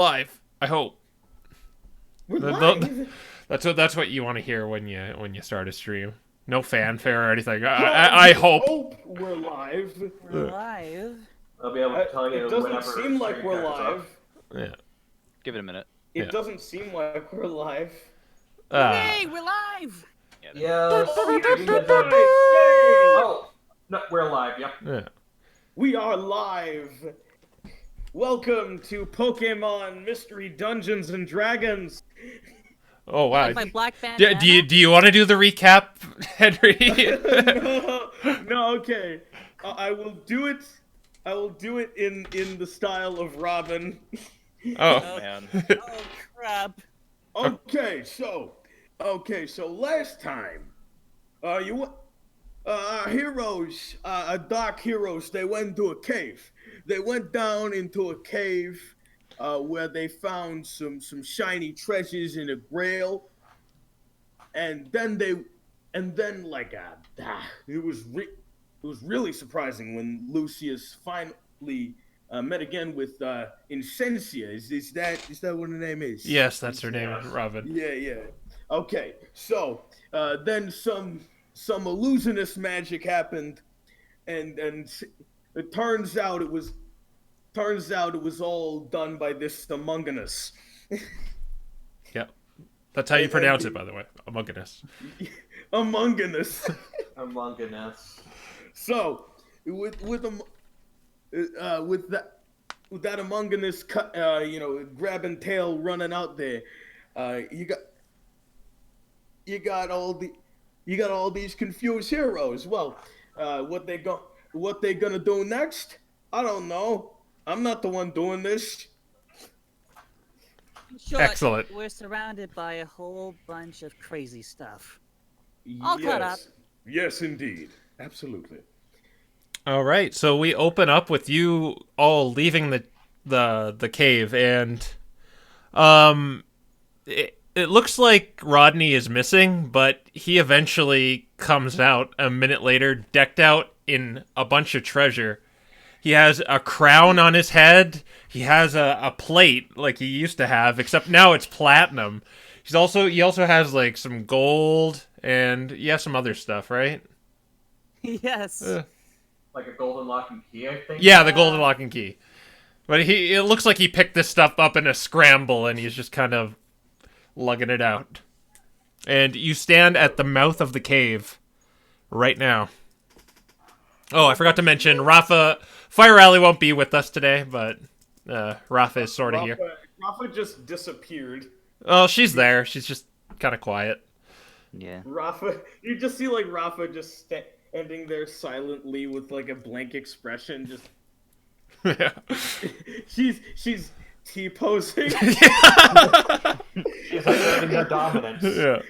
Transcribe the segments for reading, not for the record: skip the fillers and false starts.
live. I hope. We're The- live. that's what you want to hear when you start a stream. No fanfare or anything. I Just hope. hope we're live. We're live. I'll be able to tell It you doesn't whenever seem like stream we're catches up. live. Yeah. Give it a minute. It Yeah. doesn't seem like we're live. Hey, we're live! Yes. Yay! Oh, no, we're live. Yep. Yeah. We are live. Welcome to Pokemon Mystery Dungeons and Dragons. Oh wow. Like my black Do bandana? you want to do the recap, Henry? No, okay. I will do it. I will do it in the style of Robin. Oh man. Oh, crap. Okay, so last time, our heroes, our dark heroes, they went into a cave. They went down into a cave, where they found some shiny treasures in a grail, and then it was really surprising when Lucius finally met again with Incensia. Is that what her name is? yes, that's her name, Robin. Yeah. Okay, so then some illusionist magic happened, and it turns out it was all done by this Among Us. Yep. That's how you pronounce it, by the way. Among Us. Among Us. Among Us. So with that Among Us, grabbing tail running out there, you got all these confused heroes. Well, what they gonna do next? I don't know. I'm not the one doing this. In short, Excellent. We're surrounded by a whole bunch of crazy stuff. All caught up. Yes, indeed. Absolutely. All right, so we open up with you all leaving the cave, and it looks like Rodney is missing, but he eventually comes out a minute later, decked out in a bunch of treasure. He has a crown on his head. He has a plate like he used to have, except now it's platinum. He also has like some gold and some other stuff, right? Yes. Like a golden lock and key, I think. Yeah, the golden lock and key. But it looks like he picked this stuff up in a scramble, and he's just kind of lugging it out. And you stand at the mouth of the cave right now. Oh, I forgot to mention, Fire Rally won't be with us today, but Rafa is sort of here. Rafa just disappeared. Oh, she's there. She's just kind of quiet. Yeah. Rafa, you just see like Rafa just standing there silently with like a blank expression, just. Yeah. she's T-posing. She's asserting her dominance. Yeah.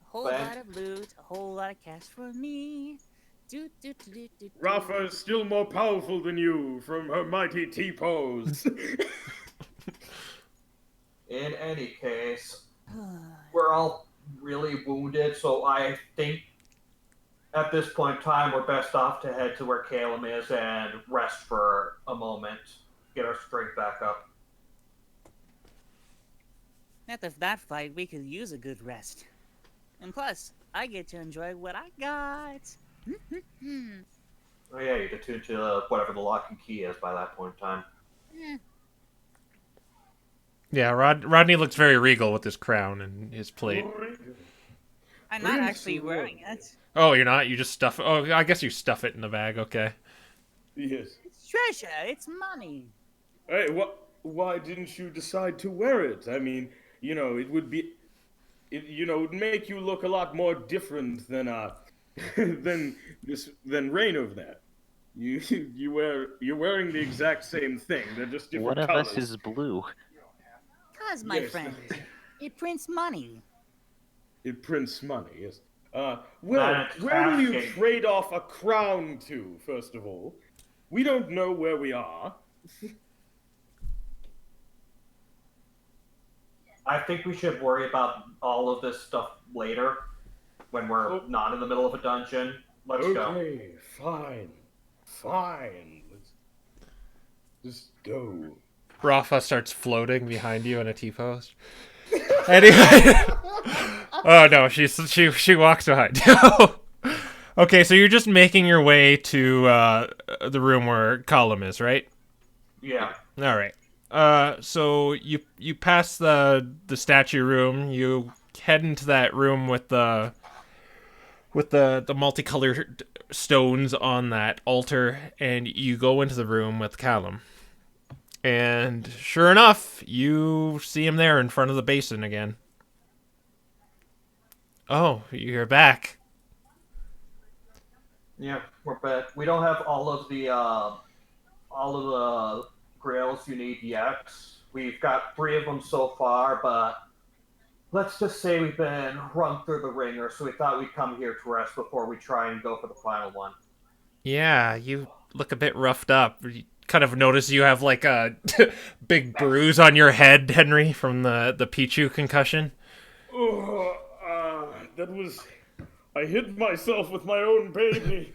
Whole lot of loot, a whole lot of cash for me. Do. Rafa is still more powerful than you from her mighty T-pose. In any case, we're all really wounded, so I think at this point in time we're best off to head to where Caleb is and rest for a moment, get our strength back up. After that fight, we could use a good rest. And plus, I get to enjoy what I got. Oh yeah, you get tuned to whatever the lock and key is by that point in time. Yeah, Rodney looks very regal with his crown and his plate. I'm not actually wearing it. Oh, you're not? You just stuff it? Oh, I guess you stuff it in the bag, okay. Yes. It's treasure, it's money. Hey, why didn't you decide to wear it? I mean, it would make you look a lot more different than than Rain over there. You're wearing the exact same thing. They're just different One of colors. us is blue. Cause, my friend, it prints money. It prints money, yes. Well, That's where will you asking. trade off a crown to, first of all? We don't know where we are. I think we should worry about all of this stuff later, when we're not in the middle of a dungeon. Let's go. Okay, fine. Fine. Let's just go. Rafa starts floating behind you in a T-pose. Anyway. Oh no, she walks behind you. Okay, so you're just making your way to the room where Column is, right? Yeah. All right. So you pass the statue room. You head into that room with the multicolored stones on that altar, and you go into the room with Callum. And sure enough, you see him there in front of the basin again. Oh, you're back. Yeah, we're back. We don't have all of the grails you need yet. We've got 3 of them so far, but let's just say we've been run through the ringer, so we thought we'd come here to rest before we try and go for the final one. Yeah, you look a bit roughed up. You kind of notice you have like a big bruise on your head, Henry, from the Pichu concussion. Oh, that was. I hit myself with my own baby.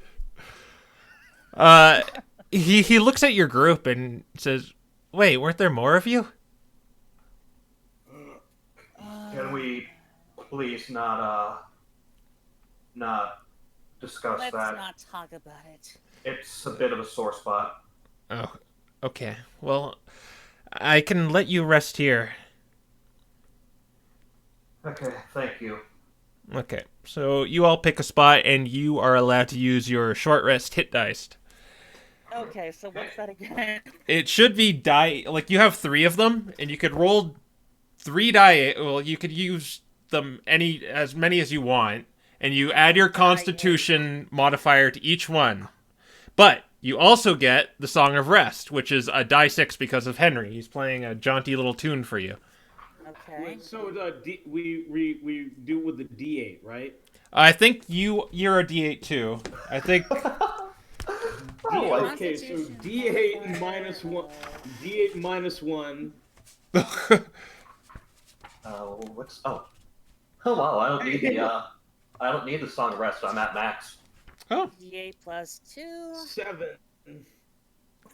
He looks at your group and says, "Wait, weren't there more of you?" Can we please not discuss Let's that? not talk about it. It's a bit of a sore spot. Oh, okay. Well, I can let you rest here. Okay, thank you. Okay, so you all pick a spot, and you are allowed to use your short rest hit dice. Okay, so what's that again? It should be die. Like you have 3 of them, and you could roll 3 die. Well, you could use them as many as you want, and you add your Constitution modifier to each one. But you also get the Song of Rest, which is a die 6 because of Henry. He's playing a jaunty little tune for you. Okay. So we do it with the D8, right? I think you're a D8 too. I think. Okay, so D8 minus 1. D8 minus 1. What's oh wow! I don't need the song of rest. I'm at max. Oh. D8 plus 2. 7.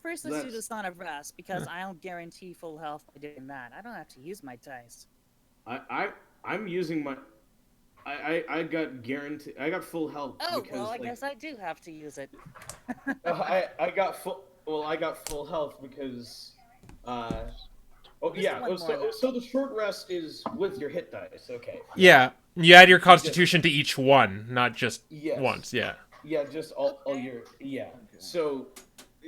First, let's do the Son of Rest, because I don't guarantee full health by doing that. I don't have to use my dice. I'm using my. I got guarantee. I got full health. Oh, because, well, I guess I do have to use it. I got full. Well, I got full health because. Oh yeah. So the short rest is with your hit dice. Okay. Yeah, you add your Constitution to each one, not just once. Yeah. Yeah, just all your So,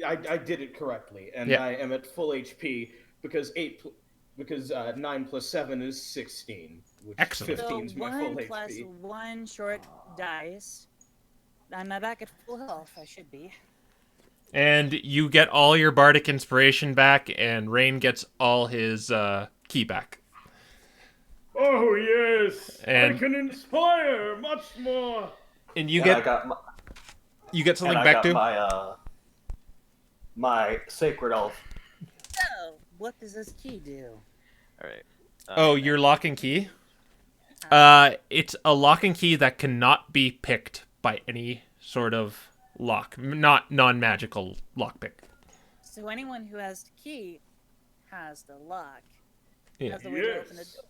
I did it correctly, and Yeah. I am at full HP because 9 plus 7 is 16. Which Excellent. 15 is So my full 1 plus HP. 1 short dice. I'm back at full health. I should be. And you get all your bardic inspiration back, and Rain gets all his key back. Oh yes, And- I can inspire much more. And you I get got my, you get something and back I too. got my sacred oath. So, what does this key do? All right. Oh, your lock and key. It's a lock and key that cannot be picked by any sort of lock, not non-magical lockpick. So anyone who has the key has the lock. Yeah. Has the way to open the door.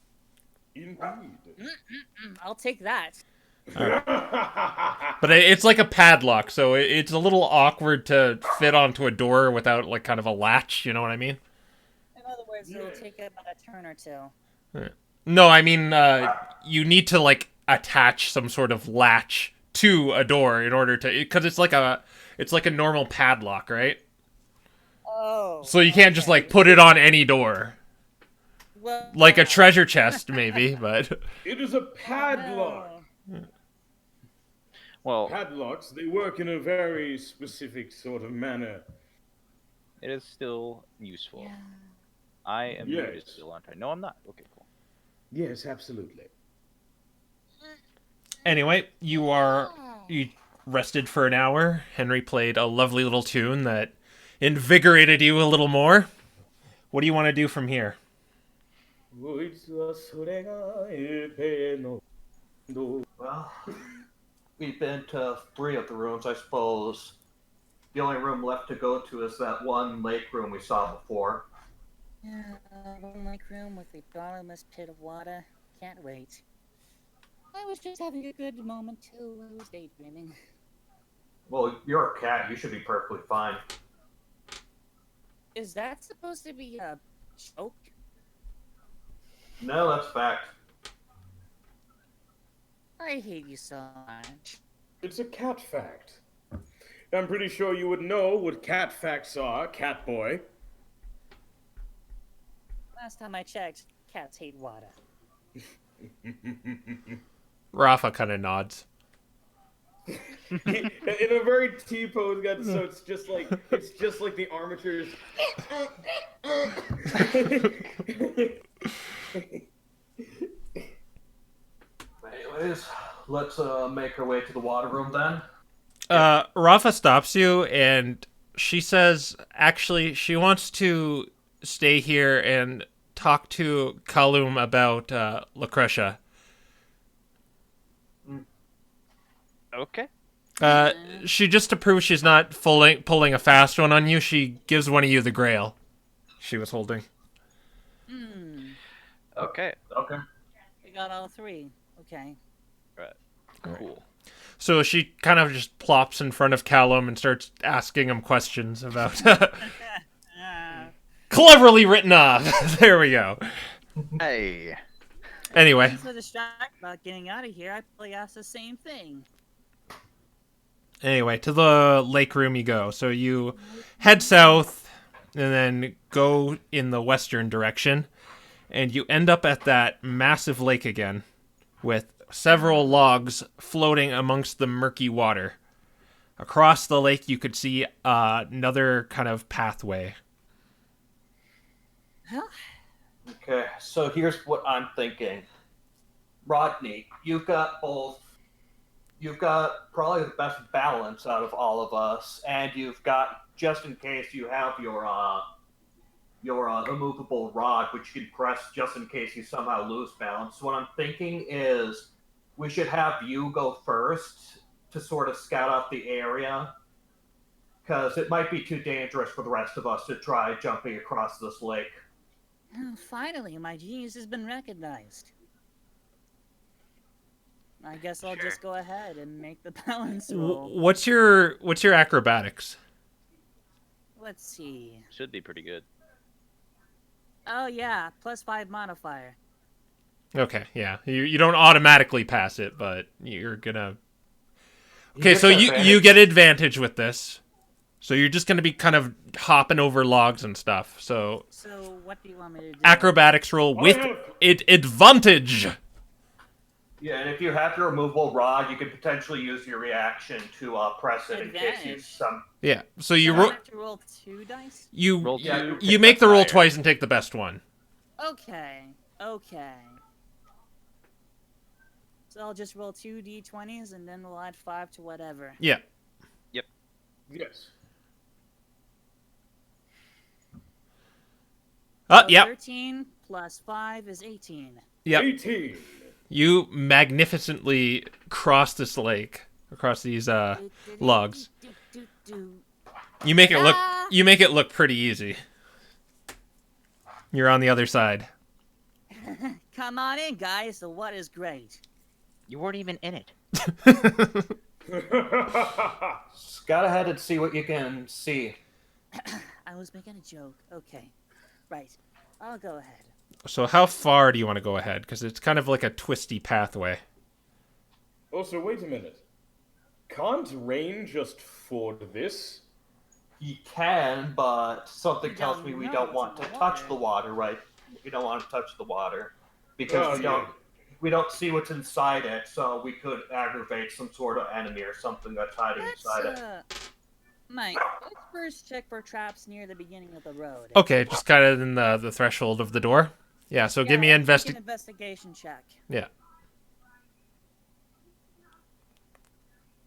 Indeed. I'll take that. But it's like a padlock, so it's a little awkward to fit onto a door without like kind of a latch. You know what I mean? In other words, it'll take about a turn or two. No, I mean you need to like attach some sort of latch to a door in order to, because it's like a normal padlock, right? Oh. So you can't just like put it on any door, Well, like a treasure chest maybe, but It is a padlock. Well, Padlocks, they work in a very specific sort of manner. it is still useful. I am Yes. muted still, aren't I? No, I'm not. Okay, cool. Yes, absolutely. anyway, you rested for an hour. Henry played a lovely little tune that invigorated you a little more. What do you want to do from here? Well, we've been to 3 of the rooms, I suppose. The only room left to go to is that one lake room we saw before. Yeah, one lake room with a bottomless pit of water. Can't wait. I was just having a good moment too. I was daydreaming. Well, you're a cat. You should be perfectly fine. Is that supposed to be a joke? No, that's fact. I hate you so much. It's a cat fact. I'm pretty sure you would know what cat facts are, cat boy. Last time I checked, cats hate water. Rafa kind of nods. In a very T-pose, so it's just like the armatures. Anyways, let's make our way to the water room then. Rafa stops you, and she says, actually, she wants to stay here and talk to Kallum about Lucretia. Okay. She just to prove she's not pulling a fast one on you, she gives one of you the grail she was holding. Okay. Okay. We got all three. Okay. Right. Cool. So she kind of just plops in front of Kallum and starts asking him questions about cleverly written off. There we go. Hey. Anyway, I'm so distracted about getting out of here. I probably asked the same thing. to the lake room you go. So you head south and then go in the western direction, and you end up at that massive lake again with several logs floating amongst the murky water. Across the lake, you could see another kind of pathway. Huh? Okay, so here's what I'm thinking. Rodney, you've got probably the best balance out of all of us, and you've got, just in case you have your immovable rod, which you can press just in case you somehow lose balance. What I'm thinking is we should have you go first to sort of scout out the area, because it might be too dangerous for the rest of us to try jumping across this lake. Oh, finally, my genius has been recognized. I guess I'll just go ahead and make the balance roll. What's your acrobatics? Let's see. Should be pretty good. Oh yeah, +5 modifier. Okay, yeah. You don't automatically pass it, but you're gonna... Okay, get so the you advantage. get advantage with this. So you're just gonna be kind of hopping over logs and stuff. So So what do you want me to do? acrobatics roll with have- advantage. Yeah, and if you have your removable rod, you could potentially use your reaction to press it in case you Advantage. some. Yeah. So So you I have to roll 2 dice? Roll Yeah, two. you make the roll higher. twice and take the best one. Okay. So I'll just roll 2 d20s and then we'll add 5 to whatever. Yeah. Yes. So Yep. 13 plus 5 is 18. Yep. 18. You magnificently cross this lake across these logs. You make it look pretty easy. You're on the other side. Come on in, guys. The water's great. You weren't even in it. Scout ahead and see what you can see. I was making a joke. Okay. Right. I'll go ahead. So how far do you want to go ahead? Because it's kind of like a twisty pathway. Also, wait a minute. Can't Rain just ford this? He can, but something We tells don't me we know don't it's want in to the touch water. the water, right? We don't want to touch the water because Oh, yeah. we don't see what's inside it, so we could aggravate some sort of enemy or something that's hiding Let's, inside it. Mike, let's first check for traps near the beginning of the road. Okay, just kind of in the threshold of the door. Yeah. So give me an let's make an investigation check. Yeah.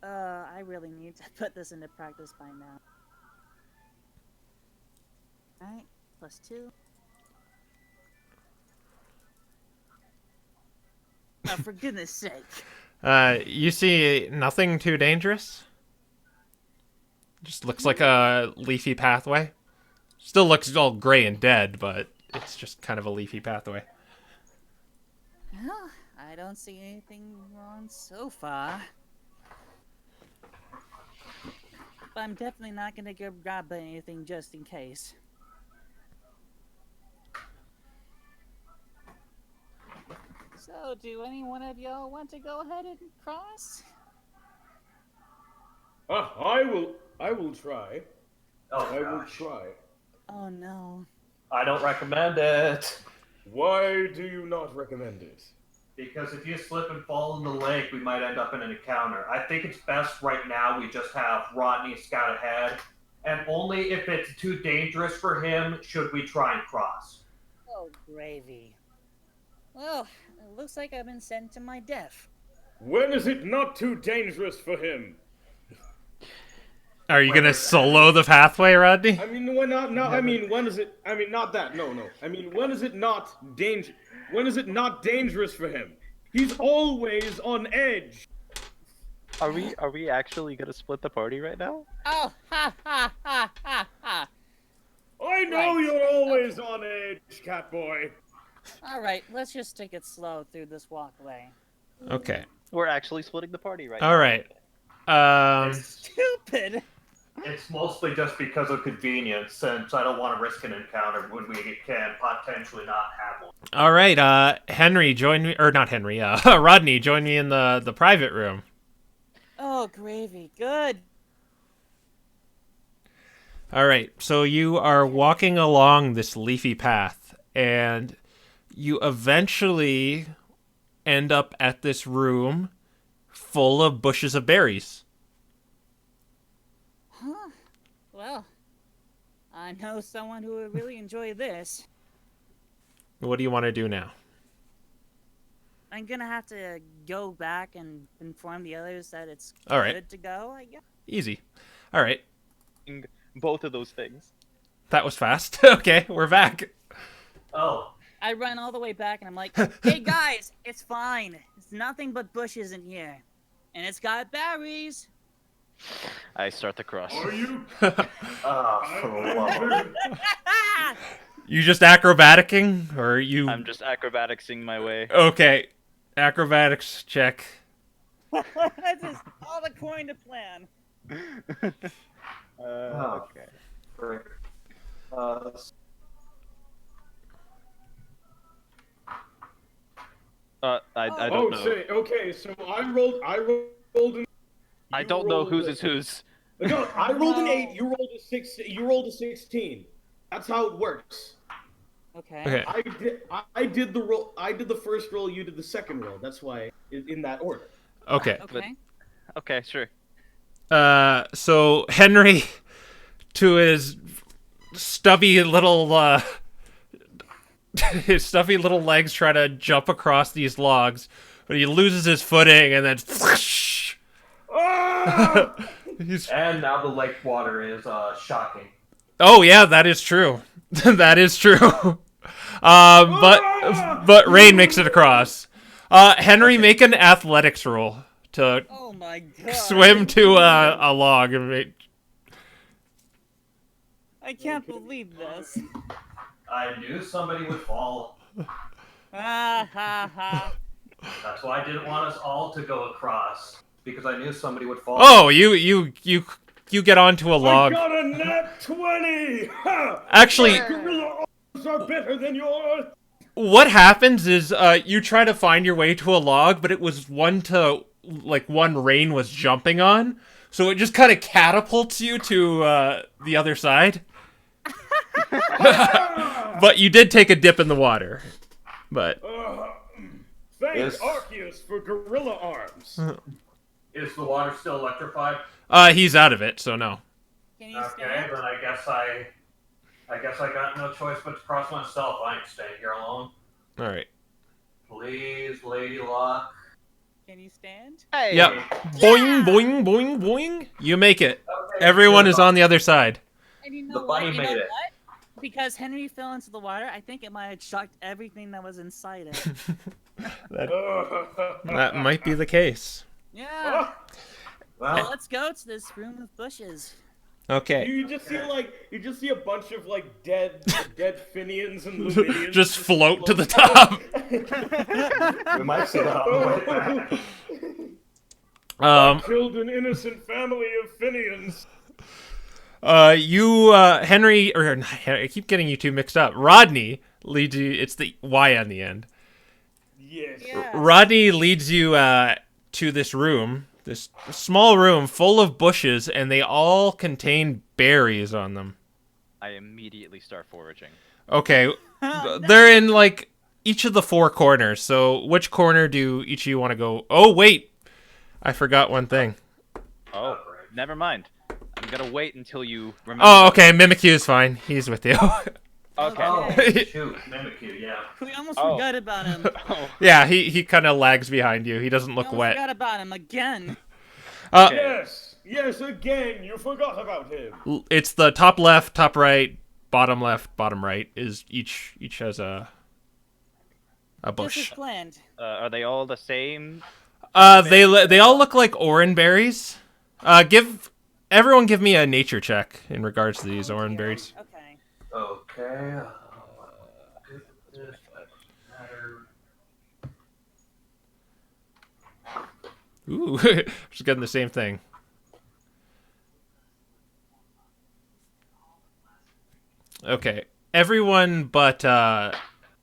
I really need to put this into practice by now. Alright, +2. Oh, for goodness sake. You see nothing too dangerous? Just looks like a leafy pathway. Still looks all gray and dead, but it's just kind of a leafy pathway. Well, I don't see anything wrong so far. But I'm definitely not gonna go grab anything just in case. So, do any one of y'all want to go ahead and cross? I will try. Oh, I will gosh. try. Oh no. I don't recommend it. Why do you not recommend it? Because if you slip and fall in the lake, we might end up in an encounter. I think it's best right now we just have Rodney scout ahead. And only if it's too dangerous for him should we try and cross. Oh, gravy. Well, it looks like I've been sent to my death. When is it not too dangerous for him? Are you gonna solo the pathway, Rodney? I mean, when not? No, I mean, when is it? I mean, not that. No. I mean, when is it not danger? When is it not dangerous for him? He's always on edge. Are we actually gonna split the party right now? Oh, ha ha ha ha ha. I know Right. you're always on edge, Catboy. Alright, let's just take it slow through this walkway. Okay. We're actually splitting the party right now. All right. Stupid! It's mostly just because of convenience, since I don't want to risk an encounter when we can potentially not have one. All right. Henry, join me, or not Henry. Rodney, join me in the private room. Oh, gravy, good. All right. So you are walking along this leafy path, and you eventually end up at this room full of bushes of berries. Huh. Well, I know someone who would really enjoy this. What do you want to do now? I'm gonna have to go back and inform the others that it's All right. good to go, I guess. Easy. All right. Both of those things. That was fast. Okay, we're back. Oh, I run all the way back and I'm like, hey guys, it's fine. It's nothing but bushes in here. And it's got berries. I start the cross. Are you? for the love of- You just acrobaticing, or you? I'm just acrobaticsing my way. Okay. Acrobatics check. This is all according to plan. Okay. Great. I Oh, don't know. say, okay. So I rolled an. I you don't know rolled whose a- is whose. No, I rolled an No. 8. You rolled a 6. You rolled a 16. That's how it works. Okay. Okay. I did the roll. I did the first roll. You did the second roll. That's why in that order. Okay. Okay. Okay, sure. So Henry, to his stubby little his stuffy little legs, try to jump across these logs, but he loses his footing and then Ah! he's. And now the lake water is shocking. Oh yeah, that is true. That is true. But Rain makes it across. Henry, make an athletics roll to Oh my god. swim to a log and make. I can't believe this. I knew somebody would fall. Ha ha ha. That's why I didn't want us all to go across, because I knew somebody would fall. Oh, you get onto a I log. got a nat 20. Ha! Actually, My gorilla arms are better than yours. what happens is you try to find your way to a log, but it was one Rain was jumping on, so it just kind of catapults you to the other side. But you did take a dip in the water. But Thank Yes. Arceus for gorilla arms. Is the water still electrified? he's out of it, so no. Can you Okay, stand? then I guess I got no choice but to cross myself. I ain't staying here alone. All right. Please, Lady Luck. Can you stand? Hey. Yep. Boing, boing, boing, boing. You make it. Okay, Everyone good. is on the other side. And you know The bunny what? You made know it. what? Because Henry fell into the water, I think it might have shocked everything that was inside it. That might be the case. Yeah. So Well, let's go to this room of bushes. Okay. You just see a bunch of like dead Finians and Luminians Just float to the top. We might see that on the way back. Killed an innocent family of Finians. Henry, or I keep getting you two mixed up. Rodney leads you. It's the Y on the end. Yes. Yeah. Rodney leads you to this room, this small room full of bushes, and they all contain berries on them. I immediately start foraging. Okay, they're in like each of the four corners. So which corner do each of you want to go? Oh wait, I forgot one thing. Oh, never mind. I'm gonna wait until you remember. Oh, okay, Mimikyu is fine. He's with you. Okay. Oh, shoot, Mimikyu, yeah. We almost forgot about him. Oh, Yeah, he kind of lags behind you. He doesn't look We wet. forgot about him again. Yes, again, you forgot about him. It's the top left, top right, bottom left, bottom right. Is each has a This is bush. planned. are they all the same? They all look like oran berries. Everyone give me a nature check in regards to these oran berries. Okay. Okay. Ooh, just getting the same thing. Okay, everyone but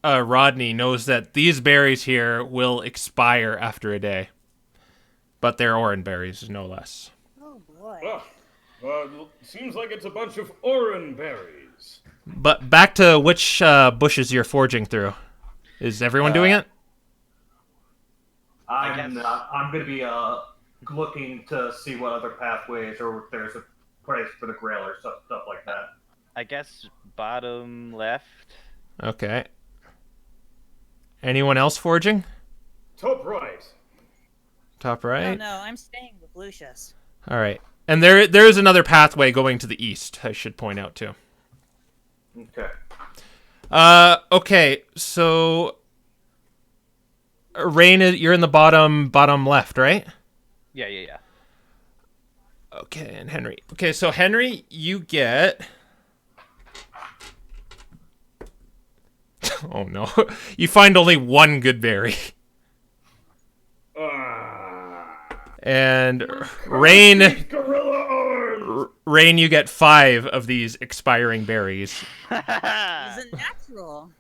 Rodney knows that these berries here will expire after a day, but they're oran berries, no less. Oh boy. Seems like it's a bunch of oran berries. But back to which bushes you're forging through. Is everyone doing it? I'm gonna be looking to see what other pathways or if there's a place for the grail or stuff like that. I guess bottom left. Okay. Anyone else forging? Top right. Top Oh right. no, I'm staying with Lucius. All right. And there is another pathway going to the east, I should point out too. Okay. Okay, so Rain, you're in the bottom left, right? Yeah. Okay, and Henry. Okay, so Henry, you get... Oh no. You find only one good berry. And Rain, Gorilla arms. Rain, you get 5 of these expiring berries. He's a natural.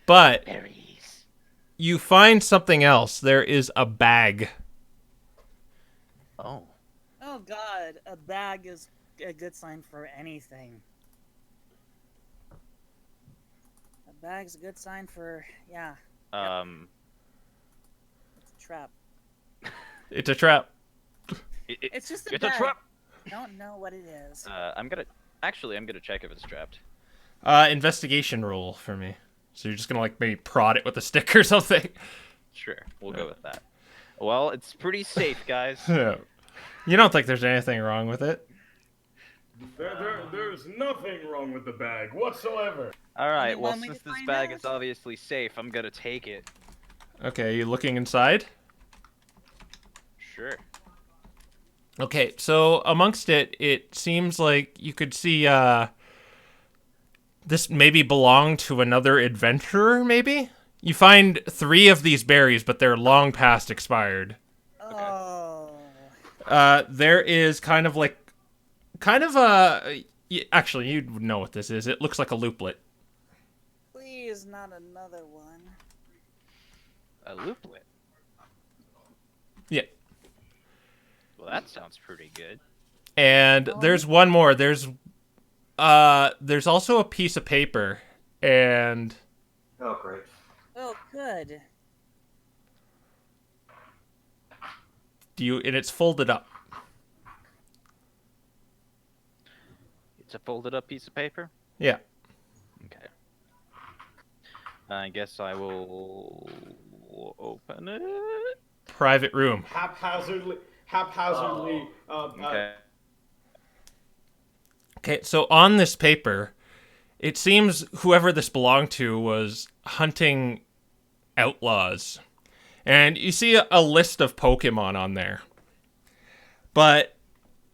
But Berries. you find something else. There is a bag. Oh. Oh god, a bag is a good sign for anything. A bag's a good sign for, yeah, it's a trap. It's a trap. It's just a It's a bag. trap. I don't know what it is. I'm gonna check if it's trapped. Investigation roll for me. So you're just gonna like maybe prod it with a stick or something. Sure, we'll go with that. Well, it's pretty safe, guys. You don't think there's anything wrong with it? There's nothing wrong with the bag whatsoever. All right. You Well, want me since to this find bag out? is obviously safe, I'm gonna take it. Okay, you looking inside? Sure. Okay, so amongst it, it seems like you could see this maybe belonged to another adventurer, maybe? You find 3 of these berries, but they're long past expired. Oh. There is kind of actually, you know what this is. It looks like a looplet. Please, not another one. A looplet. Yeah. Well, that sounds pretty good. And there's one more. There's also a piece of paper, and Oh, great. Oh, good. and it's folded up. It's a folded up piece of paper. Yeah. Okay. I guess I will open it. Private room. Haphazardly. Okay. Okay, so on this paper, it seems whoever this belonged to was hunting outlaws. And you see a list of Pokémon on there. But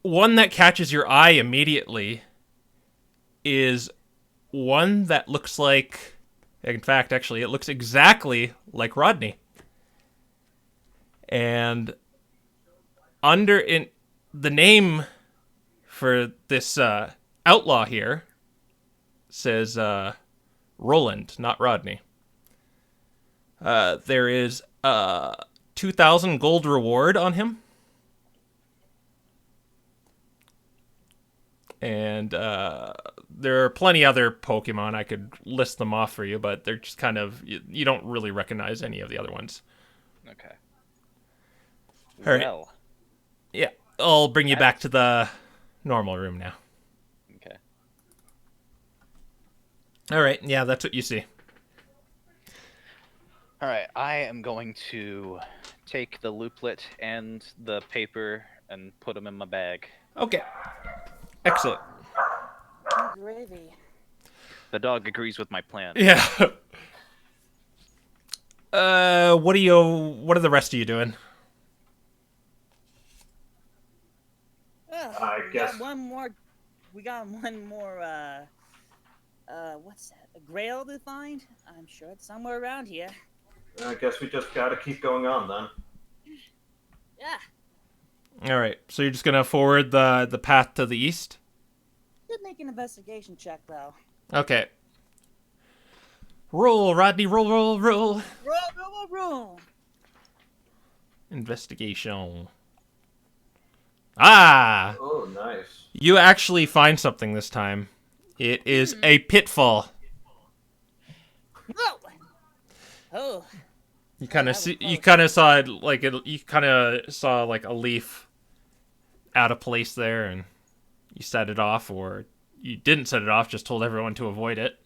one that catches your eye immediately is one that looks like... In fact, actually, it looks exactly like Rodney. And in the name for this outlaw here says Roland, not Rodney. There is 2,000 gold reward on him. And there are plenty other Pokemon. I could list them off for you, but they're just kind of... You don't really recognize any of the other ones. Okay. All right. Well, Yeah, I'll bring you back to the normal room now. okay. All right, yeah, that's what you see. All right, I am going to take the looplet and the paper and put them in my bag. Okay. Excellent. Gravy. The dog agrees with my plan. Yeah. What are the rest of you doing? I We guess- got one more. What's that? A grail to find? I'm sure it's somewhere around here. I guess we just gotta keep going on then. Yeah. All right, so you're just gonna forward the path to the east? Should make an investigation check though. Okay. Roll, Rodney, roll. Roll. Investigation. Ah! Oh, nice. You actually find something this time. It is a pitfall. Oh. Oh. You kind of That was see. You close. kind of saw it like it. You kind of saw like a leaf out of place there, and you set it off, or you didn't set it off. Just told everyone to avoid it.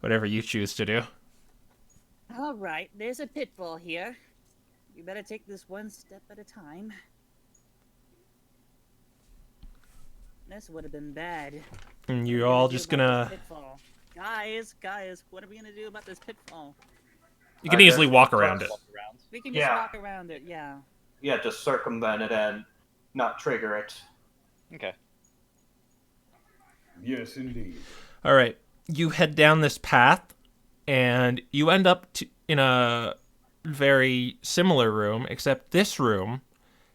Whatever you choose to do. All right. There's a pitfall here. You better take this one step at a time. This would have been bad. And What you're are we all do just about gonna. this pitfall? Guys, what are we gonna do about this pitfall? You can I easily guess- walk around it. Walk around. We can just Yeah. walk around it. Yeah. Yeah, just circumvent it and not trigger it. Okay. Yes, indeed. All right, you head down this path, and you end up in a very similar room, except this room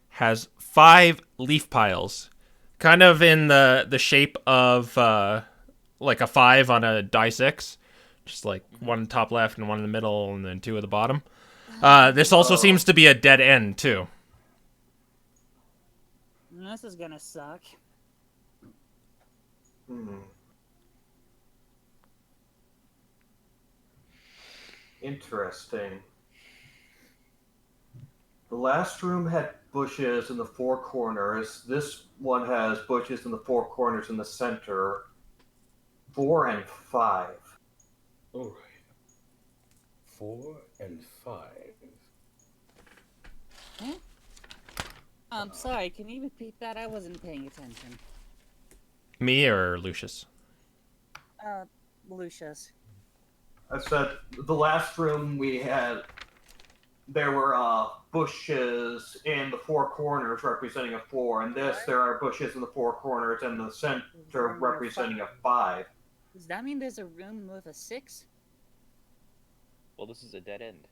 has 5 leaf piles, kind of in the shape of like a 5 on a die 6, just like one top left and one in the middle, and then 2 at the bottom. This also seems to be a dead end too. This is gonna suck. Interesting. The last room had bushes in the 4 corners. This one has bushes in the 4 corners in the center. 4 and 5. All right. 4 and 5. Sorry, can you repeat that? I wasn't paying attention. Me or Lucius? Lucius. I said the last room we had, there were bushes in the 4 corners representing a 4, and this there are bushes in the 4 corners and the center representing a 5. Does that mean there's a room with a 6? Well, this is a dead end.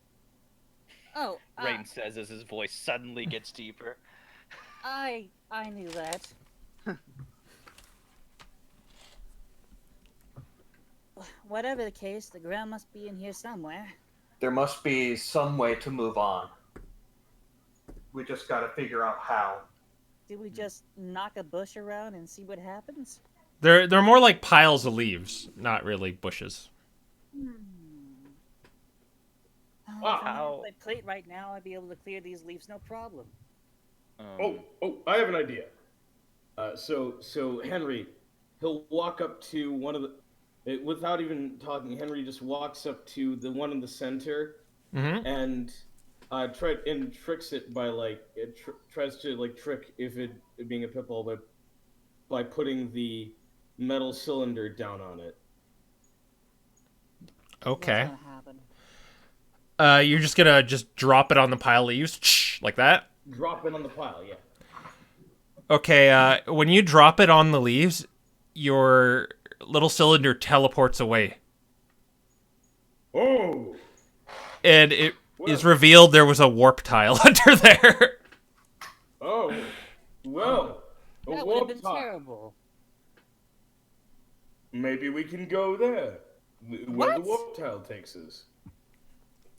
Oh, Rain says as his voice suddenly gets deeper. I knew that. Whatever the case, the ground must be in here somewhere. There must be some way to move on. We just gotta figure out how. Did we just knock a bush around and see what happens? They're more like piles of leaves, not really bushes. Oh, Wow. if I had my plate right now, I'd be able to clear these leaves no problem. Oh, I have an idea. So Henry, he'll walk up to one of the, without even talking. Henry just walks up to the one in the center, Mm-hmm. and tricks it by tries to trick it being a pitfall by putting the metal cylinder down on it. Okay. What's gonna happen? You're just gonna drop it on the pile of leaves, like that. Drop it on the pile, yeah. Okay, when you drop it on the leaves, your little cylinder teleports away. Oh. And it is revealed there was a warp tile under there. Oh. Well. A That would have warp been tile. terrible. Maybe we can go there. Where the What? warp tile takes us.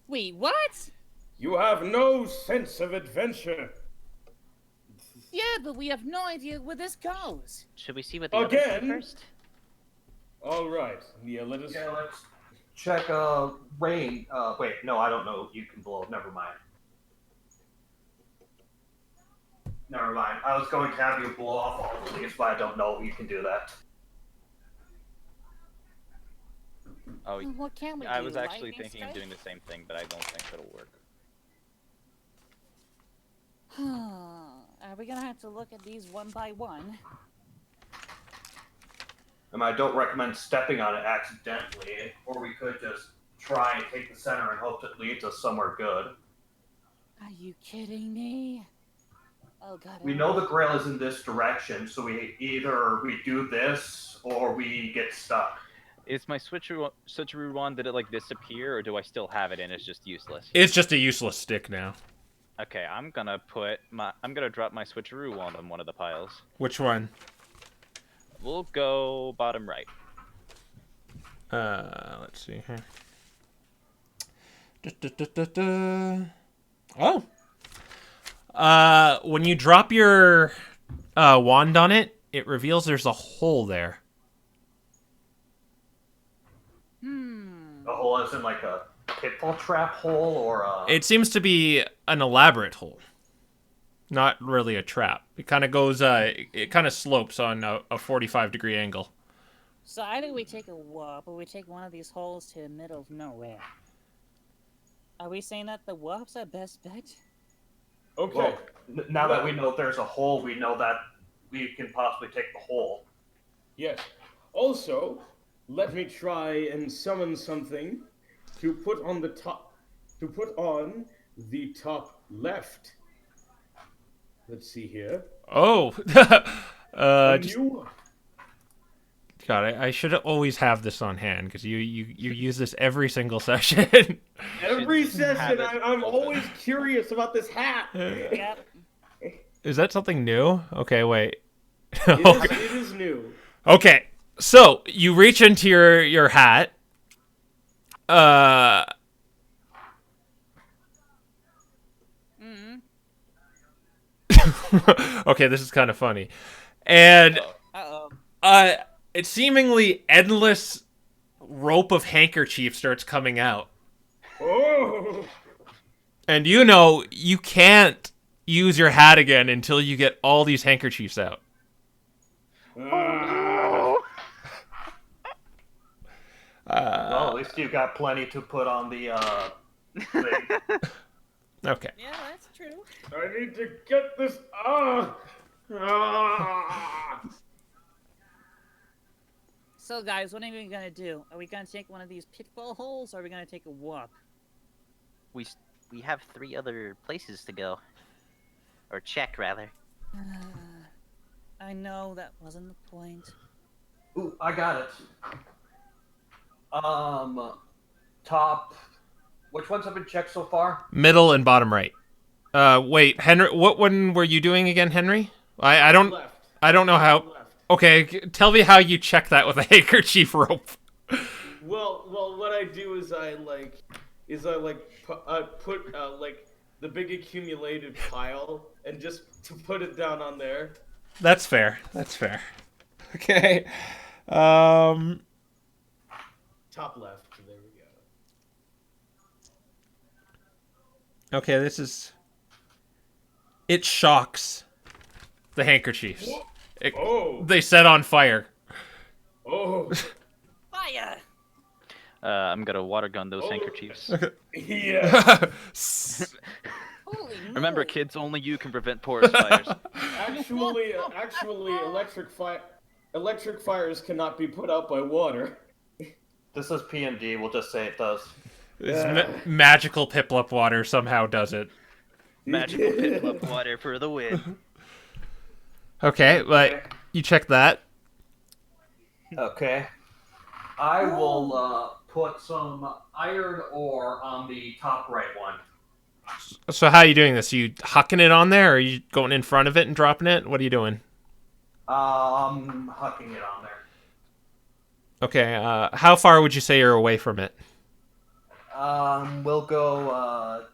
Wait, what? You have no sense of adventure. Yeah, but we have no idea where this goes. Should we see what the others Again? do first? All right. Yeah, let us. Yeah, let's check rain. Wait, no, I don't know. You can blow. Never mind. Never mind. I was going to have you blow off all the leaves, but I don't know you can do that. Oh, Well, what can we I do? was actually Lightning thinking of strike? doing the same thing, but I don't think it'll work. Are we gonna have to look at these one by one? I don't recommend stepping on it accidentally, or we could just try and take the center and hope it leads us somewhere good. Are you kidding me? Oh god. We know the grail is in this direction, so we do this or we get stuck. Is my switcheroo wand, did it like disappear, or do I still have it and it's just useless? It's just a useless stick now. Okay, I'm gonna drop my switcheroo wand on one of the piles. Which one? We'll go bottom right. Let's see here. Oh. When you drop your wand on it, it reveals there's a hole there. The hole isn't like a pitfall trap hole or a... It seems to be an elaborate hole. Not really a trap. It kind of goes, it kind of slopes on a 45-degree angle. So either we take a warp or we take one of these holes to the middle of nowhere. Are we saying that the warp's our best bet? Okay. Well, now that we know there's a hole, we know that we can possibly take the hole. Yes. Also, let me try and summon something to put on the top. To put on the top left. Let's see here. Oh! A Just, new. God, I should always have this on hand, because you use this every single session. Every Should session, have it I'm open. always curious about this hat. Yep. Is that something new? Okay, wait. It is new. Okay, so you reach into your hat. Okay, this is kind of funny, and Uh-oh. a seemingly endless rope of handkerchief starts coming out, Oh. and you can't use your hat again until you get all these handkerchiefs out. Well, at least you've got plenty to put on the thing. Okay. Yeah, that's true. I need to get this. Ah. So guys, what are we gonna do? Are we gonna take one of these pitfall holes or are we gonna take a warp? We have 3 other places to go. Or check, rather. I know that wasn't the point. Ooh, I got it. Top. Which ones have been checked so far? Middle and bottom right. Wait, Henry, what one were you doing again, Henry? I don't know how. Left. Okay, tell me how you check that with a handkerchief rope. Well, what I do is I put like the big accumulated pile and just to put it down on there. That's fair. That's fair. Okay. Top left. There we go. Okay, this is. It shocks the handkerchiefs. Oh. They set on fire. Oh. Fire! I'm gonna water gun those handkerchiefs. Yeah. Holy Remember, moly. kids, only you can prevent forest fires. Actually, electric fires cannot be put out by water. This is P&D. We'll just say it does. This magical Piplup water somehow does it. Magical pit water for the win. Okay, but you check that. Okay. I will put some iron ore on the top right one. So how are you doing this? Are you hucking it on there, or are you going in front of it and dropping it? What are you doing? I'm hucking it on there. Okay, how far would you say you're away from it? We'll go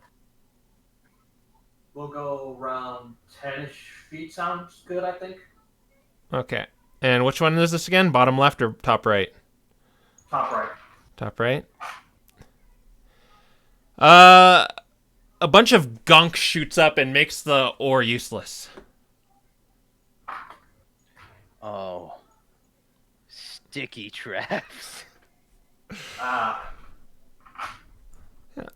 around 10-ish feet. Sounds good, I think. Okay. And which one is this again? Bottom left or top right? Top right. Top right. A bunch of gunk shoots up and makes the ore useless. Oh. Sticky traps.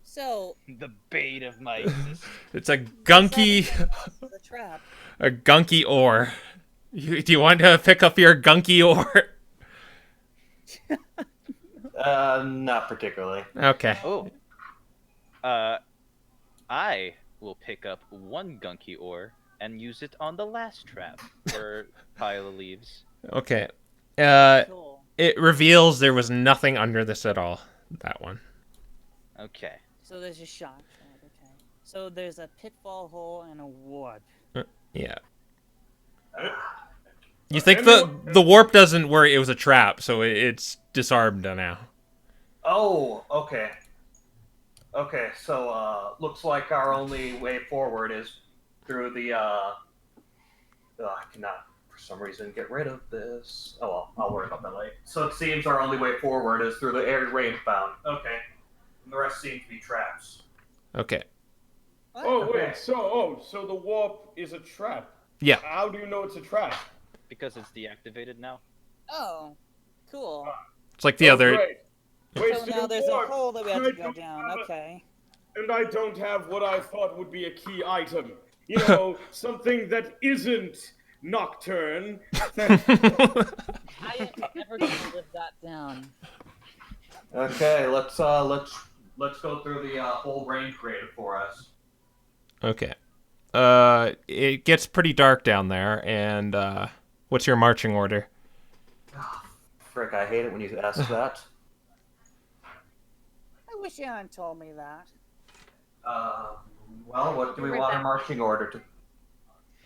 So, The bait of my existence. It's a gunky, the trap. a gunky ore. Do you want to pick up your gunky ore? Not particularly. Okay. Oh. I will pick up one gunky ore and use it on the last trap or pile of leaves. Okay. Cool. It reveals there was nothing under this at all. That one. Okay. So there's a shock trap, okay. So there's a pitfall hole and a warp. Yeah. You think the warp doesn't work? It was a trap, so it's disarmed now. Oh, okay. Okay, so looks like our only way forward is through the I cannot for some reason get rid of this. Oh well, I'll worry about that later. So it seems our only way forward is through the air rain found. Okay. And the rest seem to be traps. Okay. What? Oh wait, so the warp is a trap. Yeah. How do you know it's a trap? Because it's deactivated now. Oh, cool. It's like the other. Great. So Wasted now there's a warp. hole that we have to go Right, down, okay. And I don't have what I thought would be a key item. You know, something that isn't nocturne. I am never gonna live that down. Okay, let's go through the whole rain created for us. Okay. It gets pretty dark down there, and what's your marching order? Frick, I hate it when you ask that. I wish you hadn't told me that. Well, what do we want our marching order to?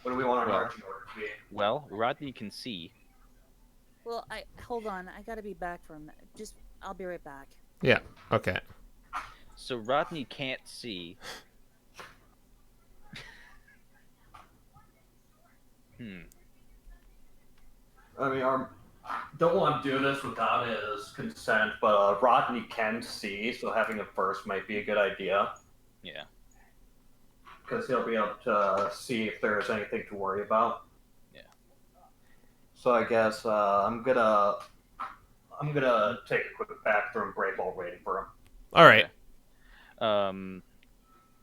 What do we want our marching order to be? Well, Rodney can see. Well, hold on. I gotta be back for a minute. I'll be right back. Yeah. Okay. So Rodney can't see. I mean, don't want to do this without his consent, but Rodney can see, so having him first might be a good idea. Yeah. Because he'll be able to see if there's anything to worry about. Yeah. So I guess I'm gonna take a quick bathroom break while waiting for him. All right.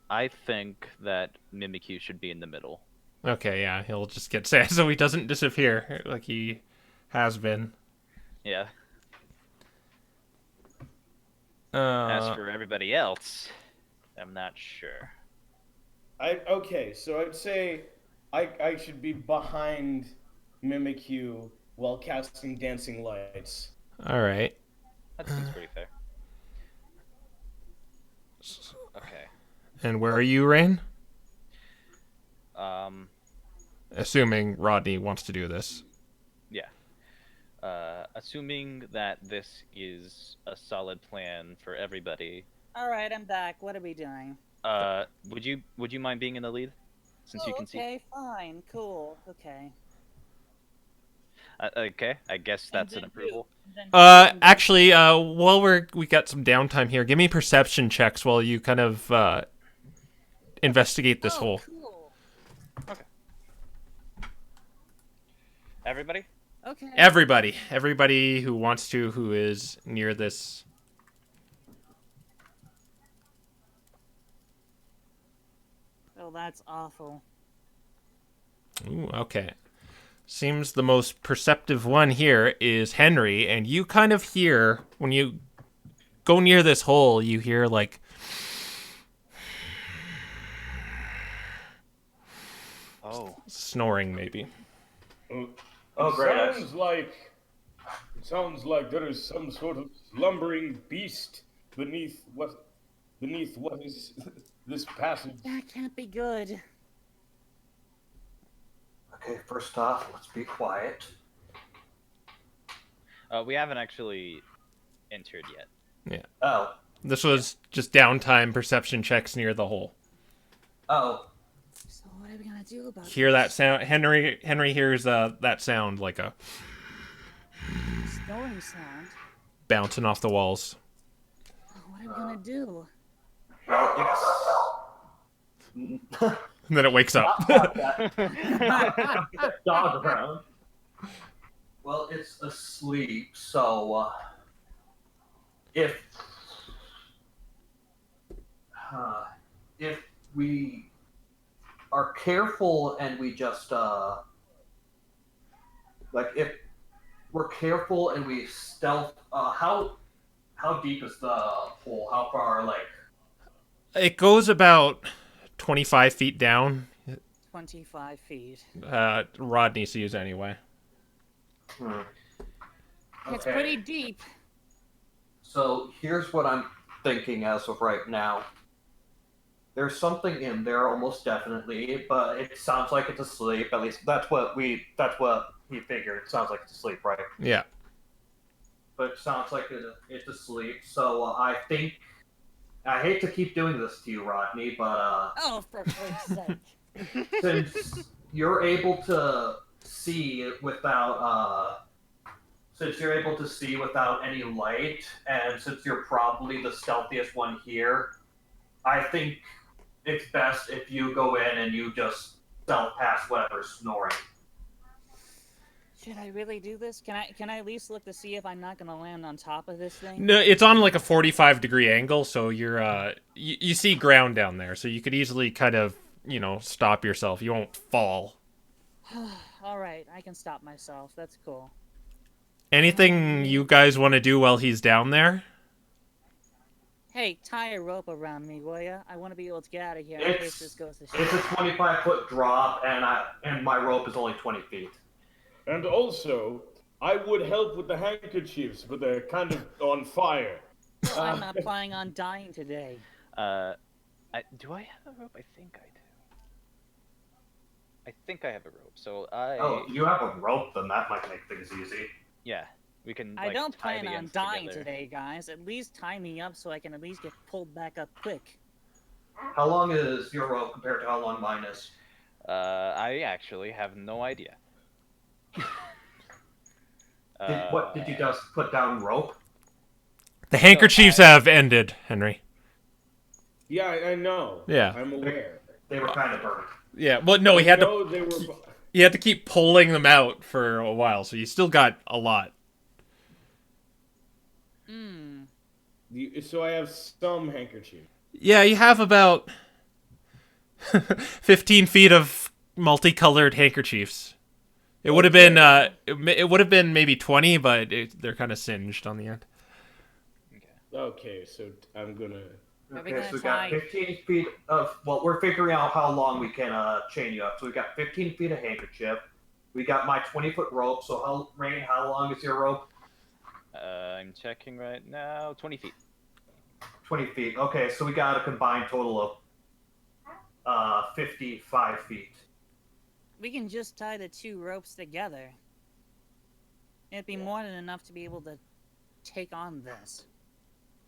I think that Mimikyu should be in the middle. Okay. Yeah. He'll just get sad so he doesn't disappear like he has been. Yeah. As As for everybody else, I'm not sure. Okay, so I'd say I should be behind Mimikyu while casting dancing lights. All right. That seems pretty fair. Okay. And where are you, Rain? Assuming Rodney wants to do this. Yeah. Assuming that this is a solid plan for everybody. All right, I'm back. What are we doing? Would you mind being in the lead, since you can see? Okay, fine, cool, okay. Okay, I guess that's an approval. Actually, while we got some downtime here, give me perception checks while you kind of investigate this hole. Cool. Okay. Everybody? Okay. Everybody who wants to, who is near this. Oh, that's awful. Ooh, okay. Seems the most perceptive one here is Henry, and you kind of hear, when you go near this hole, you hear like... Oh. snoring, maybe. Oh, great. It sounds like there is some sort of slumbering beast beneath what is this passage. That can't be good. Okay, first off, let's be quiet. We haven't actually entered yet. Yeah. Oh. This was just downtime perception checks near the hole. Oh. So what are we gonna do about Hear this? that sound? Henry hears that sound like a Snoring sound? bouncing off the walls. Oh, what are we gonna do? Well, And then it wakes up. dog around. Well, it's asleep, so if we are careful and we just if we're careful and we stealth, how deep is the hole? How far, It goes about 25 feet down. 25 feet. Rodney sees anyway. It's Okay. pretty deep. So here's what I'm thinking as of right now. There's something in there, almost definitely, but it sounds like it's asleep. At least that's what he figured. It sounds like it's asleep, right? Yeah. But it sounds like it's asleep. So I think I hate to keep doing this to you, Rodney, but Oh, for Christ's sake. since you're able to see without any light, and since you're probably the stealthiest one here, I think it's best if you go in and you just stealth past whatever's snoring. Should I really do this? Can I at least look to see if I'm not gonna land on top of this thing? No, it's on like a 45-degree angle, so you're you see ground down there, so you could easily kind of, stop yourself. You won't fall. Alright, I can stop myself. That's cool. Anything you guys want to do while he's down there? Hey, tie a rope around me, will ya? I want to be able to get out of here in case this goes to shit. It's a 25-foot drop, and my rope is only 20 feet. And also, I would help with the handkerchiefs, but they're kind of on fire. I'm not planning on dying today. Do I have a rope? I think I do. I think I have a rope. So Oh, you have a rope, then that might make things easy. yeah, we can. I don't tie plan the on ends dying together. today, guys. At least tie me up so I can at least get pulled back up quick. How long is your rope compared to how long mine is? I actually have no idea. What did you just put down rope? The handkerchiefs have ended, Henry. Yeah, I know. Yeah. I'm aware. They were kind of burned. Yeah, well, no, he had to No, they were. keep pulling them out for a while, so you still got a lot. Hmm. So I have some handkerchief. Yeah, you have about 15 feet of multicolored handkerchiefs. It would have been it would have been maybe 20, but they're kind of singed on the end. Okay, so I'm gonna. Are we Okay, gonna so we got try- 15 feet of. Well, we're figuring out how long we can chain you up. So we got 15 feet of handkerchief. We got my 20-foot rope. So Rain, how long is your rope? I'm checking right now. 20 feet. 20 feet. Okay, so we got a combined total of 55 feet. We can just tie the two ropes together. It'd be more than enough to be able to take on this.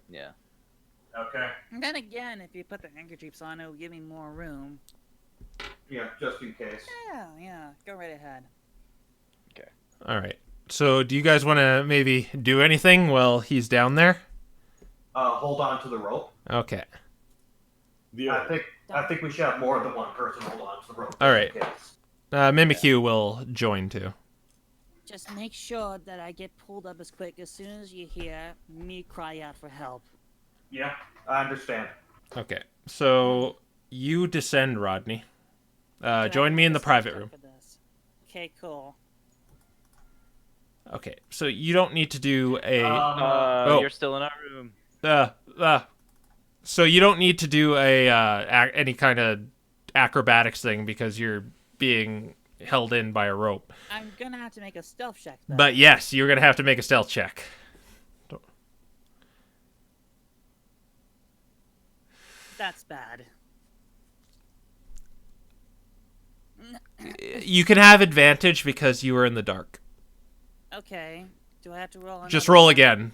Yeah. Okay. And then again, if you put the handkerchiefs on, it'll give me more room. Yeah, just in case. Yeah, go right ahead. All right. So, do you guys want to maybe do anything while he's down there? Hold on to the rope. Okay. I think we should have more than one person hold on to the rope. All just right. in case. Mimikyu will join too. Just make sure that I get pulled up as quick as soon as you hear me cry out for help. Yeah, I understand. Okay. So, you descend, Rodney. Join me in the private room. Okay, cool. Okay. So, you don't need to do a... You're still in our room. So you don't need to do a any kind of acrobatics thing because you're being held in by a rope. I'm gonna have to make a stealth check, though. But yes, you're gonna have to make a stealth check. That's bad. You can have advantage because you were in the dark. Okay. Do I have to roll? Just another roll one? again.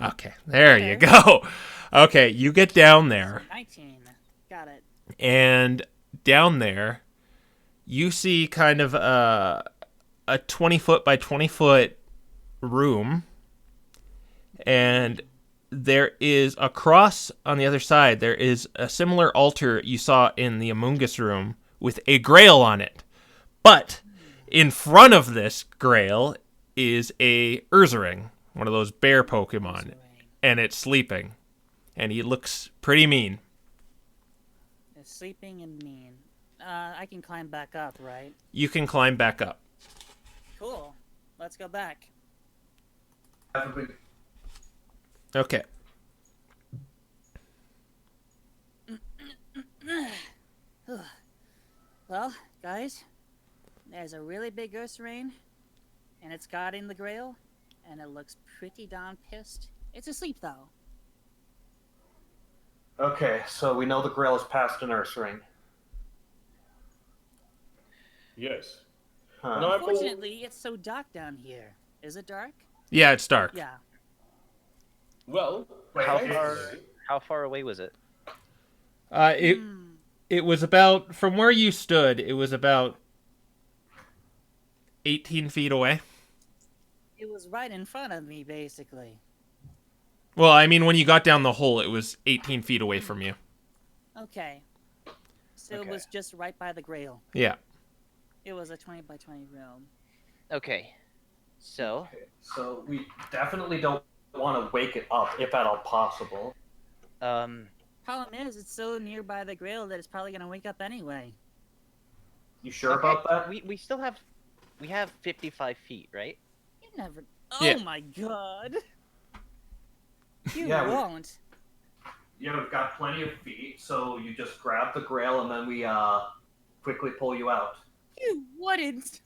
Okay, there Okay. you go. Okay, you get down there, 19. Got it. and down there, you see kind of a 20-foot by 20-foot room, and there is across on the other side, there is a similar altar you saw in the Amoongus room with a grail on it. But in front of this grail is a Ursaring, one of those bear Pokemon, and it's sleeping. And he looks pretty mean. It's sleeping and mean. I can climb back up, right? You can climb back up. Cool. Let's go back. Okay. Well, guys, there's a really big Ursaring, and it's guarding the Grail, and it looks pretty darn pissed. It's asleep, though. Okay, so we know the Grail is past an Ursaring. Yes. Huh. And I Unfortunately, it's so dark down here. Is it dark? Yeah, it's dark. Yeah. Well, How thankfully- far? How far away was it? It was about, from where you stood, it was about 18 feet away. It was right in front of me, basically. Well, I mean, when you got down the hole, it was 18 feet away from you. Okay. So Okay. it was just right by the Grail. Yeah. It was a 20 by 20 room. Okay. So, Okay, so we definitely don't want to wake it up, if at all possible. Problem is, it's so nearby the Grail that it's probably gonna wake up anyway. You sure okay, about that? we still have 55 feet, right? You never. Yeah. Oh my god. You Yeah, we- won't. Yeah, we've got plenty of feet, so you just grab the Grail and then we quickly pull you out. You wouldn't.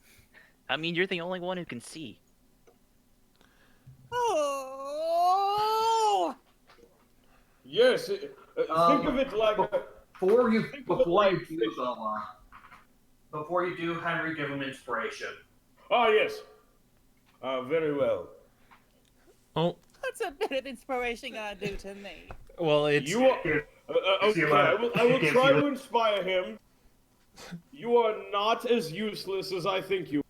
I mean, you're the only one who can see. Oh. Yes. Think of it like. Before you Think of it like do though, before you do, Henry, give him inspiration. Ah, yes. Very well. Oh, What's a bit of inspiration gonna do to me? well, it's... You are. Okay, I will try to inspire him. You are not as useless as I think you.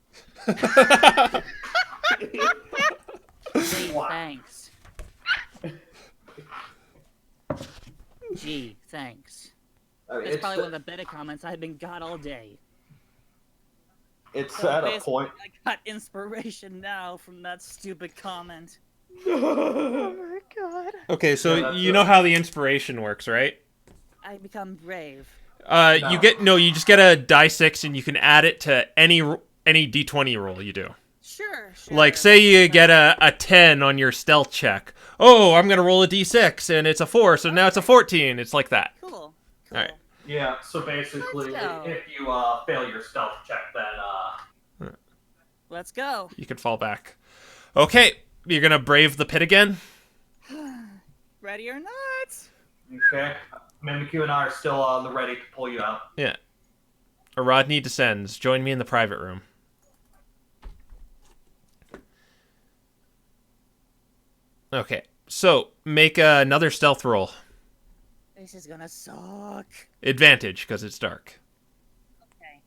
Gee, thanks. Gee, thanks. That's probably one of the better comments I've been got all day. It's So at a basically, point. I got inspiration now from that stupid comment. Okay, so Yeah, that's you it. know how the inspiration works, right? I become brave. You just get a die 6 and you can add it to any d20 roll you do. Sure. Like, say you get a 10 on your stealth check. Oh, I'm going to roll a d6, and it's a 4, so now it's a 14. It's like that. Cool. Alright. Yeah, so basically, Let's go. if you fail your stealth check, then Let's go. You can fall back. Okay, you're going to brave the pit again? Ready or not? okay. Mimikyu and I are still on the ready to pull you out. Yeah. Rodney descends. Join me in the private room. Okay, so make another stealth roll. This is gonna suck. Advantage, because it's dark. Okay.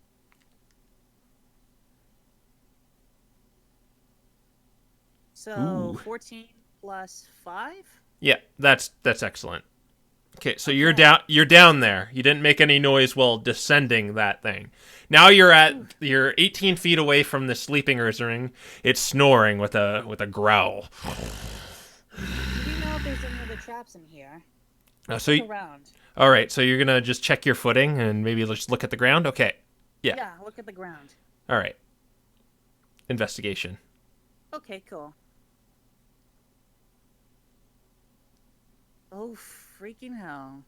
So Ooh. 14 plus 5? Yeah, that's excellent. Okay, so you're down there. You didn't make any noise while descending that thing. Now you're 18 feet away from the sleeping Ursaring. It's snoring with a growl. Do you know if there's any other traps in here? So Look around. all right, so you're gonna just check your footing and maybe just look at the ground. Okay. Yeah. Yeah, look at the ground. All right. Investigation. Okay, cool. Oh, freaking hell.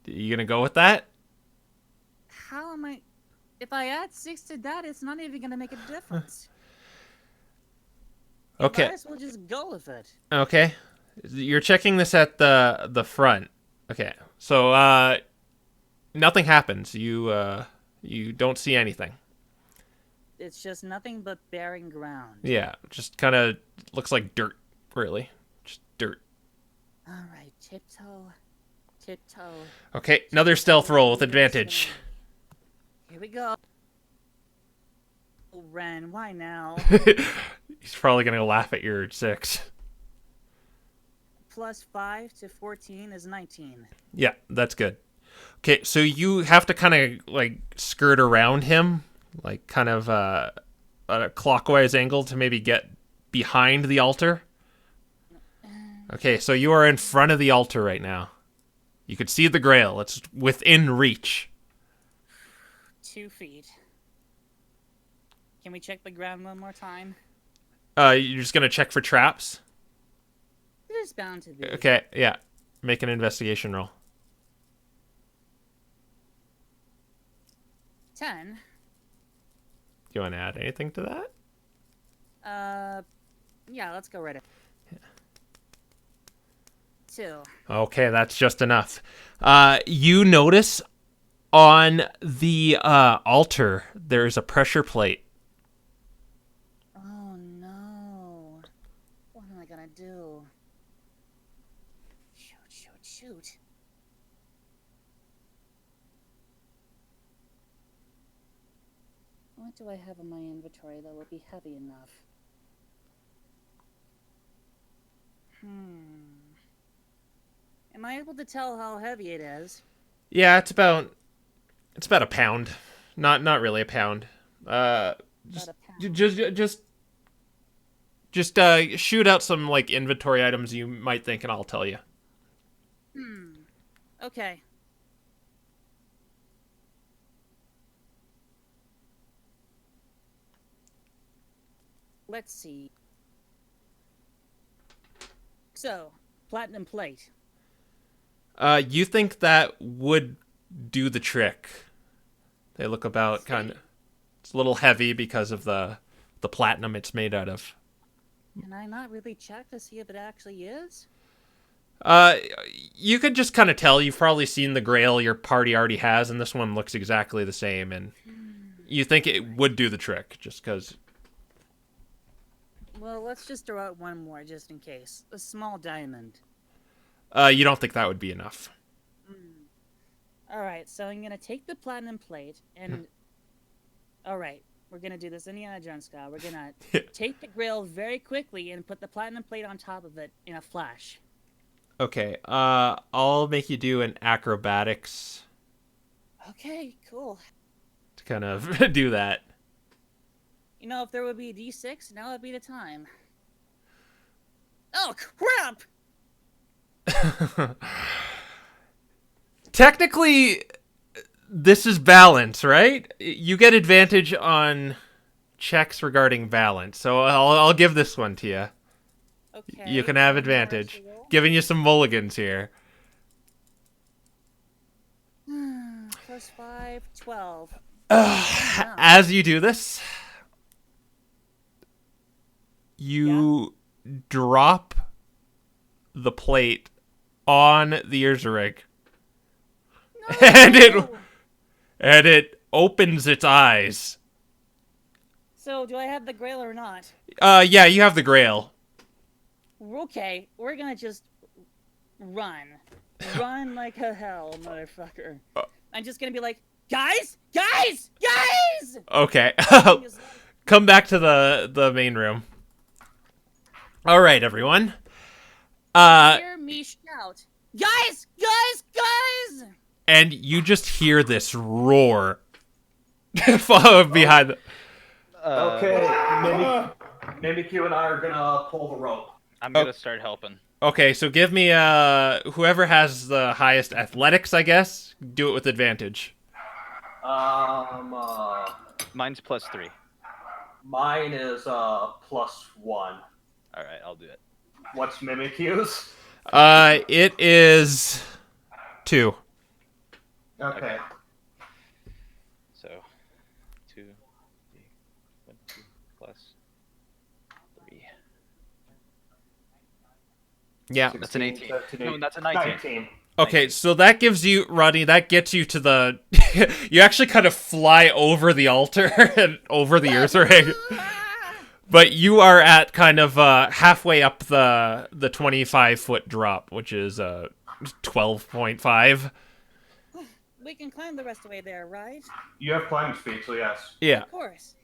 You gonna go with that? How am I? If I add 6 to that, it's not even gonna make a difference. Okay. Might as well just go with it. Okay. You're checking this at the front. Okay. So nothing happens. You don't see anything. It's just nothing but barren ground. Yeah, just kind of looks like dirt, really. Just dirt. All right, tiptoe. Okay, another stealth roll with advantage. Here we go. Oh, Ren, why now? He's probably gonna laugh at your 6. Plus 5 to 14 is 19. Yeah, that's good. Okay, so you have to kind of like skirt around him, like kind of at a clockwise angle to maybe get behind the altar. Okay, so you are in front of the altar right now. You could see the grail. It's within reach. 2 feet. Can we check the ground one more time? You're just gonna check for traps? There's bound to be. Okay, yeah. Make an investigation roll. 10. Do you want to add anything to that? Yeah, let's go right up. 2. Okay, that's just enough. You notice on the altar there's a pressure plate. Oh no. What am I gonna do? Shoot. What do I have in my inventory that would be heavy enough? Am I able to tell how heavy it is? Yeah, it's about a pound. Not really a pound. Just About a pound. just shoot out some like inventory items you might think, and I'll tell you. Okay. Let's see. So, platinum plate. You think that would do the trick? They look about kind of. It's a little heavy because of the platinum it's made out of. Can I not really check to see if it actually is? You could just kind of tell. You've probably seen the grail your party already has, and this one looks exactly the same. And you think it would do the trick, just because. Well, let's just throw out one more just in case. A small diamond. You don't think that would be enough? Alright, so I'm gonna take the platinum plate and... Alright, we're gonna do this Indiana Jones style. We're gonna take the grail very quickly and put the platinum plate on top of it in a flash. Okay. I'll make you do an acrobatics Okay, cool. to kind of do that. You know, if there would be a D6, now would be the time. Oh, crap! Technically, this is balance, right? You get advantage on checks regarding balance, so I'll give this one to you. Okay. You can have one more advantage. to roll. Giving you some mulligans here. Plus 5, 12. As you do this, you drop the plate on the Urzarig. No! And it opens its eyes. So, do I have the grail or not? Yeah, you have the grail. Okay, we're gonna just run. Run like a hell, motherfucker. I'm just gonna be like, guys! Okay. Just- Come back to the main room. All right, everyone. Hear me shout, guys! And you just hear this roar follow behind. Okay, Mimikyu and I are gonna pull the rope. I'm gonna start helping. Okay, so give me whoever has the highest athletics, I guess. Do it with advantage. Mine's +3. Mine is +1. All right, I'll do it. What's Mimikyu's? It is 2. Okay. So, 2, 1, 2 plus 3. Yeah. That's an 18. 17, No, that's a 19. 19. Okay, so that gives you, Rodney, that gets you to the... you actually kind of fly over the altar and over the earth ring. But you are at kind of halfway up the 25-foot drop, which is 12.5. We can climb the rest of the way there, right? You have climbing speed, so yes. Yeah. Of course.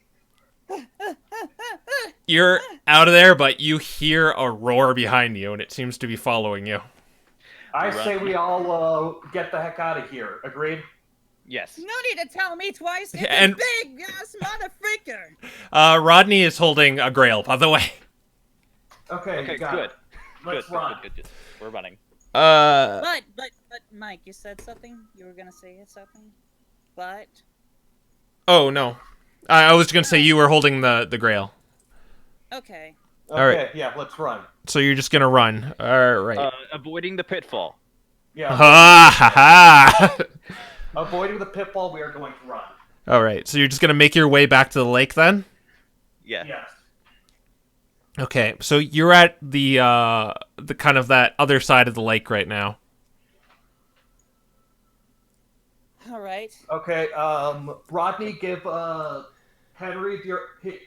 You're out of there, but you hear a roar behind you, and it seems to be following you. I say we all get the heck out of here. Agreed? Yes. No need to tell me twice. It's And- a big ass motherfreaker. Rodney is holding a grail, by the way. Okay, Okay, got good. it. Let's Good, run. good. We're running. But, Mike, you said something? You were gonna say something? But... Oh, no. I was going to say you were holding the grail. Okay. Okay, All right. yeah, let's run. So you're just going to run. All right. Avoiding the pitfall. Yeah. Ha ha ha! Avoiding the pitfall, we are going to run. All right, so you're just gonna make your way back to the lake then? Yeah. Yes. Okay, so you're at the kind of that other side of the lake right now. All right. Okay, Rodney, give Henry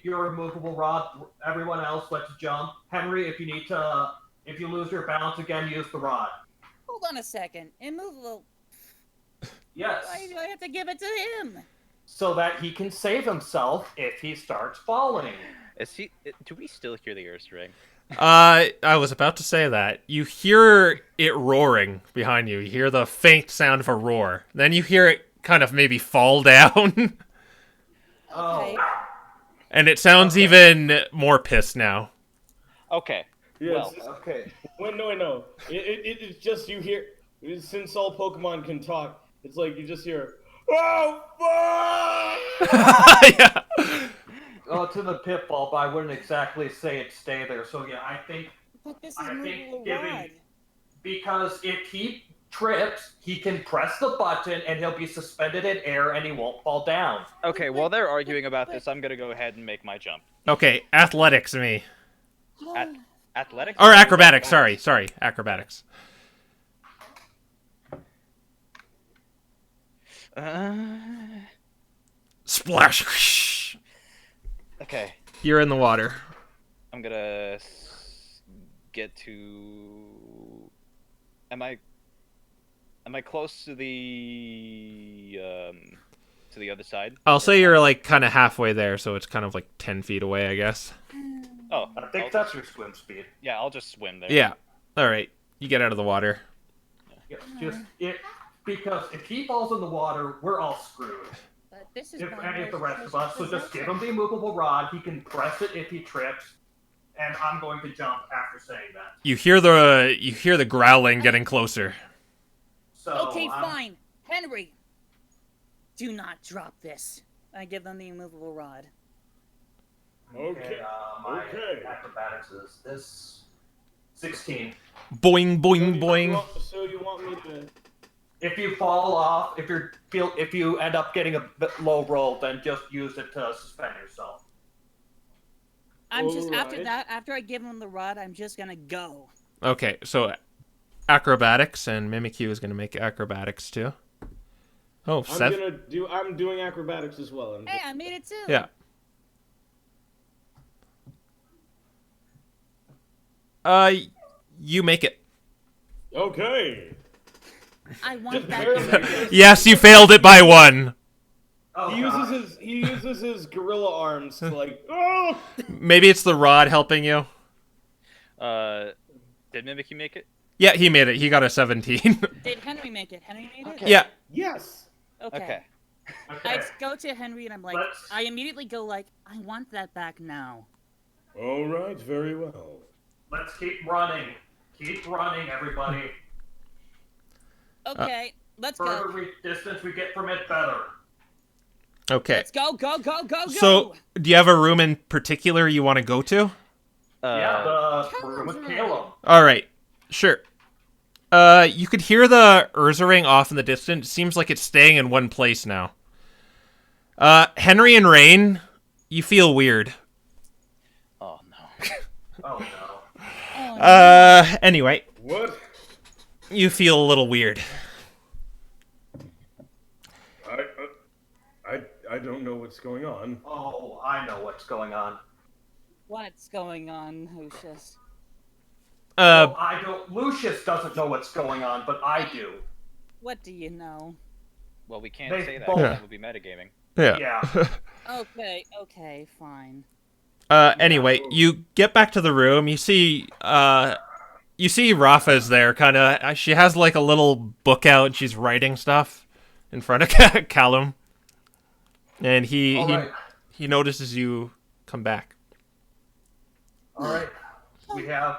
your removable rod. Everyone else, let's jump. Henry, if you lose your balance again, use the rod. Hold on a second. Immovable. Yes. Why do I have to give it to him? So that he can save himself if he starts falling. Do we still hear the earth ring? I was about to say that. You hear it roaring behind you. You hear the faint sound of a roar. Then you hear it kind of maybe fall down. Okay. And it sounds even more pissed now. Okay. Yes. Okay. Wait, no. It's just you hear. Since all Pokemon can talk, it's like you just hear, "Oh fuck!" Yeah. Oh, to the pitfall, but I wouldn't exactly say it stay there. So yeah, I think But this is I think movable giving- rod. because if he trips, he can press the button and he'll be suspended in air and he won't fall down. Okay, while they're arguing about this, I'm gonna go ahead and make my jump. Okay, athletics me. Athletics? Or acrobatics, sorry, acrobatics. Splash! Okay. You're in the water. I'm gonna get to. Am I close to the other side? I'll say you're like kind of halfway there, so it's kind of like 10 feet away, I guess. Oh, I think that's your swim speed. yeah. I'll just swim there. Yeah. All right. You get out of the water. Yeah, because if he falls in the water, we're all screwed. But this is If not any of the where rest it's of us, so supposed just to give him the immovable rod. He can press it if he trips, and I'm going to jump after saying that. You hear the growling getting closer. So Okay, fine. Henry, do not drop this. I give them the immovable rod. Okay. My Okay. acrobatics is this 16. Boing, boing, boing. So you want me to? If you fall off, if you end up getting a bit low roll, then just use it to suspend yourself. I'm just after Alright. that. After I give him the rod, I'm just gonna go. Okay, so acrobatics, and Mimikyu is going to make acrobatics too. Oh, I'm doing acrobatics as well. Hey, I made it too. Yeah. You make it. Okay. I want Barely. that. Yes, you failed it by one. Oh, He God. uses his gorilla arms to like. Oh! Maybe it's the rod helping you. Did Mimikyu make it? Yeah, he made it. He got a 17. Did Henry make it? Henry made it. Yeah. Yes. Okay. Okay. I Okay. go to Henry and I'm like, Let's- I immediately go like, I want that back now. All right. Very well. Let's keep running. Keep running, everybody. Okay, let's Further go. distance we get from it, better. Okay. Let's go. So, do you have a room in particular you want to go to? Yeah, the room with Caleb. All right. Sure. You could hear the Urzaring off in the distance. Seems like it's staying in one place now. Henry and Rain, you feel weird. Oh no. Oh no. Oh, no. Anyway, What? you feel a little weird. I don't know what's going on. Oh, I know what's going on. What's going on, Lucius? Well, I don't. Lucius doesn't know what's going on, but I do. What do you know? Well, we can't They say that. both- 'Cause that would be metagaming. Yeah. Yeah. Okay, fine. Anyway, you get back to the room. You see Rafa's there, kind of. She has like a little book out, and she's writing stuff in front of Callum, and he Alright. he notices you come back. All right. We have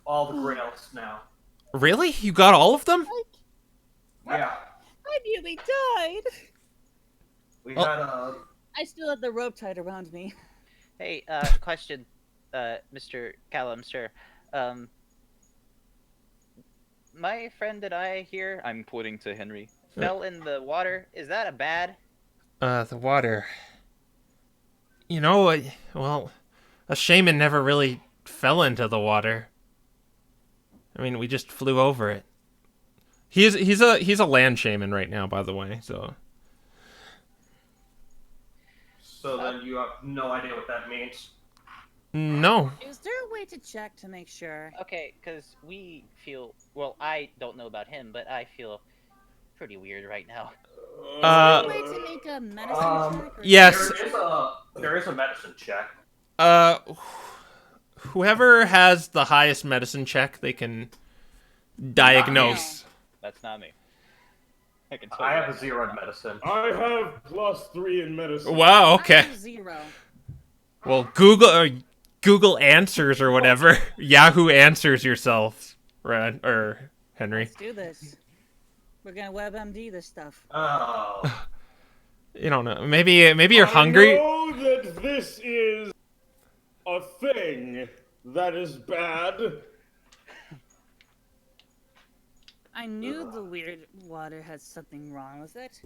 all the grails now. Really? You got all of them? Yeah. I nearly died. We Oh. had a. I still had the rope tied around me. Hey, question, Mr. Callum, sir. My friend and I here, I'm pointing to Henry. fell in the water. Is that a bad? The water. You know, well, a shaman never really fell into the water. I mean, we just flew over it. He's a land shaman right now, by the way. So then you have no idea what that means. no. Is there a way to check to make sure? Okay, because we feel. Well, I don't know about him, but I feel pretty weird right now. Is there a way to make a medicine check? Or yes. There is a medicine check. Whoever has the highest medicine check, they can diagnose. That's not me. I can tell I you have a that. 0 in medicine. I have +3 in medicine. Wow. I Okay. have 0. Well, Google Answers or whatever. Yahoo Answers yourself, Red or Henry. Let's do this. We're gonna WebMD this stuff. Oh. You don't know. Maybe you're hungry. I know that this is a thing that is bad. I knew the weird water had something wrong with it.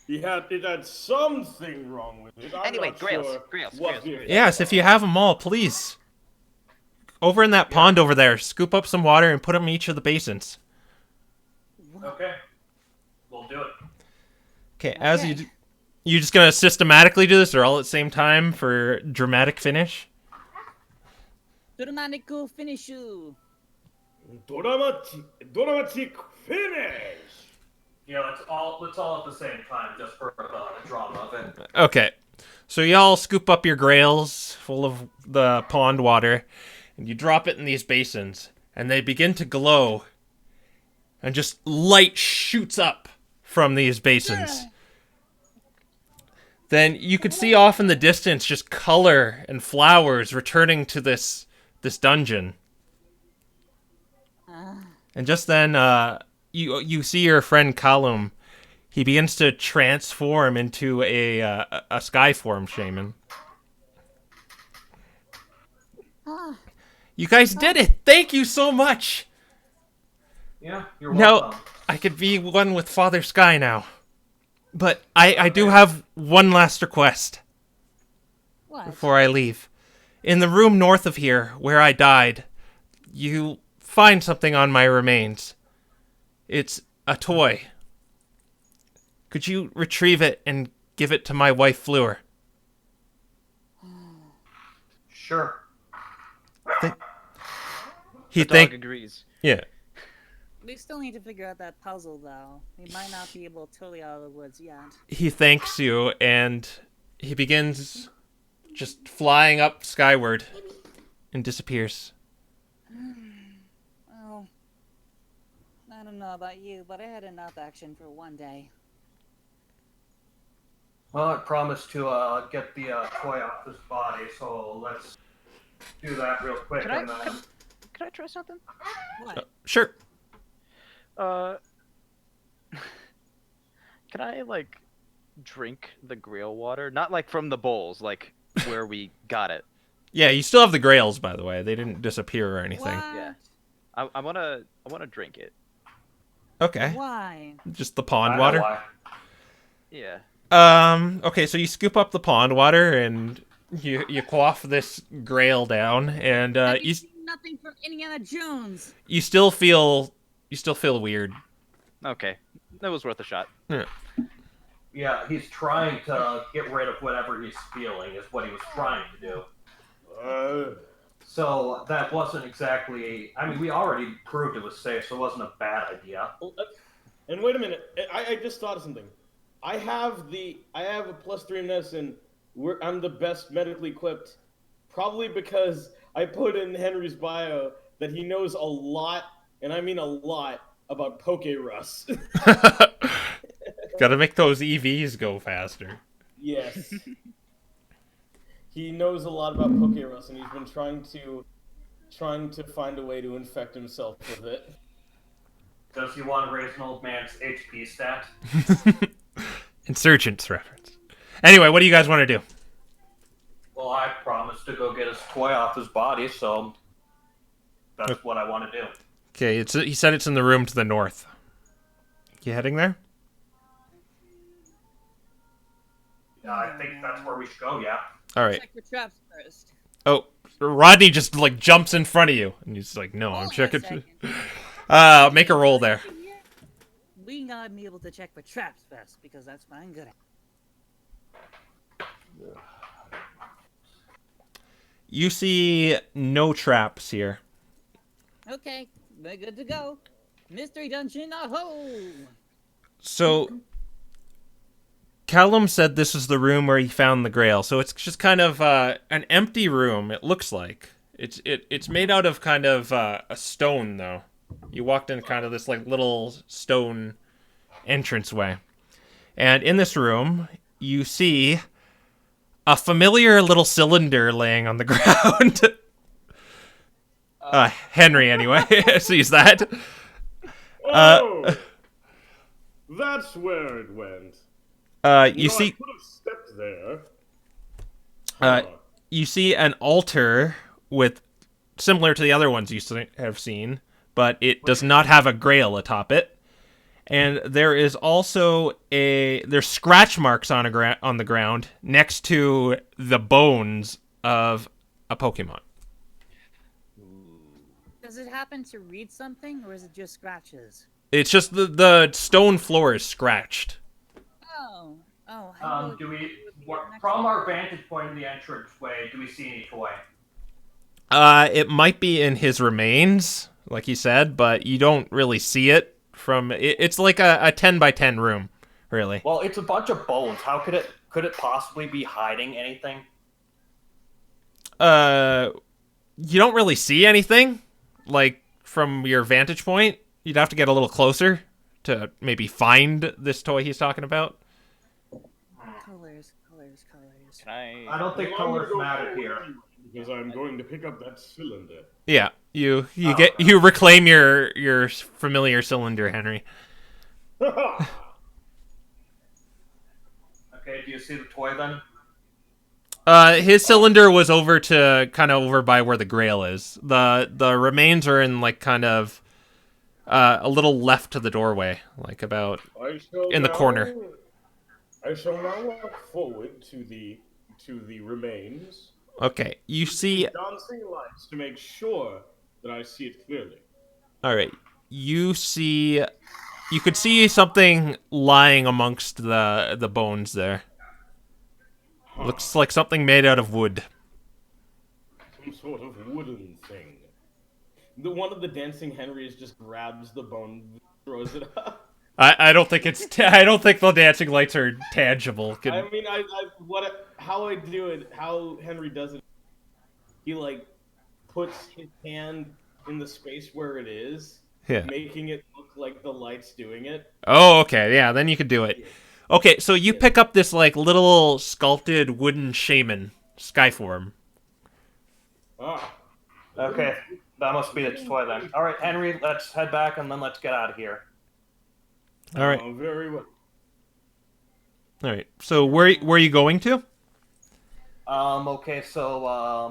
It had something wrong with it. I'm Anyway, not grails, sure grails, what grails. it is. Yes, if you have them all, please. Over in that pond over there, scoop up some water and put them in each of the basins. Okay. We'll do it. Okay, as you just gonna systematically do this, or all at the same time for dramatic finish? Dramatic finish you. Dramatic finish. Yeah, let's all at the same time, just for the drama of it. Okay, so y'all scoop up your grails full of the pond water, and you drop it in these basins, and they begin to glow, and just light shoots up from these basins. Then you could see off in the distance just color and flowers returning to this dungeon. And just then, you see your friend Callum. He begins to transform into a Skyform shaman. You guys did it! Thank you so much! Yeah, you're Now, welcome. I could be one with Father Sky now. But I do have one last request What? before I leave. In the room north of here, where I died, you find something on my remains. It's a toy. Could you retrieve it and give it to my wife, Fleur? Sure. He Dog think agrees. yeah. We still need to figure out that puzzle, though. We might not be able to totally out of the woods yet. He thanks you and he begins just flying up skyward and disappears. Well, I don't know about you, but I had enough action for one day. Well, I promised to get the toy off this body, so let's do that real quick. Can I- And then... Can I try something? What? Sure. Can I like drink the grail water? Not like from the bowls, like where we got it. Yeah, you still have the grails, by the way. They didn't disappear or anything. What? Yeah. I wanna drink it. Okay. Why? Just the pond I know water. why. Yeah. Okay, so you scoop up the pond water and you quaff this grail down, and Have you you seen nothing from Indiana Jones? you still feel weird. Okay. That was worth a shot. Yeah. Yeah, he's trying to get rid of whatever he's feeling, is what he was trying to do. So that wasn't exactly. I mean, we already proved it was safe, so it wasn't a bad idea. And wait a minute, I just thought of something. I have a +3 medicine. I'm the best medically equipped, probably because I put in Henry's bio that he knows a lot, and I mean a lot, about Poké-Rus. Gotta make those EVs go faster. Yes. He knows a lot about Poké-Rus, and he's been trying to find a way to infect himself with it. Does he want to raise an old man's HP stat? Insurgents reference. Anyway, what do you guys want to do? Well, I promised to go get his toy off his body, so that's what I want to do. Okay, he said it's in the room to the north. You heading there? Yeah, I think that's where we should go, yeah. All right. Check for traps first. Oh, Rodney just like jumps in front of you, and he's like, "No, I'm Hold on a checking." second. Make a roll there. We gotta be able to check for traps first, because that's what I'm good at. You see no traps here. Okay, we're good to go. Mystery dungeon, aho! So, Callum said this is the room where he found the Grail. So it's just kind of an empty room. It looks like it's made out of kind of a stone, though. You walked in kind of this like little stone entranceway, and in this room you see a familiar little cylinder laying on the ground. Henry, anyway, sees that. Oh, that's where it went. You see, I could have stepped there. you see an altar with similar to the other ones you have seen, but it does not have a grail atop it. And there is also there's scratch marks on the ground next to the bones of a Pokemon. Does it happen to read something, or is it just scratches? It's just the stone floor is scratched. Oh. Do we, from our vantage point in the entranceway, do we see any toy? It might be in his remains, like he said, but you don't really see it from. It's like a 10 by 10 room, really. Well, it's a bunch of bones. How could it possibly be hiding anything? You don't really see anything, like from your vantage point. You'd have to get a little closer to maybe find this toy he's talking about. Colors. Can I don't think colors matter here. Because I'm going to pick up that cylinder. Yeah, you reclaim your familiar cylinder, Henry. Okay, do you see the toy then? His cylinder was over by where the Grail is. The remains are in like kind of a little left to the doorway, like about in the corner. I shall now walk forward to the remains. Okay, you see. Dancing lights to make sure that I see it clearly. All right, you could see something lying amongst the bones there. Looks like something made out of wood. Some sort of wooden thing. The one of the dancing Henrys just grabs the bone, throws it up. I don't think I don't think the dancing lights are tangible. I mean, how I do it, how Henry does it, he like puts his hand in the space where it is, making it look like the light's doing it. Oh, okay, yeah, then you could do it. Okay, so you pick up this like little sculpted wooden shaman Skyform. Ah. Okay, that must be the toy then. All right, Henry, let's head back and then let's get out of here. All right. Very well. All right. So where are you going to? Okay, so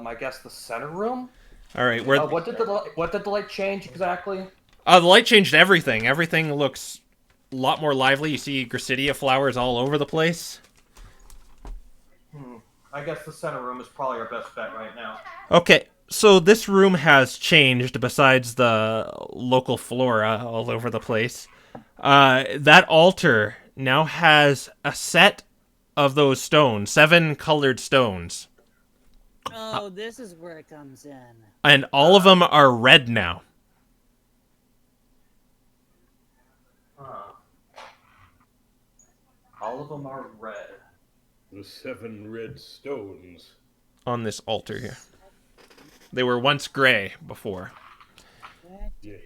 I guess the center room. All right. What did the light change exactly? The light changed everything. Everything looks a lot more lively. You see Gracidia flowers all over the place. I guess the center room is probably our best bet right now. Okay, so this room has changed besides the local flora all over the place. That altar now has a set of those stones, 7 colored stones. Oh, this is where it comes in. And all of them are red now. All of them are red. The 7 red stones. On this altar here. They were once gray before. Yes.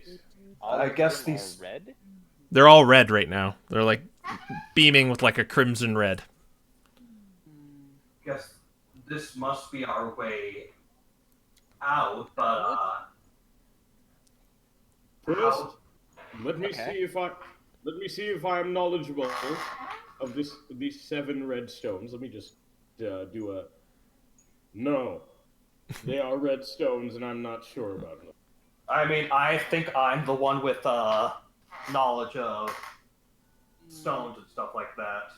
I guess these red. They're all red right now. They're like beaming with like a crimson red. Guess this must be our way out, but First, let me see if I am knowledgeable of these 7 red stones. Let me just do a. No, they are red stones, and I'm not sure about them. I mean, I think I'm the one with knowledge of stones and stuff like that.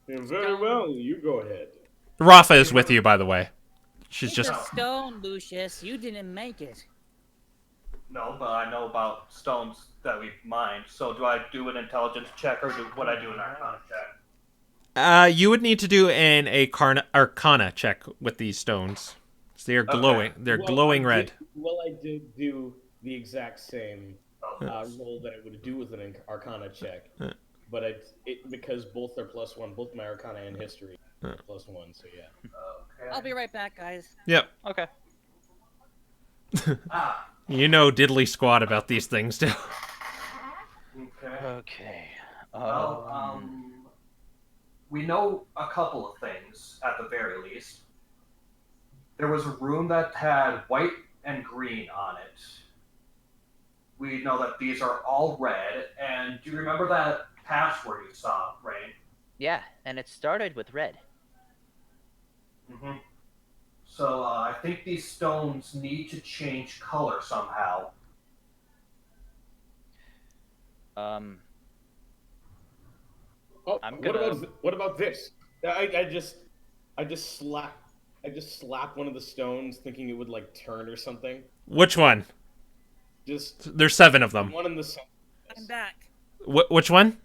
Yeah, very well, you go ahead. Rafa is with you, by the way. She's It's just... a stone, Lucius. You didn't make it. No, but I know about stones that we mined. So do I do an intelligence check or would I do an arcana check? You would need to do an arcana check with these stones. So they're glowing. Okay. They're glowing red. I did do the exact same roll that I would do with an arcana check. But because both are +1, both my arcana and history +1, so yeah. Okay. I'll be right back, guys. Yep. Okay. You know diddly squat about these things, too. Okay. Okay. Well, we know a couple of things at the very least. There was a room that had white and green on it. We know that these are all red. And do you remember that password you saw, Rain? Yeah, and it started with red. Mm-hmm. So I think these stones need to change color somehow. Um. Oh, I'm gonna- what about this? I just slap one of the stones, thinking it would like turn or something. Which one? Just There's 7 of them. one in the center. I'm back. Which one?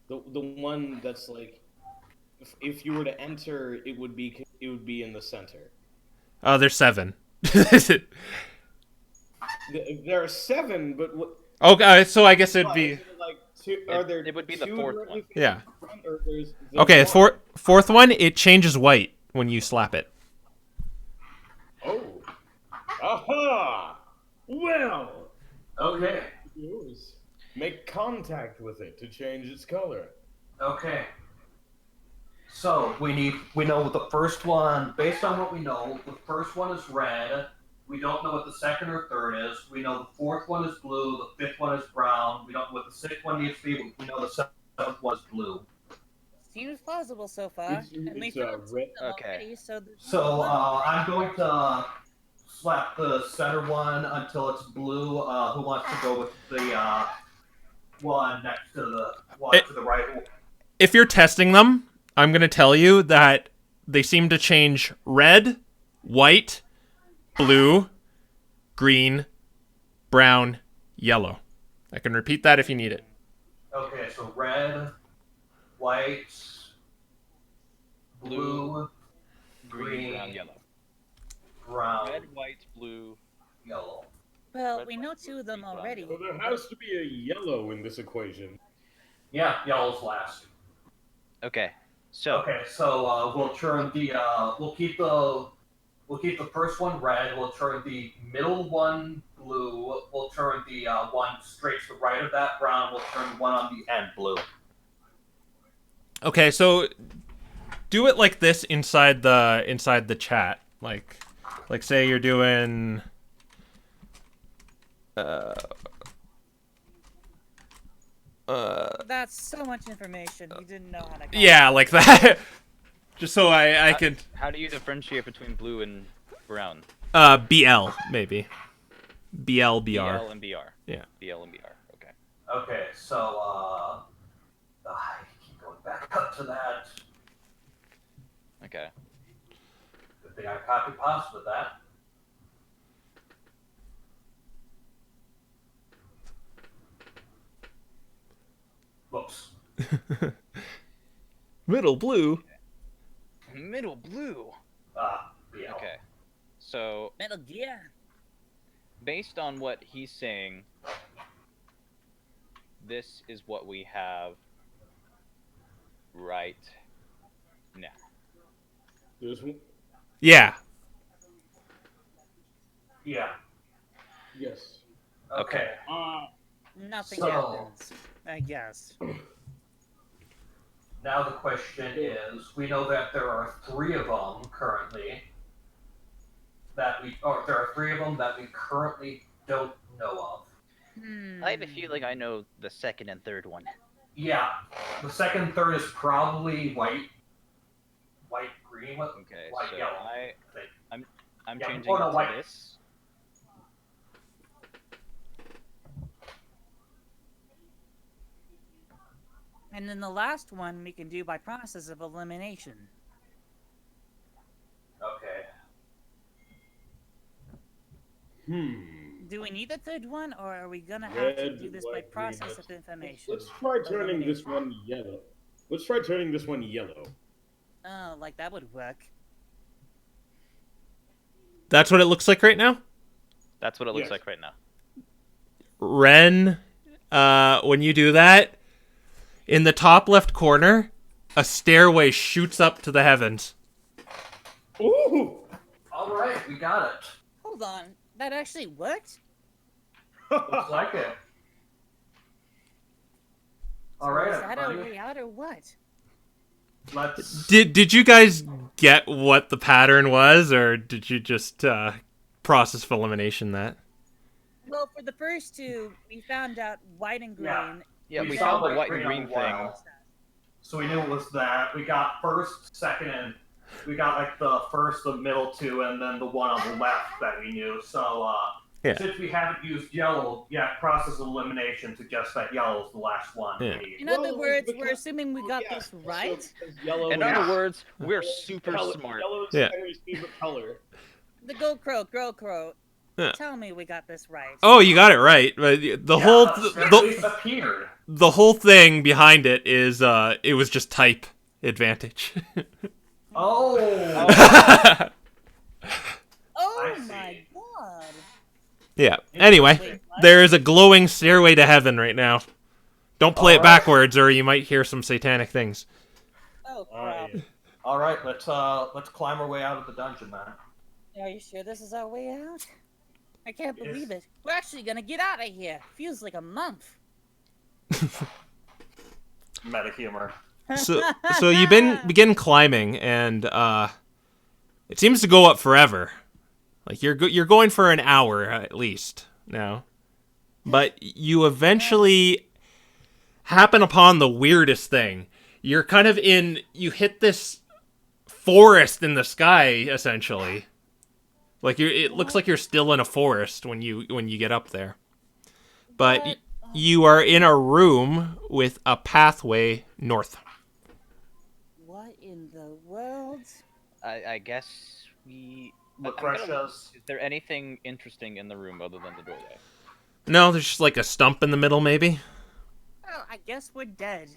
The one that's like, if you were to enter, it would be in the center. Oh, there's 7. There are 7, but what? Okay, so I guess it'd be... Like two, are there? It would be the 2 fourth directly one. Yeah. in front, or there's Okay, one? fourth one, it changes white when you slap it. Oh. Aha! Well. Okay. Yours. Make contact with it to change its color. Okay. So we know the first one, based on what we know, the first one is red. We don't know what the second or third is. We know the fourth one is blue, the fifth one is brown. We don't know what the sixth one needs to be, but we know the seventh one is blue. Seems plausible so far. It's And we red. found some Okay. already, so there's So one. I'm going to slap the center one until it's blue. Who wants to go with the one next to the one to the right? If you're testing them, I'm going to tell you that they seem to change red, white, blue, green, brown, yellow. I can repeat that if you need it. Okay, so red, white, blue, green, brown, yellow. brown, Red, white, blue. yellow. Well, red, we know white, 2 of them blue, brown, already. yellow. Well, there has to be a yellow in this equation. Yeah, yellow's last. Okay, so Okay, so we'll turn the we'll keep the first one red. We'll turn the middle one blue. We'll turn the one straight to the right of that brown. We'll turn the one on the end blue. Okay, so do it like this inside the chat. Like say you're doing That's so much information. You didn't know how to. yeah, like that. Just so I could How do you differentiate between blue and brown? BL maybe. BL BR. BL and BR. Yeah. BL and BR. Okay. Okay, so I keep going back up to that. Okay. Good thing I copy pasta with that. Whoops. Middle blue. Middle blue. BL. Okay. So Metal Gear. based on what he's saying, this is what we have right now. This one? Yeah. Yeah. Yes. Okay. Nothing So- happens. I guess. Now the question is, we know that there are 3 of them currently there are 3 of them that we currently don't know of. I have a feeling I know the second and third one. Yeah, the second, third is probably white, green, Okay, white, so yellow. I think. I'm Yeah, changing or no, it to white. this. And then the last one we can do by process of elimination. Okay. Do we need the third one, or are we gonna have to Red, do this by white, green, process let's- of information? Let's try turning this one yellow. Let's try turning this one yellow. Oh, like that would work. That's what it looks like right now? That's what it looks Yes. like right now. Ren, when you do that, in the top left corner, a stairway shoots up to the heavens. Ooh! All right, we got it. Hold on, that actually worked? Looks like it. All right, Is that a everybody. way out or what? Let's. Did you guys get what the pattern was, or did you just process of elimination that? Well, for the first two, we found out white and green. Yeah. Yeah, We we saw found the white, white green and green on the thing. wall. So we knew it was that. We got first, second, and we got like the first, the middle 2, and then the one on the left that we knew. So Yeah. since we haven't used yellow, process of elimination suggests that yellow is the last one. Yeah. We need. In other Well, words, because- we're assuming we got Yeah, this so right. because yellow In is- other words, we're yellow- super yellow- smart. Yellow is Yeah. Henry's favorite color. The Go Crow. Yeah. Tell me we got this right. Oh, you got it right. But the whole At least appeared. the whole thing behind it is it was just type advantage. Oh. Oh I my see. god. Yeah. Anyway, Wait, what? there is a glowing stairway to heaven right now. Don't play it Alright. backwards, or you might hear some satanic things. Oh crap. All right, let's climb our way out of the dungeon, man. Are you sure this is our way out? I can't believe it. We're actually gonna get out of here. Feels like a month. Meta humor. So you begin climbing, and it seems to go up forever. Like you're going for an hour at least now, but you eventually happen upon the weirdest thing. You're kind of you hit this forest in the sky essentially. Like it looks like you're still in a forest when you get up there, but you are in a room with a pathway north. What in the world? I guess we. Lucretia's. Is there anything interesting in the room other than the doorway? No, there's just like a stump in the middle, maybe. Well, I guess we're dead.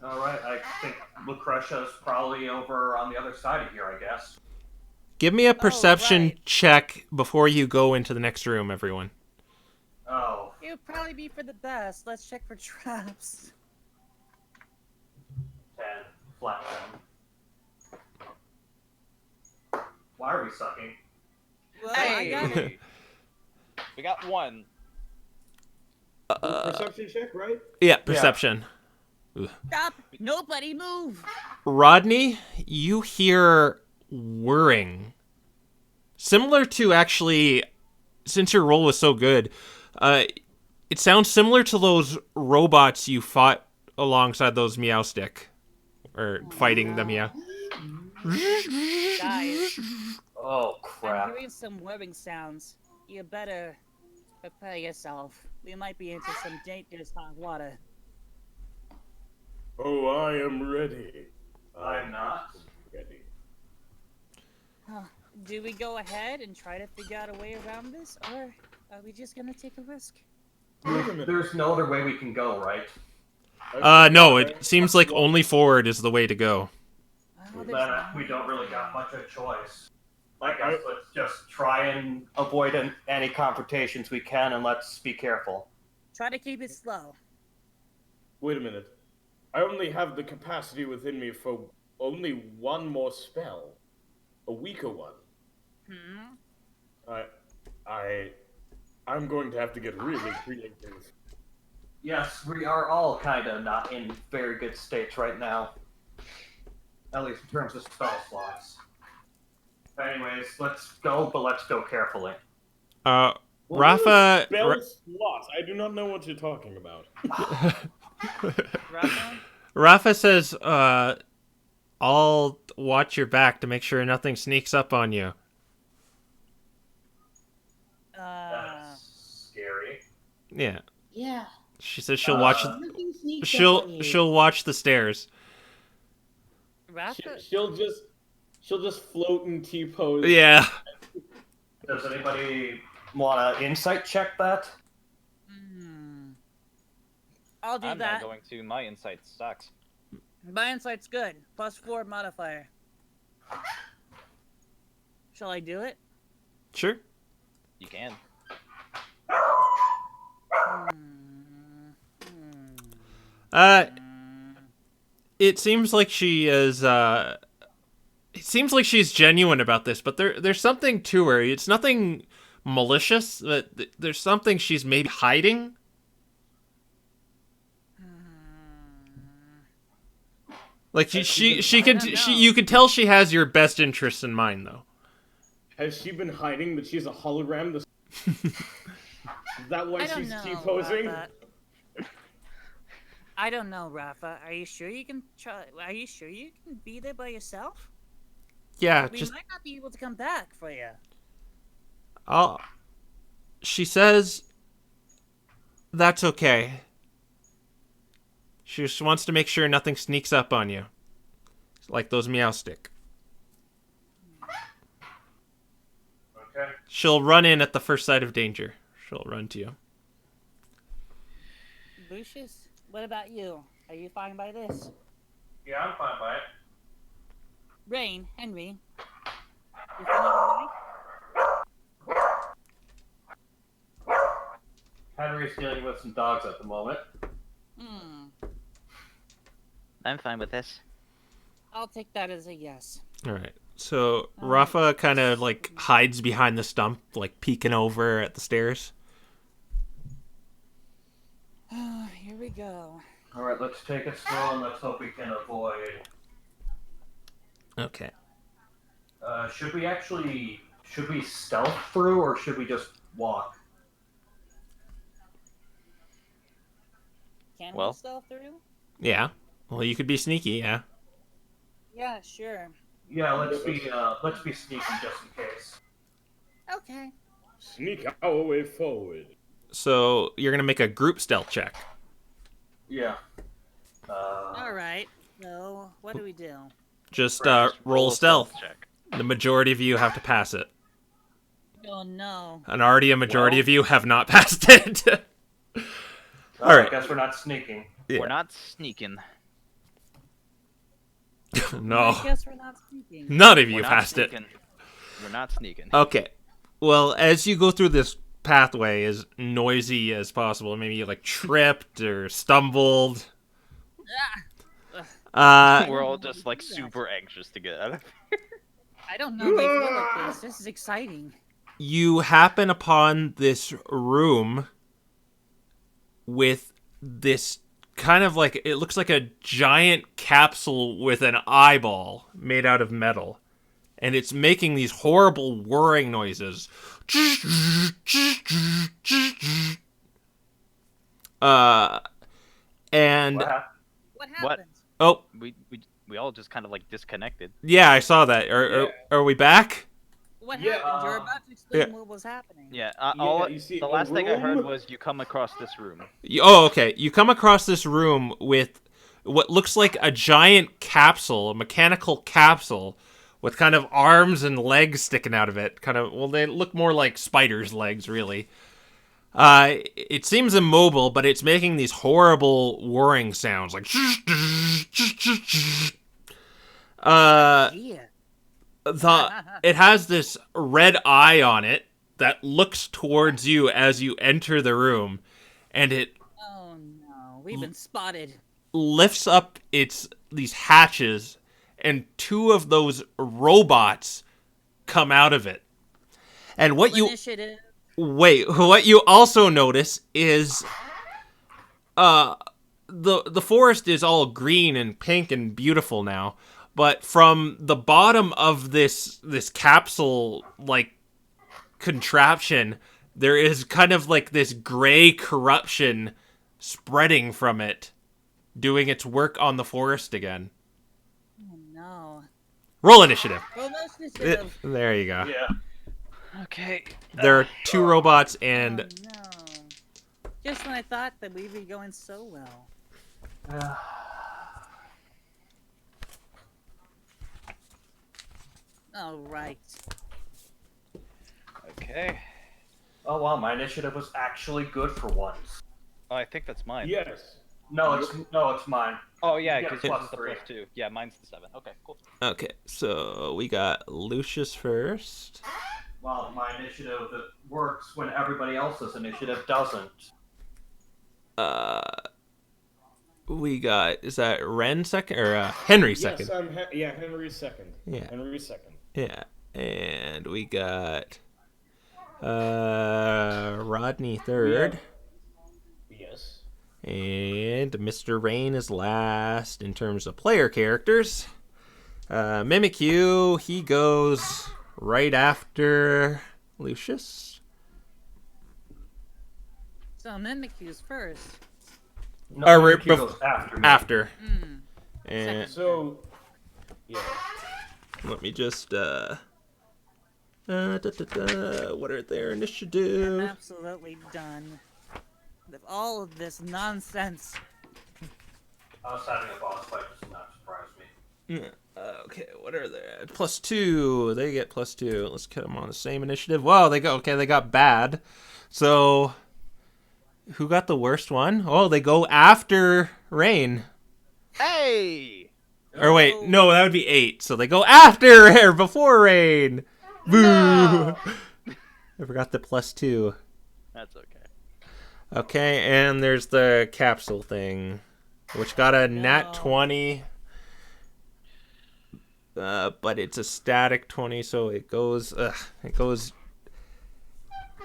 All right, I think Lucretia's probably over on the other side of here, I guess. Give me a perception right. check before you go into the next room, everyone. Oh, It would probably be for the best. Let's check for traps. 10, flat 10. Why are we sucking? Well, I got it. Hey! We got one. Perception check, right? Yeah, perception. Stop! Nobody move! Rodney, you hear whirring. Similar to actually, since your roll was so good, it sounds similar to those robots you fought alongside those Meow Stick. Or fighting the Meow. Guys, Oh, I'm crap. hearing some whirring sounds. You better Prepare yourself. We might be into some dangerous hot water. Oh, I am ready. I'm not. Ready. Do we go ahead and try to figure out a way around this, or are we just gonna take a risk? There's no other way we can go, right? No, it seems like only forward is the way to go. Well, Then we don't really got much of a choice. I guess let's just try and avoid any confrontations we can, and let's be careful. Try to keep it slow. Wait a minute. I only have the capacity within me for only one more spell. A weaker one. I'm going to have to get really creative. Yes, we are all kind of not in very good states right now. At least in terms of spell slots. Anyways, let's go, but let's go carefully. Rafa... Spell slots. I do not know what you're talking about. Rafa? Rafa says, I'll watch your back to make sure nothing sneaks up on you. That's scary. Yeah. Yeah. She says she'll watch... Nothing sneaks up She'll on you. she'll watch the stairs. Rafa? She'll just float in T-pose. Yeah. Does anybody want to insight check that? I'll do I'm that. not going to. My insight sucks. My insight's good. +4 modifier. Shall I do it? Sure. You can. It seems like she is, it seems like she's genuine about this, but there's something to her. It's nothing malicious, but there's something she's maybe hiding. Like you could tell she has your best interests in mind, though. Has she been hiding that she's a hologram? Is that why she's T-posing? I don't know, Rafa. Are you sure you can try? Are you sure you can be there by yourself? Yeah, We just might not be able to come back for you. she says that's okay. She just wants to make sure nothing sneaks up on you. Like those meow stick. Okay. She'll run in at the first sight of danger. She'll run to you. Lucius, what about you? Are you fine by this? Yeah, I'm fine by it. Rain, Henry, you feeling alright? Henry's dealing with some dogs at the moment. I'm fine with this. I'll take that as a yes. All right. So Rafa kind of like hides behind the stump, like peeking over at the stairs. Here we go. Alright, let's take it slow and let's hope we can avoid. Okay. Should we stealth through or should we just walk? Can Well. we stealth through? Yeah. Well, you could be sneaky, yeah. Yeah, sure. Yeah, let's be sneaky just in case. Okay. Sneak our way forward. So you're gonna make a group stealth check. Yeah. Alright. So, what do we do? Just Right, just roll a stealth. check. The majority of you have to pass it. Oh no. And already a majority Well- of you have not passed it. All right. I guess we're not sneaking. Yeah. We're not sneaking. No. I guess we're not speaking. None of We're you not passed it. sneaking. We're not sneaking. Okay. Well, as you go through this pathway as noisy as possible, maybe you like tripped or stumbled. We're all just like super anxious to get out of here. I don't know if I feel like this. This is exciting. You happen upon this room with this kind of like, it looks like a giant capsule with an eyeball made out of metal. And it's making these horrible whirring noises. And What happened? oh, We all just kind of like disconnected. yeah, I saw that. Are we back? What Yeah, happened? You're about to explain yeah. what was happening. Yeah. You see The a last thing I heard room? was you come across this room. Oh, okay. You come across this room with what looks like a giant capsule, a mechanical capsule, with kind of arms and legs sticking out of it. Kind of, well, they look more like spiders' legs, really. It seems immobile, but it's making these horrible whirring sounds, like. Yeah. It has this red eye on it that looks towards you as you enter the room, and it Oh no, we've been spotted. lifts up these hatches, and two of those robots come out of it. And what Initiative. what you also notice is the forest is all green and pink and beautiful now, but from the bottom of this capsule like contraption, there is kind of like this gray corruption spreading from it, doing its work on the forest again. Oh no. Roll initiative. Well, initiative. There you go. Yeah. Okay. There are two robots and Oh no. Just when I thought that we'd be going so well. All right. Okay. Oh wow, my initiative was actually good for once. Oh, I think that's mine. Yes. No, it's mine. Oh yeah, You because get yours plus is the three. +2. Yeah, mine's the 7. Okay, cool. okay, so we got Lucius first. Well, my initiative works when everybody else's initiative doesn't. We got, is that Ren second or Henry second? Yes, Henry's second. Yeah. Henry's second. Yeah, and we got Rodney third. Yes. And Mr. Rain is last in terms of player characters. Mimikyu, he goes right after Lucius. So Mimikyu's first. No, Or Mimikyu goes after me. After. Hmm. And So, yeah. let me just what are their I'm initiative? absolutely done with all of this nonsense. Us having a boss fight does not surprise me. Okay, what are they? +2. They get +2. Let's get them on the same initiative. Wow, they got bad. So, who got the worst one? Oh, they go after Rain. Hey! Or wait, no, that would be 8. So they go after or before Rain. Boo! No! I forgot the +2. That's okay. Okay, and there's the capsule thing, which got a nat 20. But it's a static 20, so it goes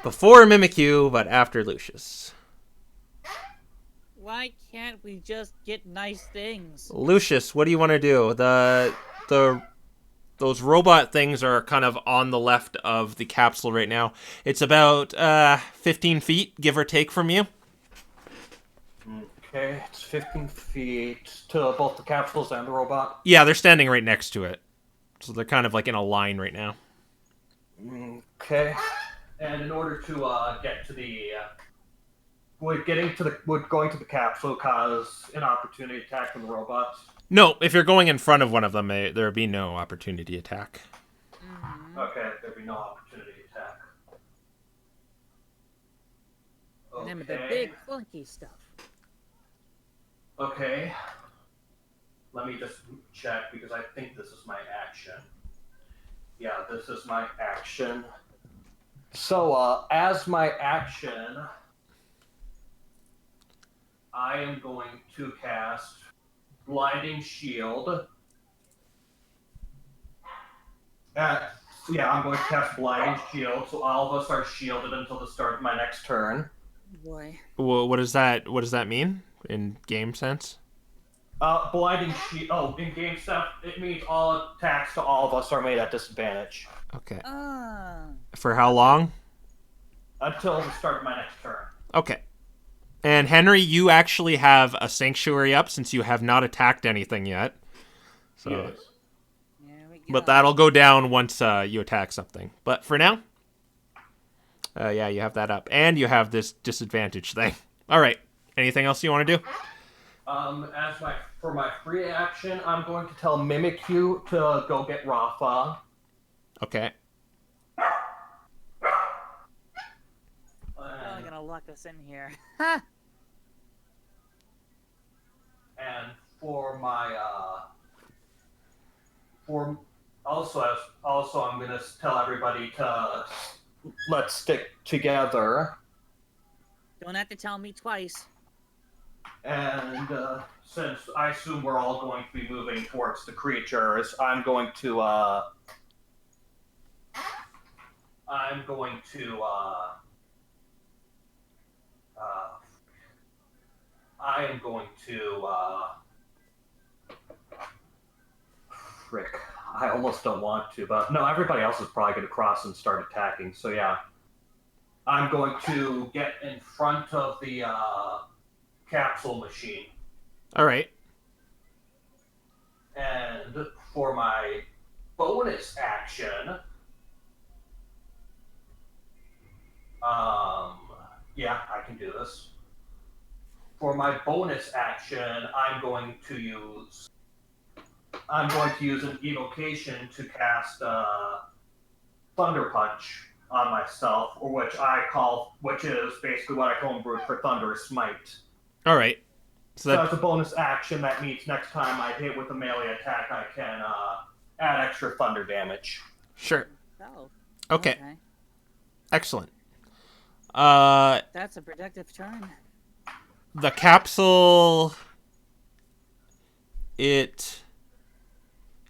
before Mimikyu, but after Lucius. Why can't we just get nice things? Lucius, what do you want to do? Those robot things are kind of on the left of the capsule right now. It's about 15 feet, give or take, from you. Okay, it's 15 feet to both the capsules and the robot. Yeah, they're standing right next to it. So they're kind of like in a line right now. Okay. And in order to get to the would going to the capsule cause an opportunity attack from the robots? No, if you're going in front of one of them, there would be no opportunity attack. Okay, there'd be no opportunity attack. Remember the big clunky stuff. Okay. Let me just check because I think this is my action. Yeah, this is my action. So, as my action, I am going to cast Blinding Shield. I'm going to cast Blinding Shield, so all of us are shielded until the start of my next turn. Boy. Well, what does that mean in game sense? Blinding Shield. Oh, in game stuff, it means all attacks to all of us are made at disadvantage. Okay. Ah. For how long? Until the start of my next turn. Okay. And Henry, you actually have a sanctuary up since you have not attacked anything yet. So Yes. There we But that'll go down once you attack something. But for now, yeah, you have that up. And you have this disadvantage thing. All right. Anything else you want to do? For my free action, I'm going to tell Mimikyu to go get Rafa. Okay. I'm gonna lock us in here. And for my also I'm gonna tell everybody to let's stick together. Don't have to tell me twice. And since I assume we're all going to be moving towards the creatures, I'm going to I am going to frick. I almost don't want to, but no, everybody else is probably going to cross and start attacking. So yeah, I'm going to get in front of the capsule machine. All right. And for my bonus action, yeah, I can do this. For my bonus action, I'm going to use an evocation to cast Thunder Punch on myself, or which is basically what I homebrewed for Thunderous Smite. All right. So that's a bonus action. That means next time I hit with a melee attack, I can add extra thunder damage. Sure. Oh. Okay. Excellent. That's a productive turn. The capsule, it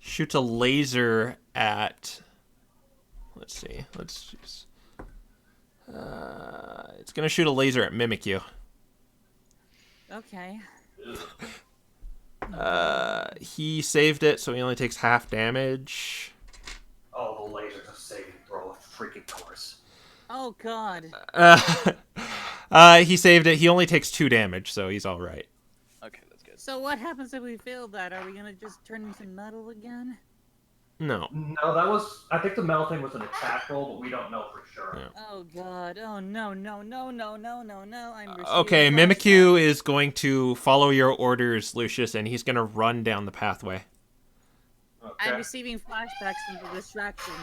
shoots a laser at. Let's see. It's gonna shoot a laser at Mimikyu. Okay. He saved it, so he only takes half damage. Oh, the laser's a saving throw, of freaking course. Oh God. He saved it. He only takes 2 damage, so he's all right. Okay, that's good. So what happens if we fail that? Are we gonna just turn into metal again? No. No, I think the metal thing was an attack roll, but we don't know for sure. Yeah. Oh God. Oh no. I'm Okay, receiving Mimikyu flashbacks. is going to follow your orders, Lucius, and he's going to run down the pathway. Okay. I'm receiving flashbacks from the distraction.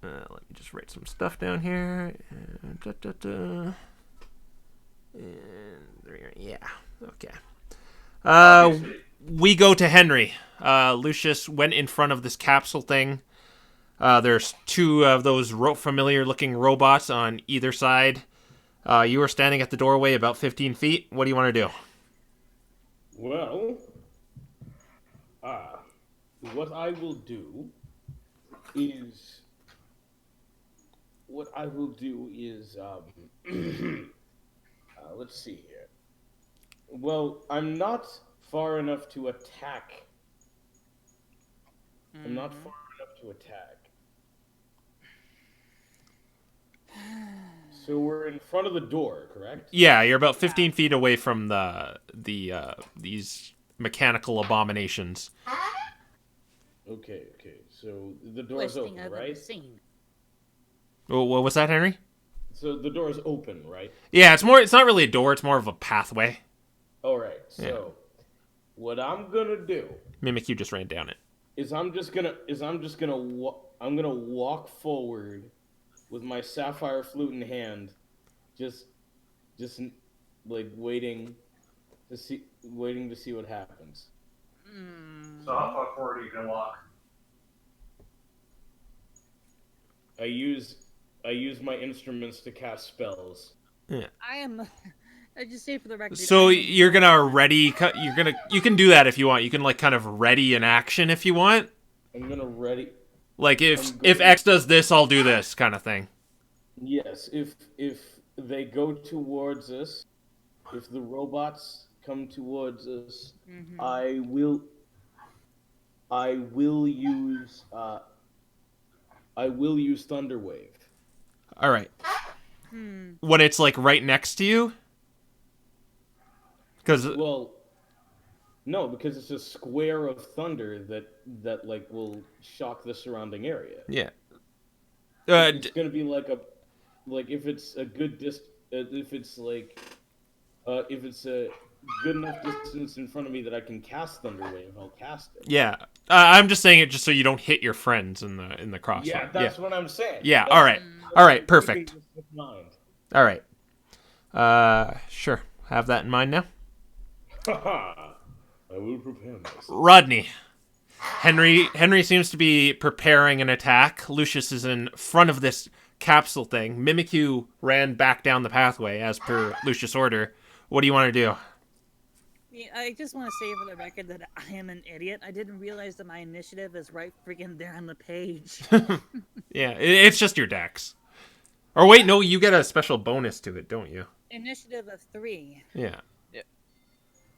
Let me just write some stuff down here. And yeah, okay. We go to Henry. Lucius went in front of this capsule thing. There's 2 of those familiar-looking robots on either side. You are standing at the doorway about 15 feet. What do you want to do? Well, what I will do is let's see here. Well, I'm not far enough to attack. I'm not far enough to attack. So we're in front of the door, correct? Yeah, you're about 15 feet away from these mechanical abominations. Okay. So the door's Twisting open, of the right? scene. What was that, Henry? So the door's open, right? Yeah, it's not really a door, it's more of a pathway. All right. So what I'm gonna do Mimikyu just ran down it. I'm gonna walk forward with my sapphire flute in hand, just like waiting to see what happens. So how far forward are you going to walk? I use my instruments to cast spells. Yeah. I just say for the record. So you're gonna ready. You can do that if you want. You can like kind of ready an action if you want. I'm gonna ready. Like if X does this, I'll do this kind of thing. Yes, if they go towards us, if the robots come towards us, I will use Thunder Wave. All right. When it's like right next to you, because No, because it's a square of thunder that like will shock the surrounding area. Yeah. It's gonna be like if it's a good if it's like if it's a good enough distance in front of me that I can cast thunder wave, I'll cast it. Yeah. I'm just saying it just so you don't hit your friends in the crossfire. Yeah, that's what I'm saying. Yeah. That's All right. All right. Perfect. keeping this in mind. All right. Sure. Have that in mind now. Haha. I will prepare myself. Rodney. Henry seems to be preparing an attack. Lucius is in front of this capsule thing. Mimikyu ran back down the pathway as per Lucius' order. What do you want to do? Yeah, I just want to say for the record that I am an idiot. I didn't realize that my initiative is right freaking there on the page. Yeah, it's just your dex. Or wait, no, you get a special bonus to it, don't you? Initiative of 3. Yeah.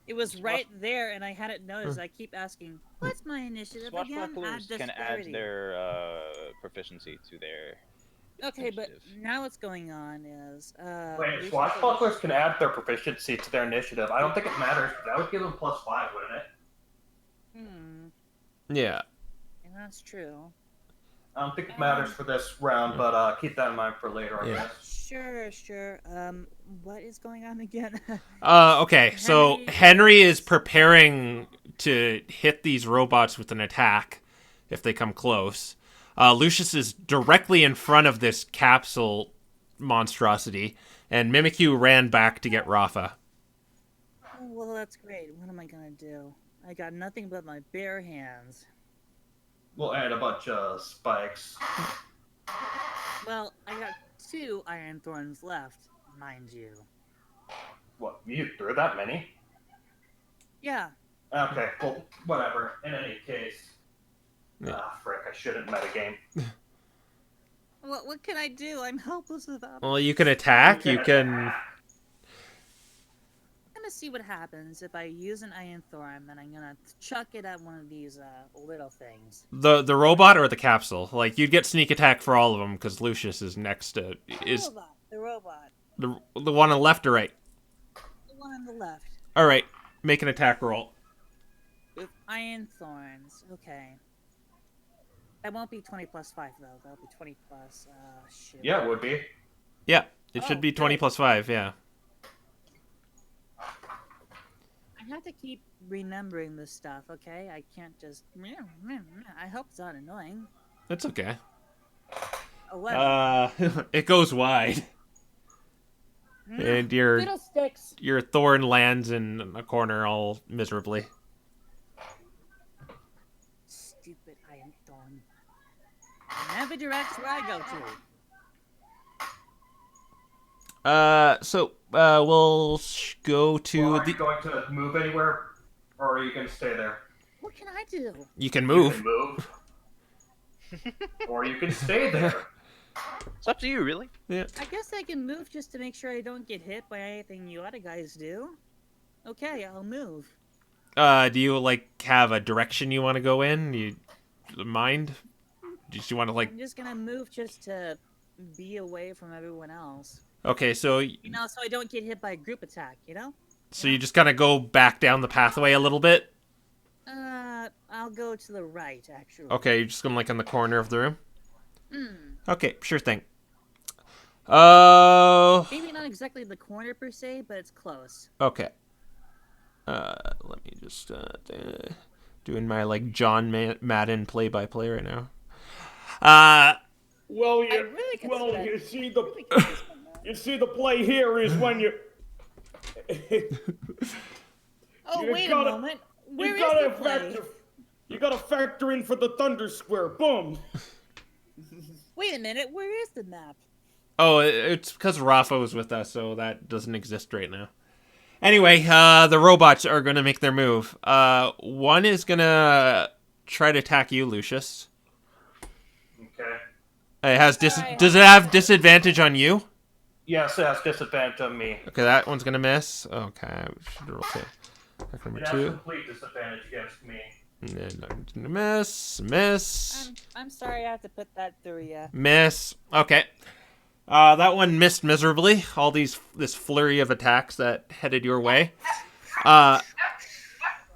It was right there, and I hadn't noticed. I keep asking, "What's my initiative again?" Swashbucklers can add Dexterity. their proficiency to their. Okay, but initiative. now what's going on is Wait, Lucius swashbucklers can add their proficiency to their initiative. I don't think it matters, but that would give them +5, wouldn't it? Yeah. and that's true. I don't think it matters for this round, but keep that in mind for later, I Yeah. guess. Sure. What is going on again? Okay, so Henry is preparing to hit these robots with an attack if they come close. Lucius is directly in front of this capsule monstrosity, and Mimikyu ran back to get Rafa. Oh, well, that's great. What am I gonna do? I got nothing but my bare hands. We'll add a bunch of spikes. Well, I got 2 iron thorns left, mind you. What, you threw that many? Yeah. Okay, well, whatever. In any case. Yeah. Frick, I shouldn't metagame. What can I do? I'm helpless without. Well, you can attack, you can... I'm gonna see what happens if I use an iron thorn, and I'm gonna chuck it at one of these little things. The robot or the capsule? Like, you'd get sneak attack for all of them, because Lucius is next to... The robot. The one on the left or right? The one on the left. Alright, make an attack roll. With iron thorns. Okay. That won't be 20 plus 5, though. That'll be 20 plus, shoot. Yeah, it would be. Yeah, it should Oh, be 20 good. plus 5, yeah. I have to keep remembering this stuff, okay? I can't just... I hope it's not annoying. It's okay. 11. It goes wide. And Fiddlesticks! your thorn lands in a corner all miserably. Stupid iron thorn. It never directs where I go to. We'll go to Well, are the... you going to move anywhere? Or are you going to stay there? What can I do? You can You move. can move. Or you can stay there. It's up to you, really. Yeah. I guess I can move just to make sure I don't get hit by anything you other guys do. Okay, I'll move. Do you, like, have a direction you want to go in? You mind? Do you want to, like... I'm just gonna move just to be away from everyone else. Okay, so You know, so I don't get hit by a group attack, you know? you just kind of go back down the pathway a little bit? I'll go to the right, actually. Okay, you're just going, like, in the corner of the room? Hmm. Okay, sure thing. Maybe not exactly the corner per se, but it's close. Okay. Let me just, doing my, like, John Madden play-by-play right now. Well, I really could spend- you see really could spend that. you see the play here is when you Oh, You wait gotta- a moment. Where you is gotta the play? factor in for the thunder square. Boom. Wait a minute. Where is the map? Oh, it's because Rafa was with us, so that doesn't exist right now. Anyway, the robots are going to make their move. One is going to try to attack you, Lucius. Okay. It has does it have disadvantage on you? Yes, it has disadvantage on me. Okay, that one's going to miss. Okay, we should roll it. Attack number It has 2. complete disadvantage against me. And then it's going to miss. I'm sorry I have to put that through you. Miss. Okay. That one missed miserably. All this flurry of attacks that headed your way.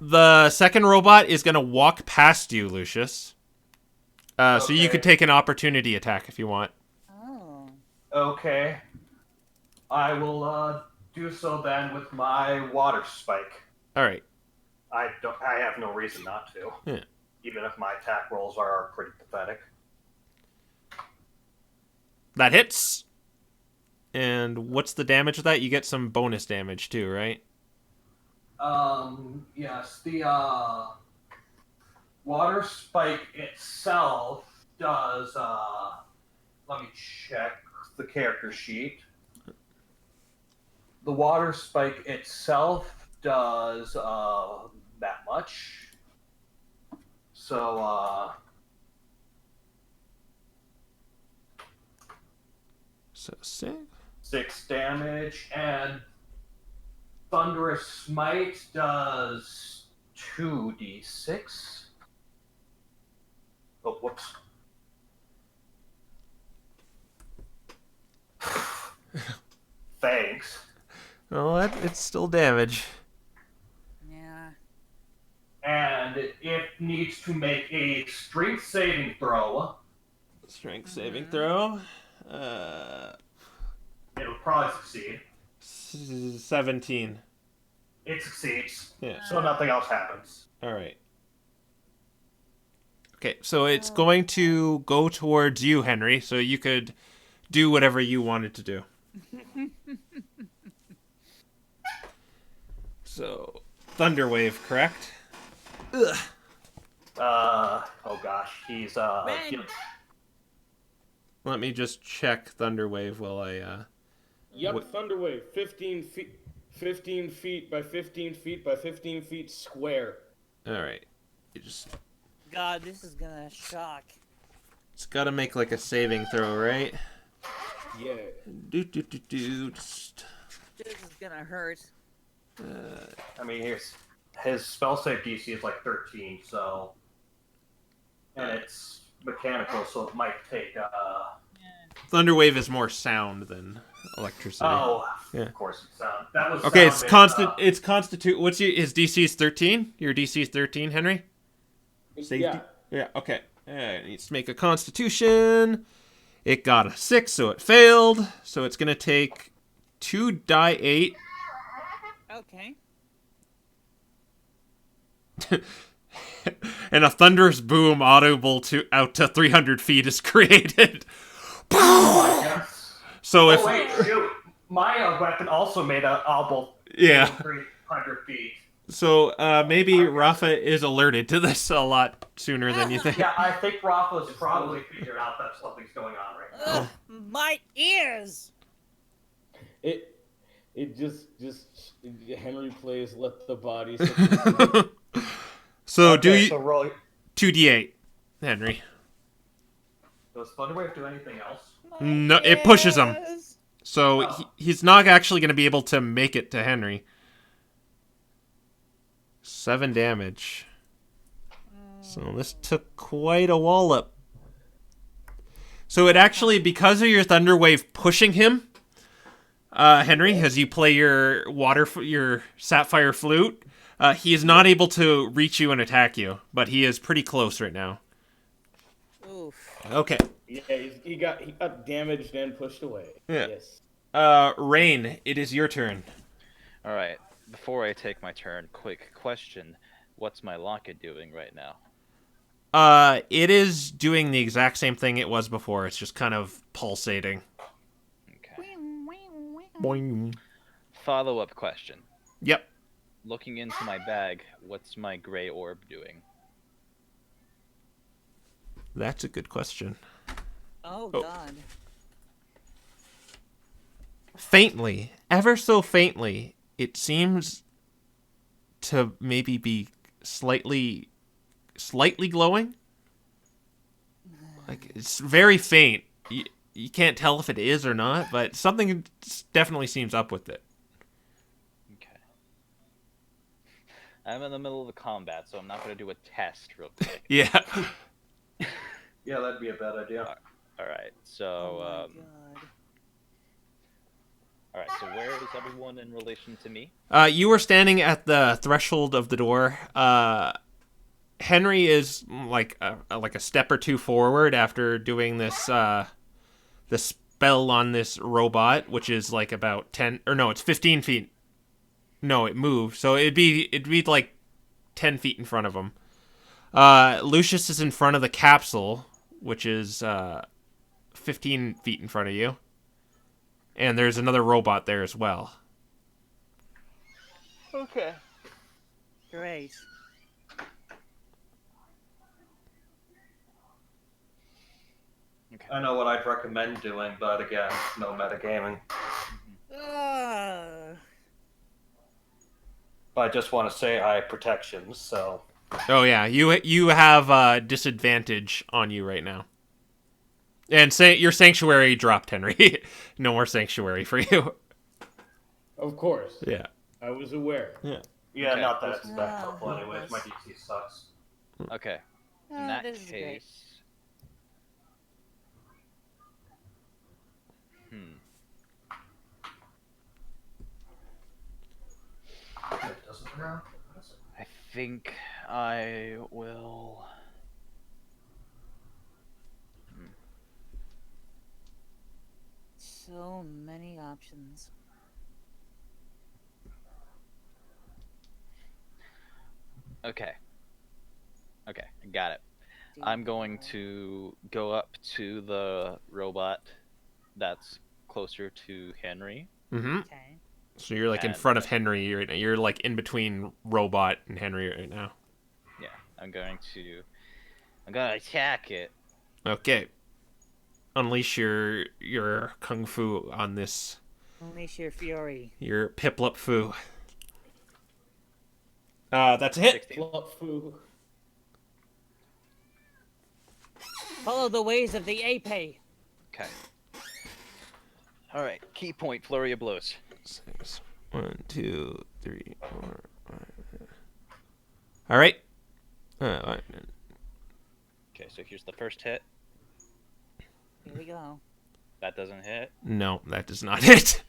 The second robot is going to walk past you, Lucius. So you could take an opportunity attack if you want. Oh. Okay. I will do so then with my water spike. All right. I have no reason not to. Yeah. Even if my attack rolls are pretty pathetic. That hits. And what's the damage of that? You get some bonus damage too, right? Yes, the water spike itself does let me check the character sheet. The water spike itself does that much. So So 6. 6 damage, and Thunderous Smite does 2d6. Oh, whoops. Thanks. Well, it's still damage. Yeah. And it needs to make a strength saving throw. Strength saving throw. It'll probably succeed. 17. It succeeds. Yeah. So nothing else happens. All right. Okay, so it's going to go towards you, Henry, so you could do whatever you wanted to do. So, Thunderwave, correct? Ugh. Oh gosh, he's Red. Let me just check Thunderwave while I Yep, Thunderwave, 15 feet by 15 feet by 15 feet square. All right. You just God, this is gonna shock. it's got to make like a saving throw, right? Yeah. Just, This is gonna hurt. I mean, his spell save DC is like 13, so, and it's mechanical, so it might take. Thunderwave is more sound than electricity. Oh, Yeah. of course it's sound. That was Okay, sound it's constant. It's constitute. What's his DC is 13? Your DC is 13, Henry. Safety? Yeah. Yeah. Okay. It needs to make a Constitution. It got a 6, so it failed. So it's gonna take 2 die 8. Okay. And a thunderous boom audible to out to 300 feet is created. Yes. So if Oh wait, shoot! My weapon also made a audible. yeah, 300 feet. so maybe Rafa is alerted to this a lot sooner than you think. Yeah, I think Rafa's probably figured out that something's going on right now. Ugh, my ears. It just Henry plays Let the Body. So Okay, do you so roll. 2d8, Henry? Does Thunderwave do anything else? No, it pushes him. Ears. So he's not actually going to be able to make it to Henry. 7 damage. So this took quite a wallop. So it actually, because of your Thunder Wave pushing him, Henry, as you play your your Sapphire Flute, he is not able to reach you and attack you, but he is pretty close right now. Oof. Okay. Yeah, he got damaged and pushed away. Yeah. Yes. Rain, it is your turn. All right. Before I take my turn, quick question: what's my locket doing right now? It is doing the exact same thing it was before. It's just kind of pulsating. Okay. Boing. Follow-up question: Yep. looking into my bag, what's my gray orb doing? That's a good question. Oh, Oh. God. Faintly, ever so faintly, it seems to maybe be slightly glowing. Like, it's very faint. You can't tell if it is or not, but something definitely seems up with it. Okay. I'm in the middle of a combat, so I'm not going to do a test real quick. Yeah. Yeah, that'd be a bad idea. All right. So, Oh, my God. All right. So where is everyone in relation to me? You were standing at the threshold of the door. Henry is like a step or two forward after doing this the spell on this robot, which is like about 10 or no, it's 15 feet. No, it moved, so it'd be like 10 feet in front of him. Lucius is in front of the capsule, which is 15 feet in front of you, and there's another robot there as well. Okay. Great. I know what I'd recommend doing, but again, no metagaming. But I just want to say I have protections, so... Oh yeah, you have disadvantage on you right now. And say your sanctuary dropped, Henry. No more sanctuary for you. Of course. Yeah. I was aware. Yeah. Yeah, Okay. not that it's that Oh, helpful anyways. My hopeless. DC sucks. Okay. In Oh, that this is great. case. It doesn't matter. I think I will. So many options. Okay. Okay, I got it. I'm going to go up to the robot that's closer to Henry. Mm-hmm. Okay. So you're like in And- front of Henry right now. You're like in between robot and Henry right now. Yeah, I'm going to attack it. Okay. Unleash your kung fu on this. Unleash your fury. Your piplup fu. That's a hit. 16. Flu. Follow the ways of the ape. Okay. All right. Key point: flurry of blows. 6. 1, 2, 3, 4, 5. All right. Okay, so here's the first hit. Here we go. That doesn't hit. No, that does not hit.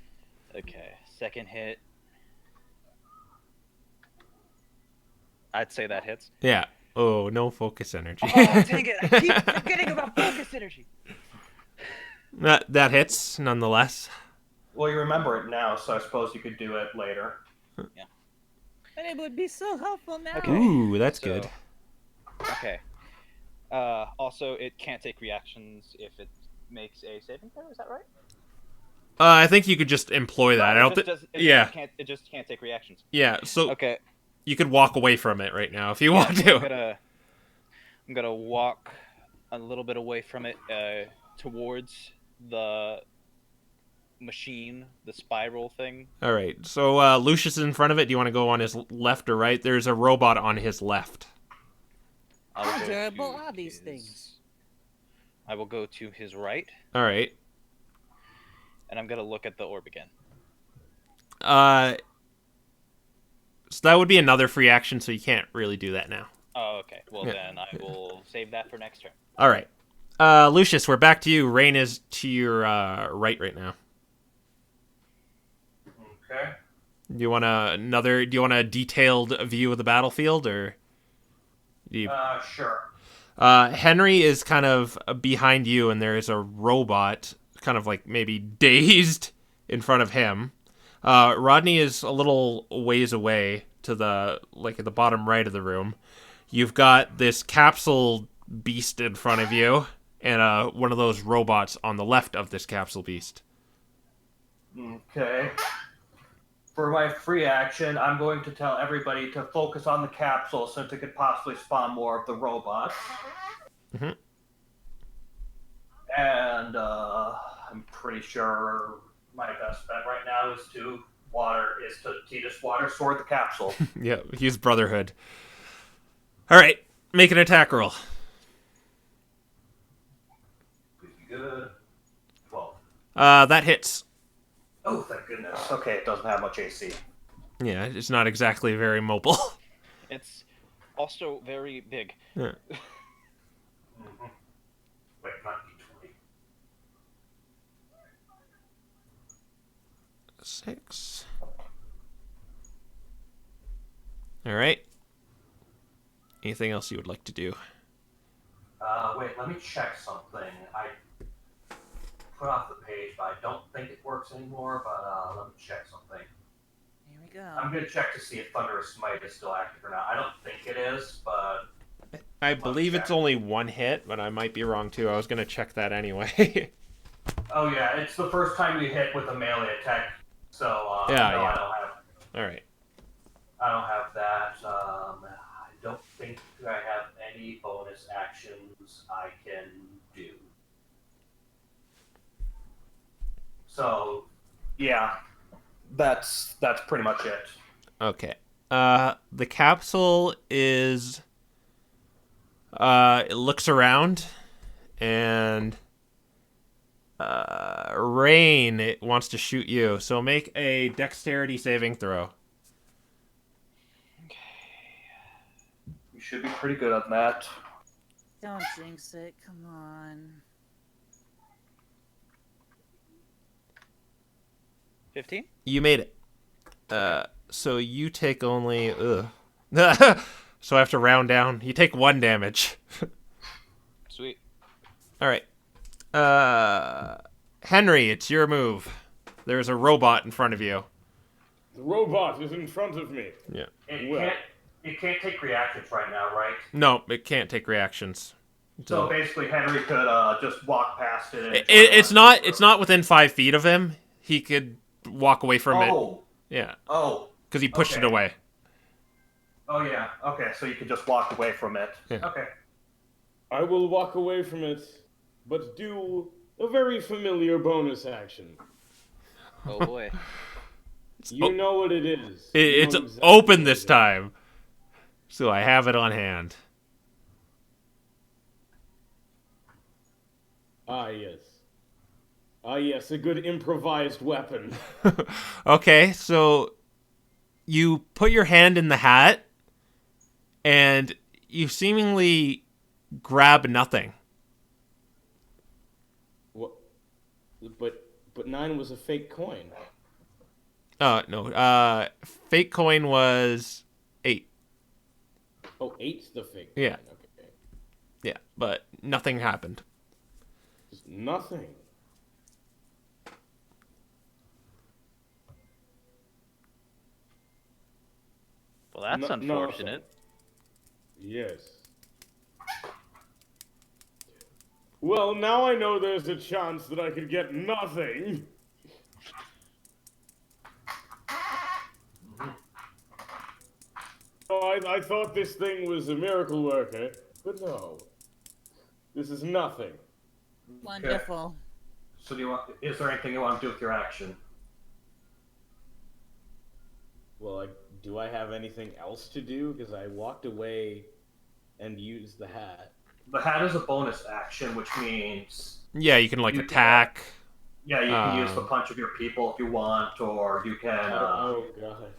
Okay, second hit. I'd say that hits. Yeah. Oh, no focus energy. Oh, dang it! I keep forgetting about focus energy. That hits nonetheless. Well, you remember it now, so I suppose you could do it later. And it would be so helpful now. Okay. Ooh, that's So- good. Okay. Also, it can't take reactions if it makes a saving throw. Is that right? I think you could just employ that. I don't think. Yeah. It just can't take reactions. Yeah. So Okay. you could walk away from it right now if you want to. I'm gonna walk a little bit away from it, towards the machine, the spiral thing. All right. So Lucius is in front of it. Do you want to go on his left or right? There's a robot on his left. I will How go durable to are these his- things? I will go to his right, All right. and I'm gonna look at the orb again. So that would be another free action, so you can't really do that now. Oh, okay. Well, Yeah. then I will save that for next turn. All right. Lucius, we're back to you. Rain is to your right now. Okay. Do you want a detailed view of the battlefield, or do you... Sure. Henry is kind of behind you, and there is a robot kind of like maybe dazed in front of him. Rodney is a little ways away to the at the bottom right of the room. You've got this capsule beast in front of you, and one of those robots on the left of this capsule beast. Okay. For my free action, I'm going to tell everybody to focus on the capsule since it could possibly spawn more of the robots. Mhm. And I'm pretty sure my best bet right now is to just water sword the capsule. Yeah, use Brotherhood. All right, make an attack roll. Please be good. 12. That hits. Oh, thank goodness. Okay, it doesn't have much AC. Yeah, it's not exactly very mobile. It's also very big. Yeah. Mm-hmm. Wait, not D20. 6. All right. Anything else you would like to do? Wait, let me check something. I put off the page, but I don't think it works anymore, but let me check something. Here we go. I'm going to check to see if Thunderous Smite is still active or not. I don't think it is, but... I believe it's only 1 hit, but I might be wrong too. I was going to check that anyway. Oh yeah, it's the first time you hit with a melee attack, so Yeah, no, yeah. I don't have... All right. I don't have that. I don't think I have any bonus actions I can do. So, yeah, that's pretty much it. Okay. The capsule is... it looks around, and... Rain, it wants to shoot you. So make a dexterity saving throw. You should be pretty good on that. Don't jinx it. Come on. 15? You made it. So you take only... so I have to round down. You take 1 damage. Sweet. All right. Henry, it's your move. There's a robot in front of you. The robot is in front of me. Yeah. It can't take reactions right now, right? No, it can't take reactions. So basically, Henry could just walk past it. And It's not within 5 feet of him. He could walk away from it. Yeah. Oh. Because he pushed it away. Oh yeah. Okay, so you could just walk away from it. Yeah. Okay. I will walk away from it, but do a very familiar bonus action. Oh boy. You know what it is. It's You know exactly open what this it is. time. So I have it on hand. Ah, yes. Ah, yes, a good improvised weapon. Okay, so you put your hand in the hat, and you seemingly grab nothing. What? But 9 was a fake coin. No. Fake coin was 8. Oh, 8's the fake Yeah. coin. Okay. Yeah, but nothing happened. Just nothing. Well, that's No- unfortunate. Yes. Well, now I know there's a chance that I could get nothing. Oh, I thought this thing was a miracle worker, but no. This is nothing. Wonderful. So is there anything you want to do with your action? Well, do I have anything else to do? Because I walked away and used the hat. The hat is a bonus action, which means Yeah, you can like You can- attack. you can use the punch of your people if you want, or you can Oh, God.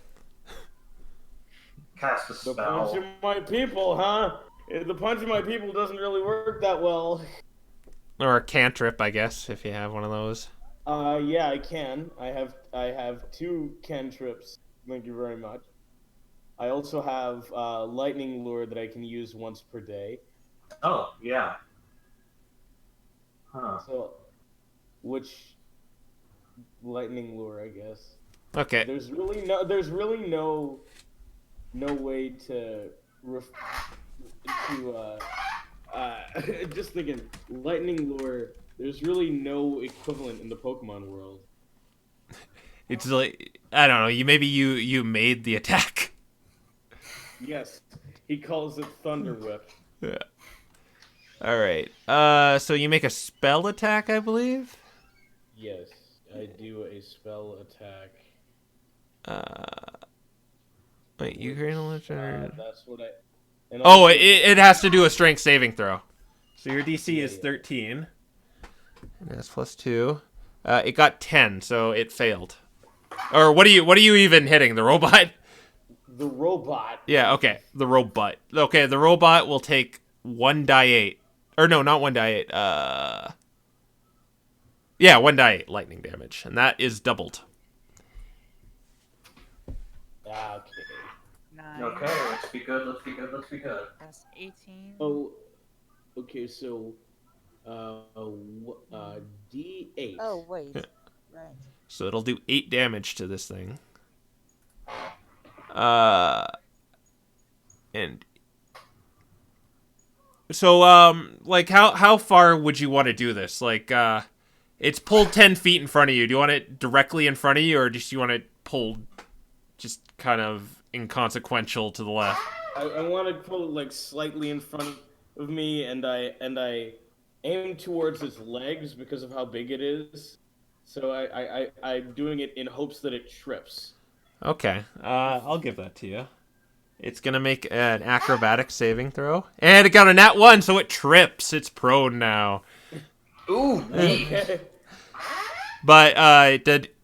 cast a The spell. punch of my people, huh? The punch of my people doesn't really work that well. Or a cantrip, I guess, if you have one of those. Yeah, I can. I have 2 cantrips. Thank you very much. I also have lightning lure that I can use once per day. Oh, yeah. Huh. So, which lightning lure, I guess. Okay. There's really no way to just thinking lightning lure. There's really no equivalent in the Pokemon world. It's like, I don't know, you made the attack. Yes, he calls it Thunder Whip. Yeah. All right. So you make a spell attack, I believe? Yes, I do a spell attack. Wait, you create a legendary... That's what I. And Oh, also- it has to do a strength saving throw. So your DC is yeah. 13. And that's plus 2. It got 10, so it failed. Or what are you even hitting? The robot? The robot. Yeah, okay. The robot. Okay, the robot will take 1d8. Or no, not 1d8. Yeah, 1d8 lightning damage. And that is doubled. Okay. 9. Okay, let's be good. Let's be good. Let's be good. That's 18. Oh, okay. So, D8. Oh, wait. Yeah. Right. So it'll do 8 damage to this thing. And so like how far would you want to do this? Like it's pulled 10 feet in front of you. Do you want it directly in front of you, or do you want it pulled just kind of inconsequential to the left? I want to pull it like slightly in front of me, and I aim towards its legs because of how big it is. So I'm doing it in hopes that it trips. Okay, I'll give that to you. It's gonna make an acrobatic saving throw, and it got a nat 1, so it trips. It's prone now. Ooh, neat. Okay. But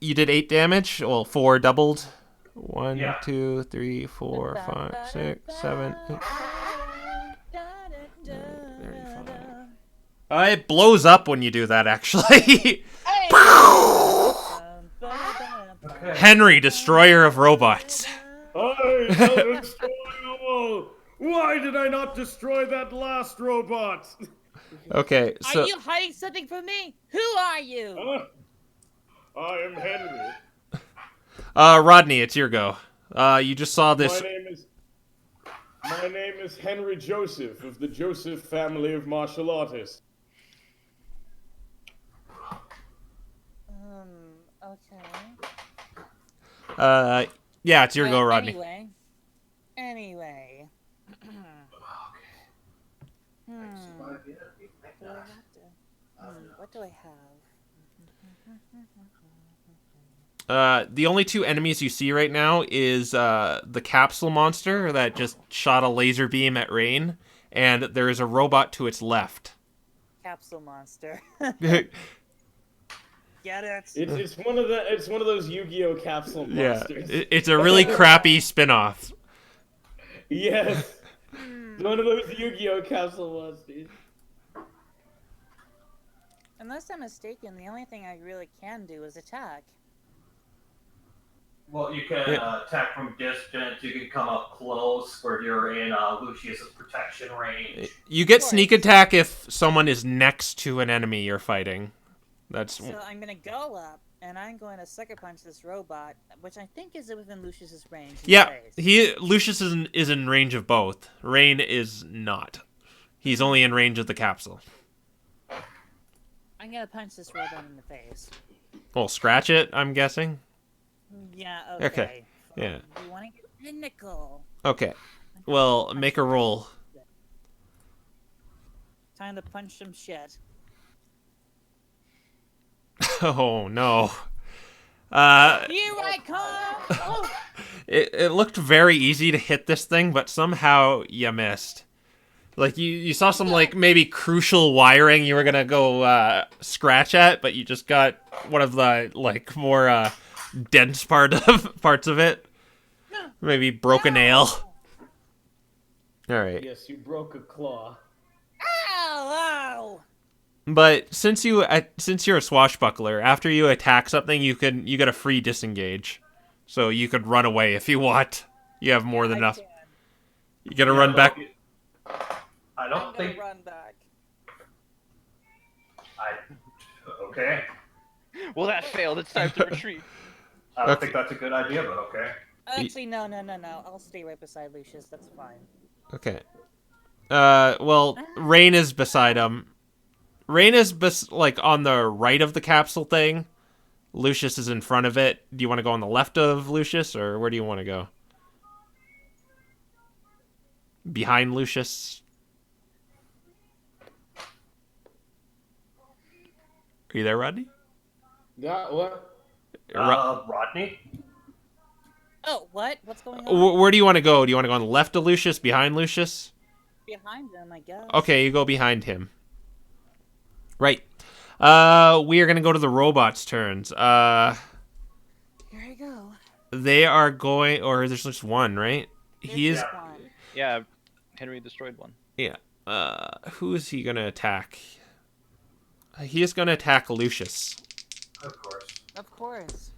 you did 8 damage. Well, 4 doubled. 1, Yeah. 2, 3, 4, 5, 6, 7. 8. It blows up when you do that. Actually, Okay. Henry, destroyer of robots. I shall destroy you all. Why did I not destroy that last robot? Okay, so Are you hiding something from me? Who are you? I am Henry. Rodney, it's your go. You just saw this. My name is Henry Joseph of the Joseph family of martial artists. Okay. Yeah, it's your go, Rodney. Anyway. What do I have? The only 2 enemies you see right now is the capsule monster that just shot a laser beam at Rain, and there is a robot to its left. Capsule monster. Yeah, Get it? It's one of those Yu-Gi-Oh capsule monsters. it's a really crappy spin-off. Yes. It's one of those Yu-Gi-Oh capsule monsters. Unless I'm mistaken, the only thing I really can do is attack. Well, you can attack from distance. You can come up close where you're in Lucius's protection range. You get sneak attack if someone is next to an enemy you're fighting. That's So I'm gonna go up, and I'm going to sucker punch this robot, which I think is within Lucius's range. yeah. Lucius is in range of both. Rain is not. He's only in range of the capsule. I'm gonna punch this robot in the face. Well, scratch it, I'm guessing. Yeah. Okay. Okay. Yeah. You want to get pinnacle? Okay. Well, make a roll. Time to punch some shit. Oh no. Here I come! Oh. It looked very easy to hit this thing, but somehow you missed. Like you saw some like maybe crucial wiring you were gonna go scratch at, but you just got one of the like more dense parts of it. Maybe broke a nail. All right. Yes, you broke a claw. Ow! But since you're a swashbuckler, after you attack something, you get a free disengage, so you could run away if you want. You have more than enough. Can. You gotta run back. I don't think. Run back. Okay. Well, that failed. It's time to retreat. I don't think that's a good idea, but okay. Actually, no. I'll stay right beside Lucius. That's fine. Okay. Well, Rain is beside him. Rain is like on the right of the capsule thing. Lucius is in front of it. Do you want to go on the left of Lucius, or where do you want to go? Behind Lucius? Are you there, Rodney? Got what? Rodney? Oh, what? What's going on? Where do you want to go? Do you want to go on the left of Lucius, behind Lucius? Behind them, I guess. Okay, you go behind him. Right. We are going to go to the robots' turns. Here I go. They are going, or there's just one, right? He is. Yeah, Henry destroyed one. Yeah. Who is he going to attack? He is going to attack Lucius. Of course. Of course.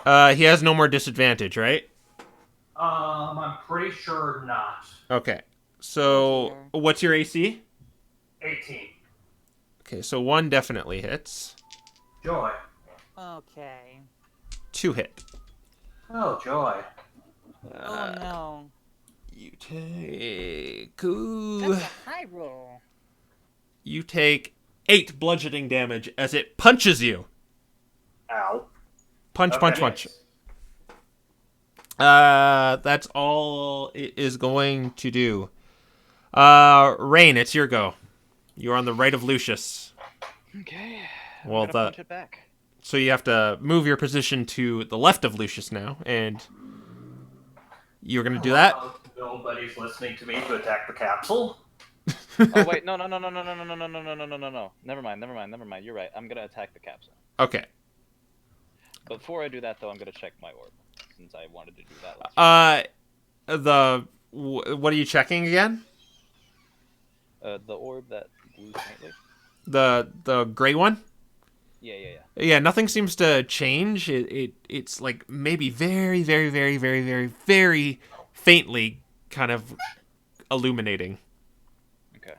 He has no more disadvantage, right? I'm pretty sure not. Okay. Oh, So, dear. what's your AC? 18. Okay, so 1 definitely hits. Joy. Okay. 2 hit. Oh, joy. Oh no. You take... That's a high roll. You take 8 bludgeoning damage as it punches you. Ow. Punch, Okay. punch, punch. That's all it is going to do. Rain, it's your go. You're on the right of Lucius. Okay. Well, I'm gonna punch it back. So you have to move your position to the left of Lucius now, and you're gonna do that. Nobody's listening to me to attack the capsule. Oh wait, no. Never mind. You're right. I'm gonna attack the capsule. Okay. Before I do that, though, I'm gonna check my orb, since I wanted to do that last. What are you checking again? The orb that blew faintly. The gray one. Yeah. Yeah, nothing seems to change. It's like maybe very, very, very, very, very, very faintly kind of illuminating. Okay.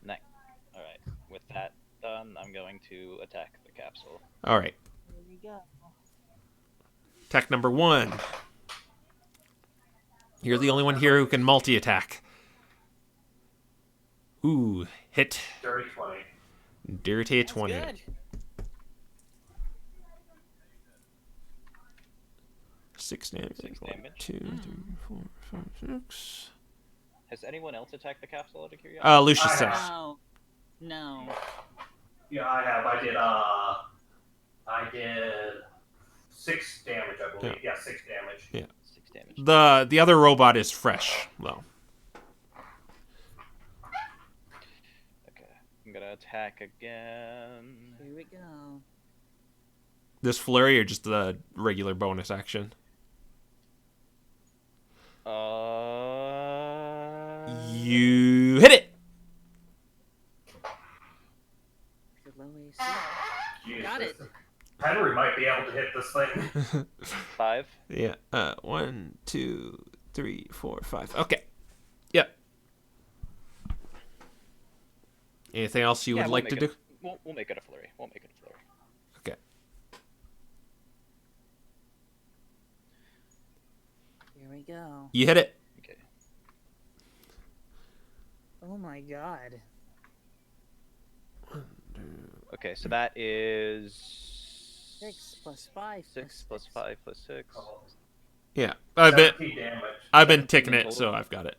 Nice. All right. With that done, I'm going to attack the capsule. All right. Here we go. Attack number 1. You're the only one here who can multi-attack. Ooh, hit. Dirty 20. Dirty That's 20. good. 6 damage. 6 damage. 2, 3, 4, 5, 6. Has anyone else attacked the capsule out of curiosity? Lucius I says. have. No. Yeah, I have. I did 6 damage, I believe. Yeah, 6 damage. Yeah. 6 damage. The other robot is fresh, though. Okay. I'm gonna attack again. Here we go. This flurry or just the regular bonus action? You hit it! The low AC. Jeez, Got it. Henry might be able to hit this thing. 5. Yeah. 1, 2, 3, 4, 5. Okay. Yep. Anything else you would we'll like make to it- do? We'll make it a flurry. Okay. Here we go. You hit it. Okay. Oh my god. Okay, so that is 6 plus 5. 6 plus 5 plus 6. Yeah. I've 17 damage. been 17 ticking in it, total. so I've got it.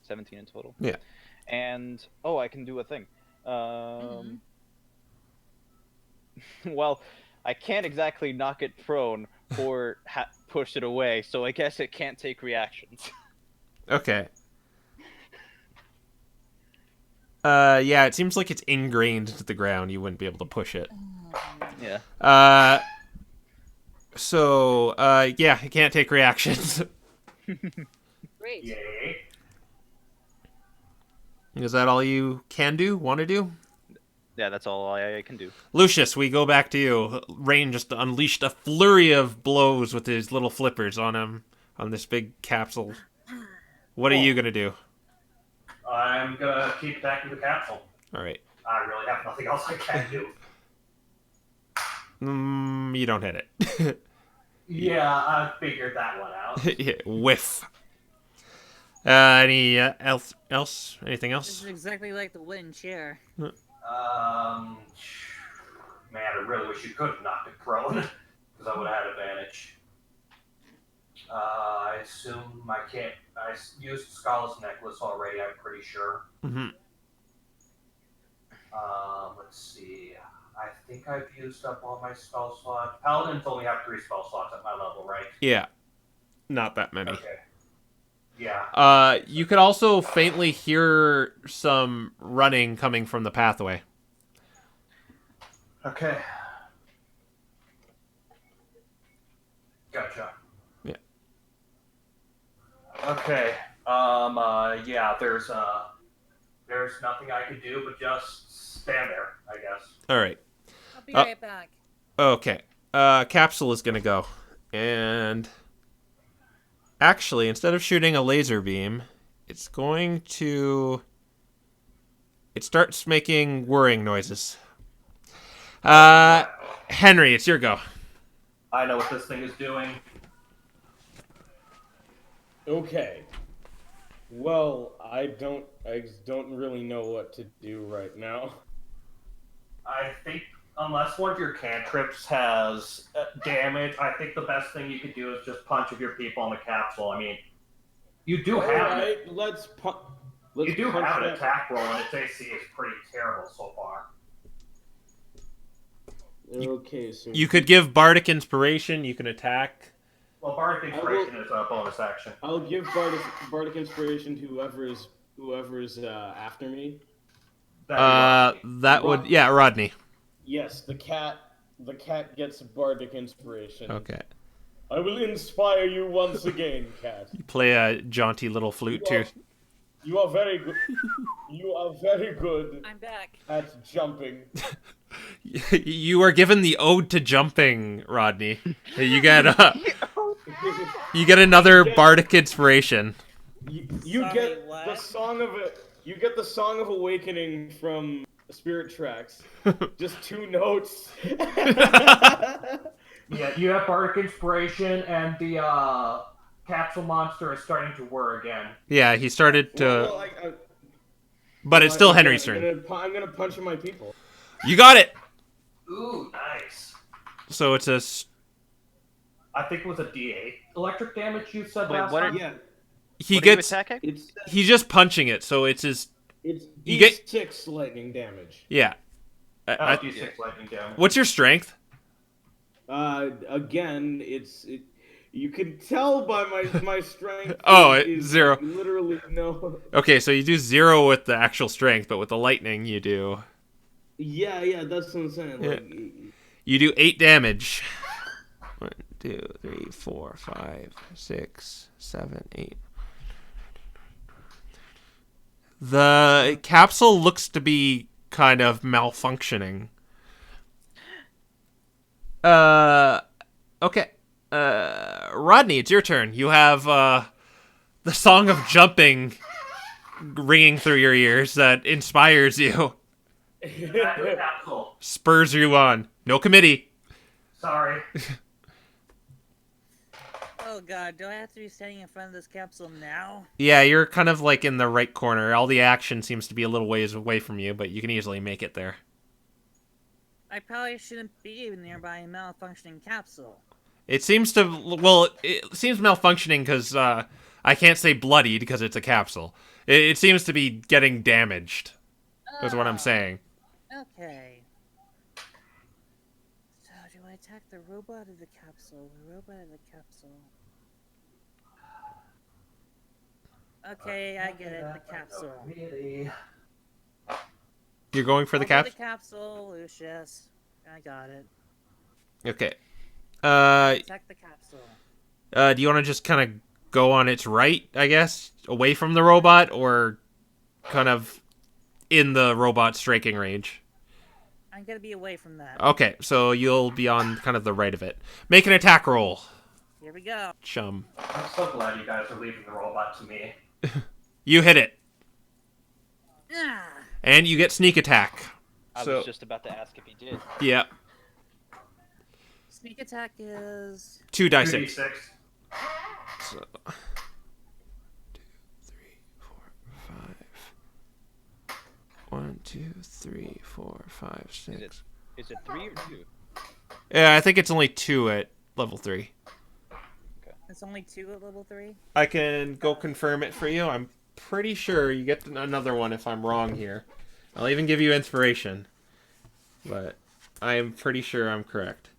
17 in total. Yeah. And I can do a thing. Well, I can't exactly knock it prone or push it away, so I guess it can't take reactions. Okay. Yeah, it seems like it's ingrained into the ground. You wouldn't be able to push it. Yeah. Yeah, it can't take reactions. Great. Yay. Is that all you can do? Want to do? Yeah, that's all I can do. Lucius, we go back to you. Rain just unleashed a flurry of blows with his little flippers on him, on this big capsule. What are you going to do? I'm gonna keep attacking the capsule. All right. I really have nothing else I can do. You don't hit it. Yeah, I figured that one out. Yeah, whiff. Any else? Anything This else? is exactly like the wooden chair. Man, I really wish you could have knocked it prone, because I would have had advantage. I assume I can't. I used Scholar's Necklace already, I'm pretty sure. Mm-hmm. Let's see. I think I've used up all my spell slots. Paladins only have 3 spell slots at my level, right? Yeah. Not that many. Okay. Yeah. You could also faintly hear some running coming from the pathway. Okay. Gotcha. Yeah. Okay. Yeah, there's nothing I can do but just stand there, I guess. All right. I'll be right back. Okay. Capsule is going to go. And Actually, instead of shooting a laser beam, it's going to... It starts making whirring noises. Henry, it's your go. I know what this thing is doing. Okay. Well, I just don't really know what to do right now. I think unless one of your cantrips has damage, I think the best thing you could do is just punch of your people in the capsule. I mean, you do have let's you do punch have an that. attack roll, and its AC is pretty terrible so far. Okay, so You could give Bardic Inspiration, you can attack. Well, Bardic Inspiration is a bonus action. I'll give Bardic Inspiration to whoever's after me. That would... Yeah, Rodney. Yes, the cat gets Bardic Inspiration. Okay. I will inspire you once again, cat. You play a jaunty little flute, too. You are very good. You are very good I'm back. at jumping. You are given the ode to jumping, Rodney. You get another Bardic Inspiration. You Sorry, get what? the song of it. You get the Song of Awakening from Spirit Tracks. Just 2 notes. Yeah, you have Bardic Inspiration, and the capsule monster is starting to whir again. Yeah, he started to... Well, but it's still Henry's turn. I'm gonna punch my people. You got it! Ooh, nice. So it's a... I think it was a D8 electric damage you said Wait, last what time. Yeah, He what are you gets... attacking? He's just punching it, so it's his... it's You get- D6 lightning damage. Yeah. Oh, D6 lightning damage. What's your strength? Again, you can tell by my strength. Oh, is 0. Literally no. Okay, so you do 0 with the actual strength, but with the lightning you do... Yeah, that's what I'm saying. Like, You do 8 damage. 1, 2, 3, 4, 5, 6, 7, 8. The capsule looks to be kind of malfunctioning. Okay. Rodney, it's your turn. You have the song of jumping ringing through your ears that inspires you, Attack the capsule. spurs you on. No committee. Sorry. Oh god, do I have to be standing in front of this capsule now? Yeah, you're kind of like in the right corner. All the action seems to be a little ways away from you, but you can easily make it there. I probably shouldn't be nearby a malfunctioning capsule. It seems to... Well, it seems malfunctioning because I can't say bloodied because it's a capsule. It seems to be getting damaged, is what I'm saying. Okay. So, do I attack the robot or the capsule? The robot or the capsule? Okay, I get it. The capsule. Really? You're going for the I'll do cap? the capsule, Lucius. I got it. Okay. Attack the capsule. Do you want to just kind of go on its right, I guess? Away from the robot, or kind of in the robot striking range? I'm gonna be away from that. Okay, so you'll be on kind of the right of it. Make an attack roll, Here we go. chum. I'm so glad you guys are leaving the robot to me. You hit it, Ah! and you get sneak attack. I So- was just about to ask if he did. Yeah, Sneak attack is 2d6. 2d6. So, 2, 3, 4, 5. 1, 2, 3, 4, 5, 6. Is it 3 or 2? Yeah, I think it's only 2 at level 3. it's only 2 at level 3. I can go confirm it for you. I'm pretty sure you get another one if I'm wrong here. I'll even give you inspiration. But I am pretty sure I'm correct.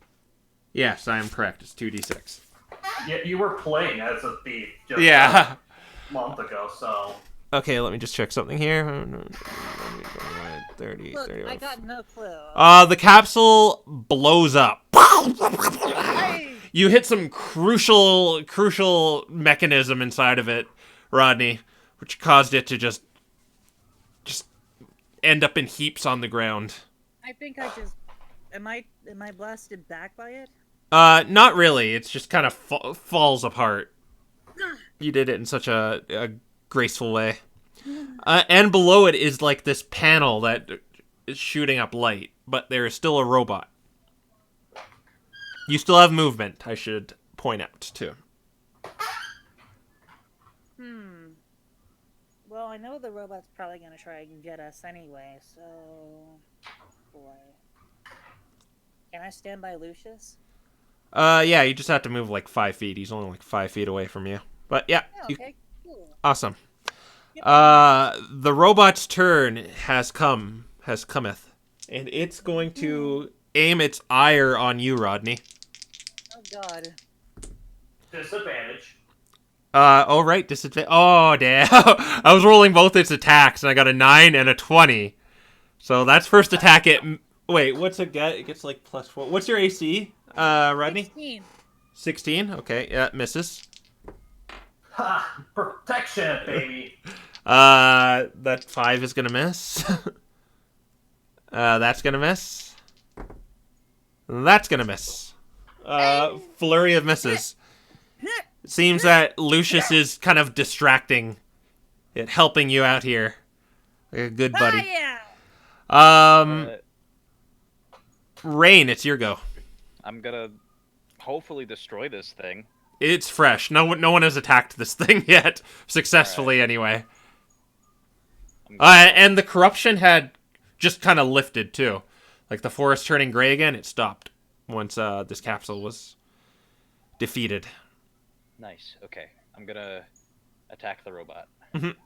Yes, I am correct. It's 2d6. Yeah, you were playing as a thief just Yeah. a month ago, so... Okay, let me just check something here. 30, Look, 31. I got no clue. The capsule blows up. Hey! You hit some crucial mechanism inside of it, Rodney, which caused it to just end up in heaps on the ground. I think I just... Am I blasted back by it? Not really. It's just kind of falls apart. You did it in such a graceful way. And below it is like this panel that is shooting up light, but there is still a robot. You still have movement, I should point out, too. Well, I know the robot's probably gonna try and get us anyway, so... Boy. Can I stand by Lucius? Yeah, you just have to move like 5 feet. He's only like 5 feet away from you. But yeah, Oh, okay, cool. awesome. The robot's turn has cometh. And it's going to aim its ire on you, Rodney. Oh, God. Disadvantage. Oh, right, disadvantage. Oh, damn. I was rolling both its attacks, and I got a 9 and a 20. So that's first attack at... Wait, what's it get? It gets like +4. What's your AC, Rodney? 16. 16? Okay, yeah, misses. Ha! Protection, baby. That 5 is gonna miss. That's gonna miss. That's gonna miss. Flurry of misses. It seems that Lucius is kind of distracting it, helping you out here. Like a good buddy. Yeah. Rain, it's your go. I'm gonna hopefully destroy this thing. It's fresh. No one has attacked this thing yet. Successfully, anyway. And the corruption had just kind of lifted, too. Like, the forest turning gray again, it stopped once this capsule was defeated. Nice. Okay. I'm gonna attack the robot. Mhm.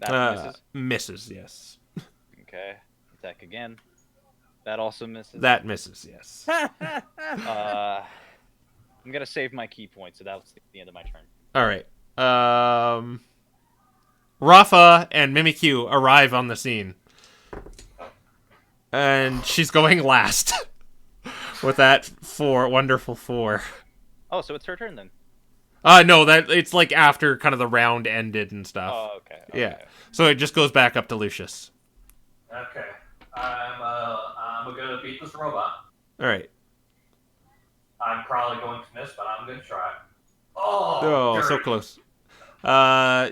That misses. Misses, yes. Okay. Attack again. That also misses. That misses, yes. I'm gonna save my key points, so that's the end of my turn. All right. Rafa and Mimikyu arrive on the scene. And she's going last. With that wonderful 4. Oh, so it's her turn then. No, that it's like after kind of the round ended and stuff. Oh, okay. Yeah. So it just goes back up to Lucius. Okay. I'm gonna beat this robot. All right. I'm probably going to miss, but I'm gonna try. Oh, so dirty. close.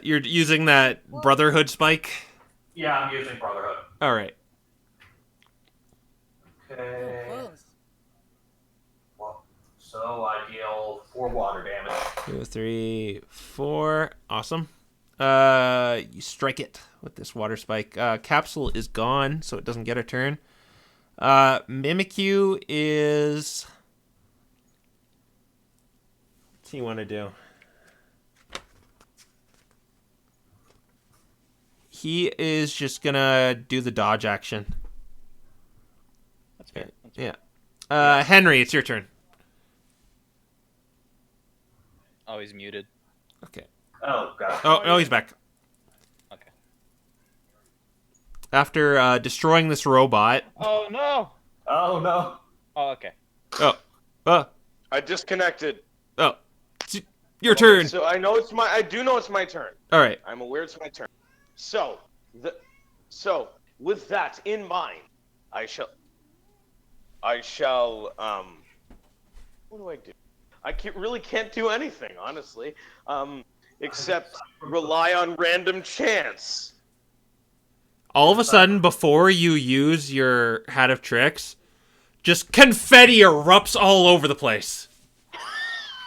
You're using that Brotherhood spike? Yeah, I'm using Brotherhood. All right. Okay. Close. Well, so I deal 4 water damage. 2, 3, 4. Awesome. You strike it with this water spike. Capsule is gone, so it doesn't get a turn. Mimikyu is... What's he want to do? He is just gonna do the dodge action. That's fair. That's fair. Yeah. Henry, it's your turn. Oh, he's muted. Okay. Oh, God. Oh, he's back. Okay. After destroying this robot. Oh no! Oh, no. Oh, okay. I disconnected. It's your turn. So I know it's my. I do know it's my turn. All right. I'm aware it's my turn. So with that in mind, I shall. What do I do? I really can't do anything, honestly, except rely on random chance. All of a sudden, before you use your Hat of Tricks, just confetti erupts all over the place.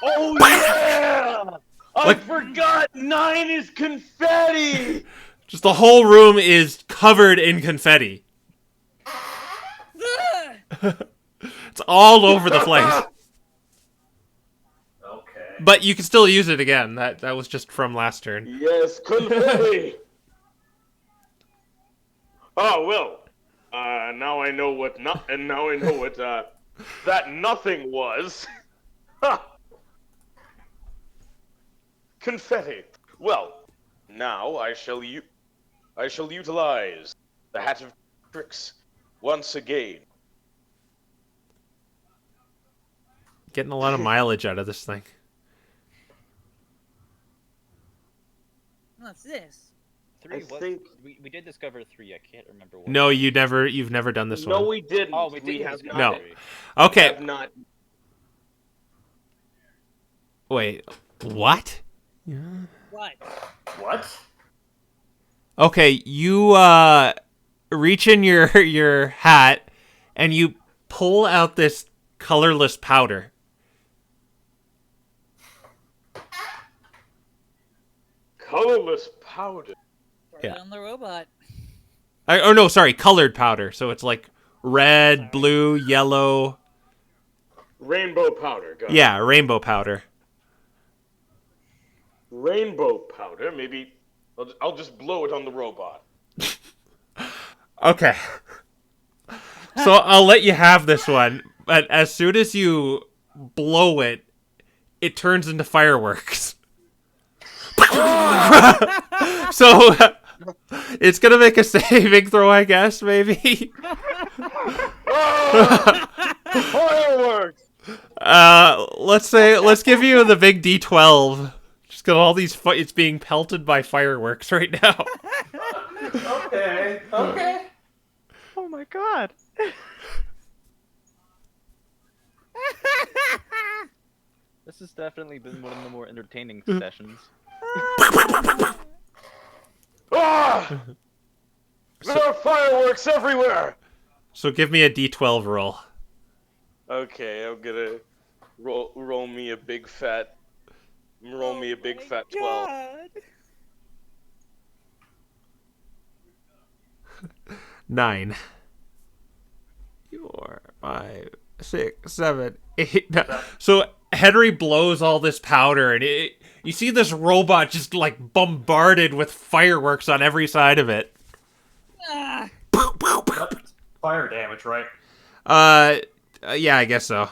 Oh yeah! I forgot 9 is confetti. Just the whole room is covered in confetti. It's all over the place. Okay. But you can still use it again. That was just from last turn. Yes, confetti. Oh well. Now I know what that nothing was. Confetti. Well, now I shall utilize the Hat of Tricks once again. Getting a lot of mileage out of this thing. What's this? 3. I What? think- We did discover 3. I can't remember what. No, you've never done this No, one. we didn't. Oh, we did. have discover not. No. 3. Okay. Have not. Wait, what? What? What? Okay, you reach in your hat and you pull out this colorless powder. Colorless powder. Throw Yeah. it on the robot. Oh no, sorry, colored powder. So it's like red, blue, yellow. Rainbow powder. Got it. Yeah, rainbow powder. Rainbow powder. Maybe I'll just blow it on the robot. Okay. So I'll let you have this one, but as soon as you blow it, it turns into fireworks. So it's gonna make a saving throw, I guess, maybe. Fireworks! Let's give you the big D12. Just got all these. It's being pelted by fireworks right now. Okay. Oh my god. This has definitely been one of the more entertaining sessions. Ah! There are fireworks everywhere! So give me a D12 roll. Okay, I'm gonna roll me a big fat 12. God. 9. 4, 5, 6, 7, 8, 9. So Henry blows all this powder, and you see this robot just like bombarded with fireworks on every side of it. Ah. Fire damage, right? Yeah, I guess so.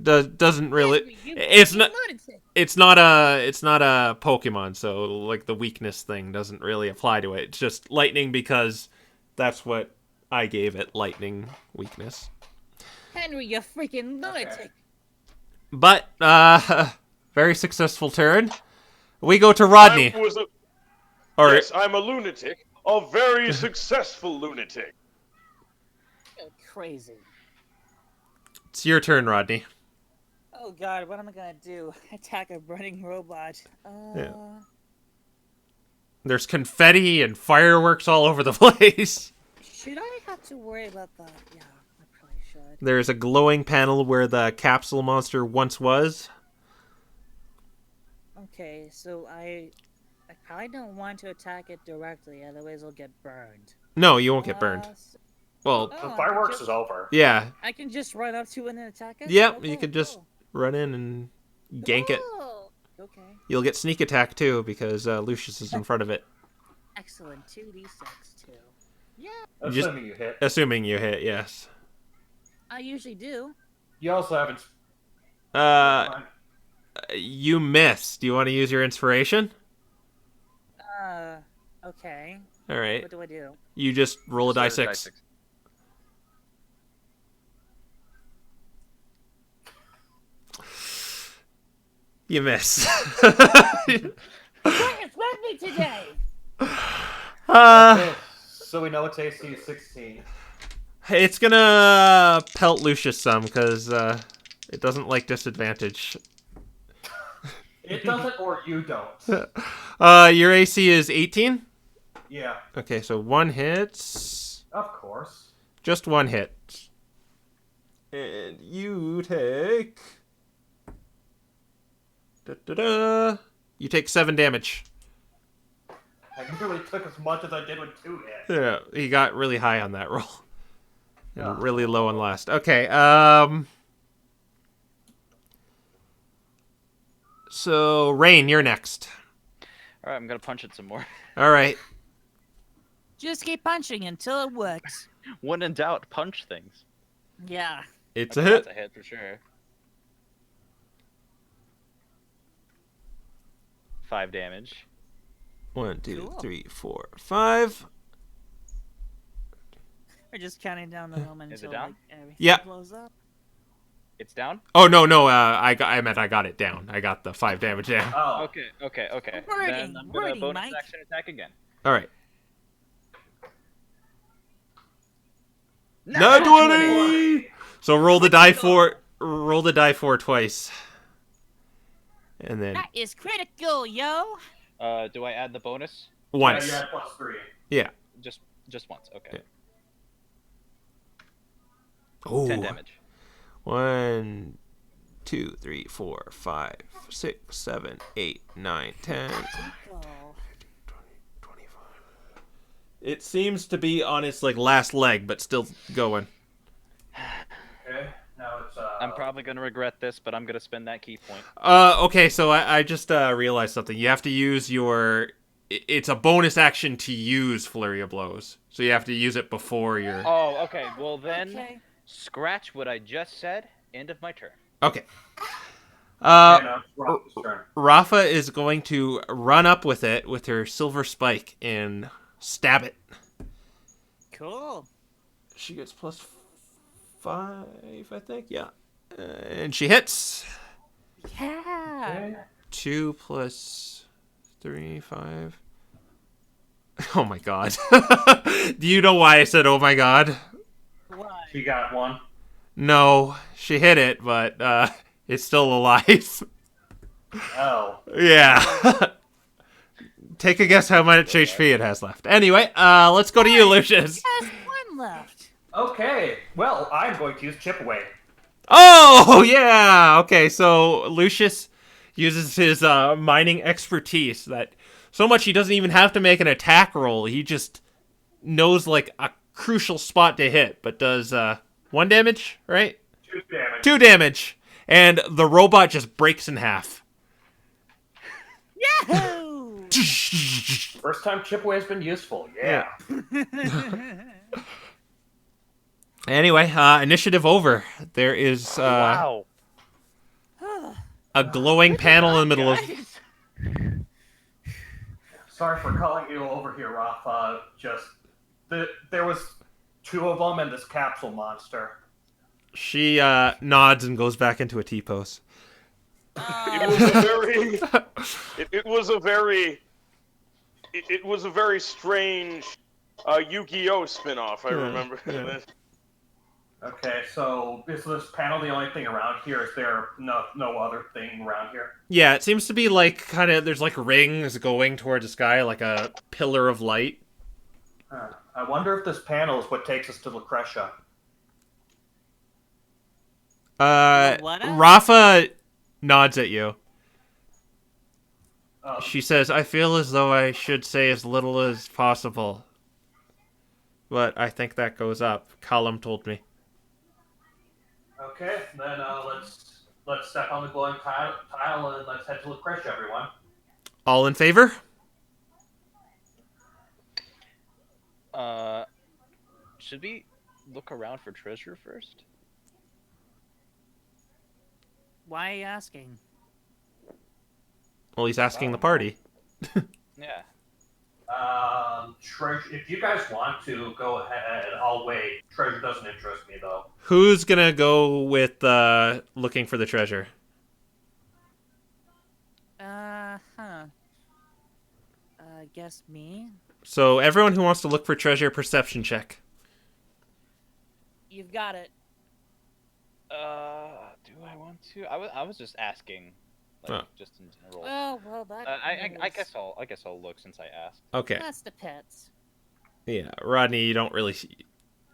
Doesn't really. You It's not. lunatic. It's not a Pokemon, so like the weakness thing doesn't really apply to it. It's just lightning because that's what I gave it, lightning weakness. Henry, you freaking lunatic. But very successful turn. We go to Rodney. Yes, I'm a lunatic. A very successful lunatic. You're crazy. It's your turn, Rodney. Oh god, what am I gonna do? Attack a running robot. Yeah. There's confetti and fireworks all over the place. Should I have to worry about that? Yeah, I probably should. There's a glowing panel where the capsule monster once was. Okay, so I probably don't want to attack it directly, otherwise I'll get burned. No, you won't get burned. Well, Oh, The fireworks is over. yeah. I can just run up to it and attack it? Yep, Okay, you could just cool. run in and gank it. Cool. Okay. You'll get sneak attack too because Lucius is in front of it. Excellent. 2d6 too. Yeah, Assuming you hit. Assuming you hit, yes. I usually do. You also haven't. You missed. Do you want to use your inspiration? Okay. All right. What do I do? You just roll a die Just six. You miss. What is with me today? So we know it's AC 16. It's gonna pelt Lucius some because it doesn't like disadvantage. It doesn't, or you don't. Your AC is 18? Yeah, Okay, so one hits. of course. Just one hit. And you take... Da-da-da. You take 7 damage. I nearly took as much as I did with 2 hits. Yeah, he got really high on that roll. And Yeah. really low on last. Okay, So, Rain, you're next. Alright, I'm gonna punch it some more. Alright. Just keep punching until it works. When in doubt, punch things. Yeah. It's Okay, a hit. that's a hit for sure. 5 damage. 1, 2, Cool. 3, 4, 5. We're just counting down the moment Is it until down? like, everything Yeah. blows up. It's down? Oh, no, I meant I got it down. I got the 5 damage down. Oh, Okay. Wording, Then I'm gonna wording, bonus Mike. action attack again. Alright. Nat 20! So roll the die 4 twice. And then That is critical, yo. Do I add the bonus? once. Yeah, you had +3. Yeah. Just once. Okay. Yeah. Oh. 10 damage. 1, 2, 3, 4, 5, 6, 7, 8, 9, 10. Oh. 25. It seems to be on its last leg, but still going. Okay, now it's I'm probably gonna regret this, but I'm gonna spend that key point. Okay, so I just realized something. You have to use your... It's a bonus action to use Flurry of Blows. So you have to use it before your... Oh, okay. Well then, Okay. scratch what I just said. End of my turn. Okay. now it's Rafa's turn. Rafa is going to run up with it with her silver spike and stab it. Cool. She gets +5, I think. Yeah. And she hits. Yeah. 2 plus 3, 5. Oh my god. Do you know why I said oh my god? Why? She got 1. No, she hit it, but it's still alive. Oh. Yeah. Take a guess how much HP it has left. Anyway, let's go to you, Lucius. There's one left. Okay, well, I'm going to use Chip Away. Oh, yeah. Okay, so Lucius uses his mining expertise that so much he doesn't even have to make an attack roll. He just knows a crucial spot to hit, but does 1 damage, right? 2 damage. 2 damage. And the robot just breaks in half. Yahoo! First time Chip Away has been useful, yeah. Anyway, initiative over. There is Wow. a glowing panel in the middle of... Sorry for calling you over here, Rafa. There was 2 of them and this capsule monster. She nods and goes back into a T-pose. It was a very, it was a very strange Yu-Gi-Oh spin-off. I remember that. Okay, so is this panel the only thing around here? Is there no other thing around here? Yeah, it seems to be there's rings going towards the sky, like a pillar of light. I wonder if this panel is what takes us to Lucretia. What? Rafa nods at you. Um, She says, I feel as though I should say as little as possible. But I think that goes up. Callum told me. Okay, then let's step on the glowing tile and let's head to Lucretia, everyone. All in favor? Should we look around for treasure first? Why are you asking? Well, he's asking the party. Yeah. Treasure. If you guys want to, go ahead. I'll wait. Treasure doesn't interest me, though. Who's gonna go with looking for the treasure? Guess me? So everyone who wants to look for treasure, perception check. You've got it. Do I want to? I was just asking, just in general. Oh, well, that I guess I'll look since I asked. Okay. That's the pets. Yeah, Rodney, you don't really...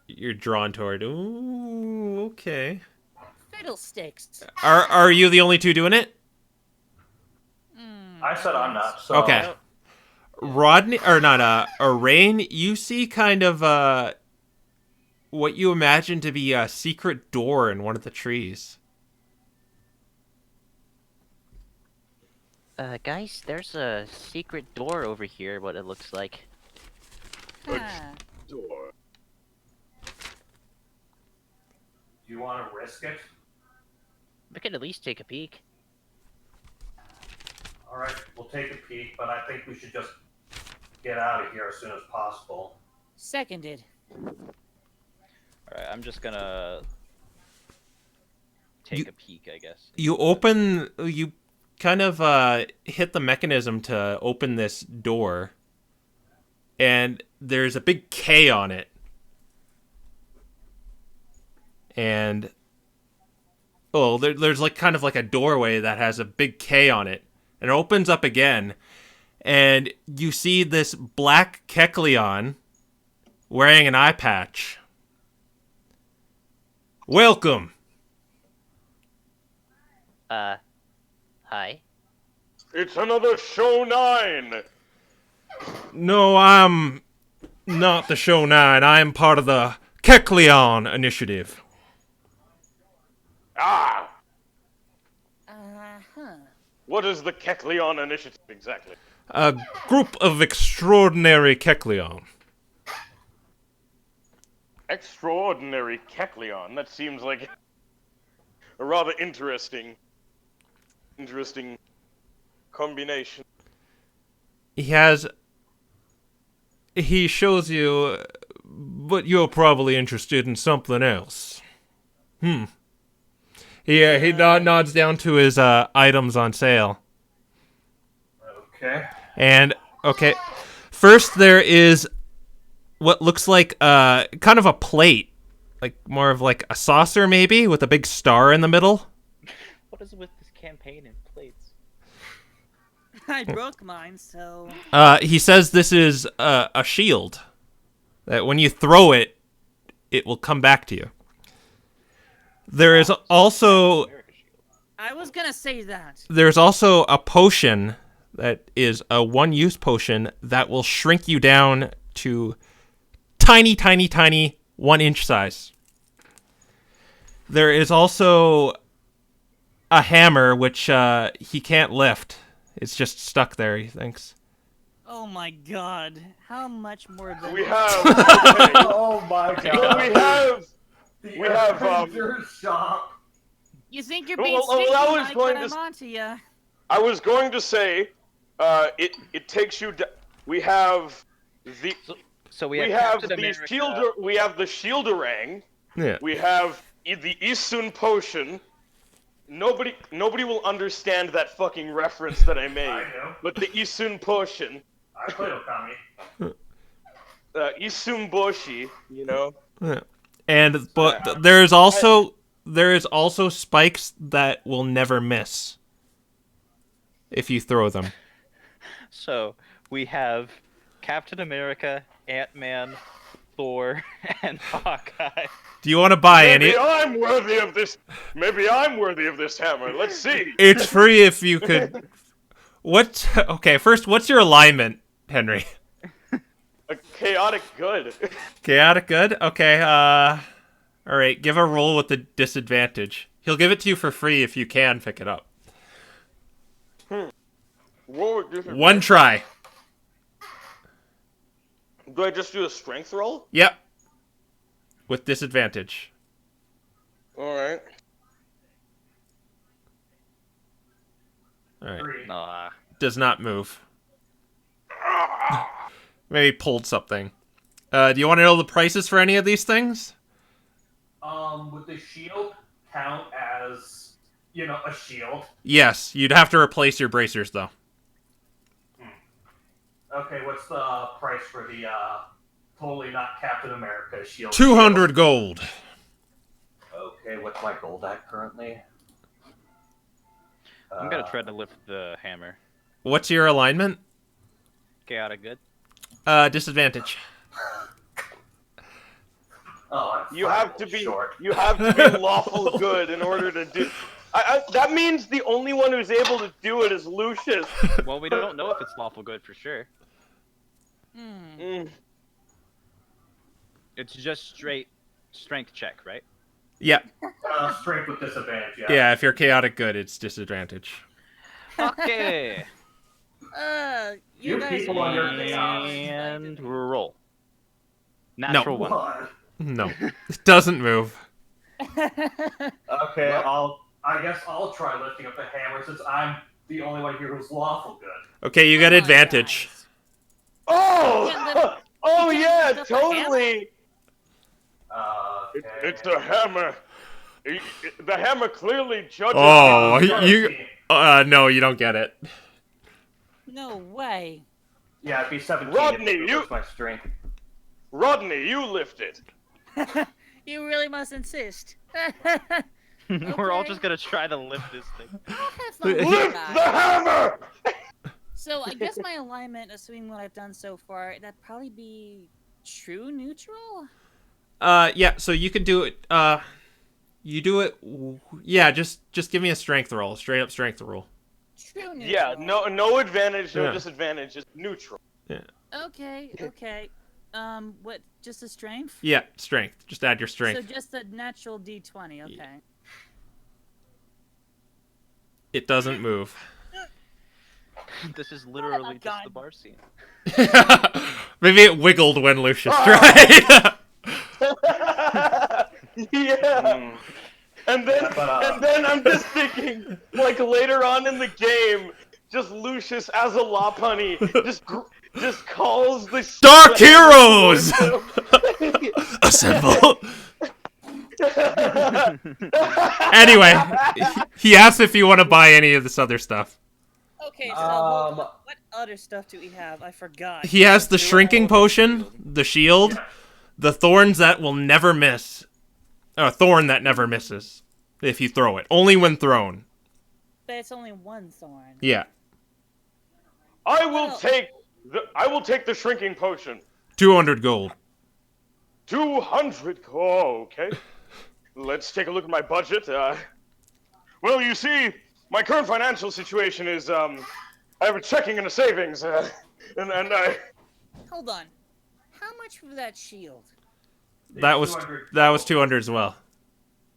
You're drawn toward... Ooh, okay. Fiddlesticks. Are you the only two doing it? I said I'm not. So Okay. Rodney, or not, Rain, you see kind of what you imagine to be a secret door in one of the trees. Guys, there's a secret door over here, what it looks like. Huh. Door. do you want to risk it? We could at least take a peek. All right, we'll take a peek, but I think we should just get out of here as soon as possible. Seconded. Alright, I'm just gonna take a peek, I guess. You kind of hit the mechanism to open this door, and there's a big K on it. And Oh, there's like kind of like a doorway that has a big K on it, and it opens up again, and you see this black Kecleon wearing an eye patch. Welcome. Hi. It's another Show 9! No, I'm not the Show 9. I am part of the Kecleon initiative. Ah! Uh-huh. What is the Kecleon Initiative exactly? A group of extraordinary Kecleon. Extraordinary Kecleon. That seems like a rather interesting combination. He shows you, but you're probably interested in something else. He nods down to his items on sale. Okay. And, okay, first there is what looks like kind of a plate. Like, more of like a saucer, maybe, with a big star in the middle. What is with this campaign and plates? I broke mine, so... He says this is a shield. That when you throw it, it will come back to you. There is also... I was gonna say that. There's also a potion that is a one-use potion that will shrink you down to tiny, 1-inch size. There is also a hammer, which he can't lift. It's just stuck there, he thinks. Oh my god. How much more than We have. Okay. Oh my god. we have. Avengers shop. You think you're being Well, sneaky, I was Mike, going but to I'm onto ya. I was going to say, it takes you. We have the. So we We have have Captain the America. shield. We have the Shielderang. Yeah. We have the Isun potion. Nobody will understand that fucking reference that I made. I know. But the Isun potion, I played Okami. Isun Boshi, you know. Yeah. And but there is also spikes that will never miss if you throw them. So we have Captain America, Ant-Man, Thor, and Hawkeye. Do you want to buy any? Maybe I'm worthy of this. Maybe I'm worthy of this hammer. Let's see. It's free if you could. What? Okay, first, what's your alignment, Henry? A chaotic good. Chaotic good? Okay, alright, give a roll with the disadvantage. He'll give it to you for free if you can pick it up. Roll with disadvantage. One try. Do I just do a strength roll? Yep. With disadvantage. Alright. Alright. Nah. Does not move. Maybe pulled something. Do you want to know the prices for any of these things? Would the shield count as, a shield? Yes, you'd have to replace your bracers, though. Okay, what's the price for the, totally not Captain America shield? 200 gold. Okay, what's my gold at currently? I'm gonna try to lift the hammer. What's your alignment? Chaotic good. Disadvantage. Oh, You have to be short. you have to be lawful good in order to do. That means the only one who's able to do it is Lucius. Well, we don't know if it's lawful good for sure. Mm. It's just straight strength check, right? Yeah. Strength with disadvantage, yeah. Yeah, if you're chaotic good, it's disadvantage. Okay. You guys... people on your And roll. Natural one. What? No. It doesn't move. Okay, I guess I'll try lifting up the hammer since I'm the only one here who's lawful good. Okay, you got Come on, advantage. guys. Oh! Oh you yeah, can't lift up a totally. Okay. It's a hammer. The hammer clearly judges. Oh, you. no, you don't get it. No way. Yeah, it'd be 17 Rodney, if it you- was my strength. Rodney, you lift it. You really must insist. We're all just gonna try to lift this thing. I'll have fun with Lift that. the hammer! So I guess my alignment, assuming what I've done so far, that'd probably be true neutral. Yeah. So you could do it. You do it. Yeah. Just give me a strength roll. Straight up strength roll. True neutral. Yeah, no advantage, no Yeah. disadvantage, just neutral. Yeah. Okay. What? Just a strength? Yeah. Strength. Just add your So strength. just a natural D20. Okay. It doesn't move. This is literally just the God. bar scene. Maybe it wiggled when Lucius tried. Yeah. And then I'm just thinking, like later on in the game, just Lucius as a Lopunny just calls the Dark Heroes! Assemble. Anyway, he asked if you want to buy any of this other stuff. Okay. So what other stuff do we have? I forgot. He has the shrinking potion, the shield, the thorns that will never miss. A thorn that never misses if you throw it. Only when thrown. But it's only one thorn. Yeah. I will take the shrinking potion. 200 gold. 200. Oh, okay. Let's take a look at my budget. Well, you see, my current financial situation is I have a checking and a savings, and I. Hold on. How much for that shield? That was 200 as well.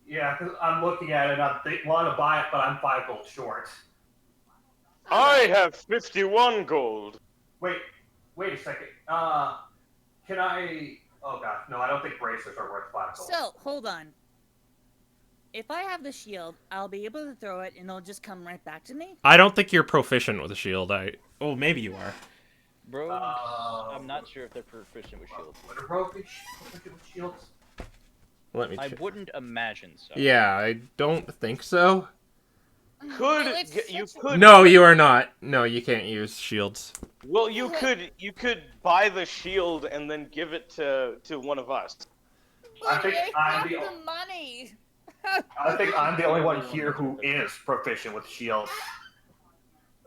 Yeah, because I'm looking at it, I want to buy it, but I'm 5 gold short. I have 51 gold. Wait a second. Can I? Oh gosh, no, I don't think bracers are worth 5 gold. So hold on. If I have the shield, I'll be able to throw it, and it'll just come right back to me. I don't think you're proficient with a shield. Oh, maybe you are. Bro, I'm not sure if they're proficient with shields. What are proficient with shields? Let me I check. wouldn't imagine so. Yeah, I don't think so. You could. No, you are not. No, you can't use shields. Well, you could buy the shield and then give it to one of us. I think I'm the money. I think I'm the only one here who is proficient with shields.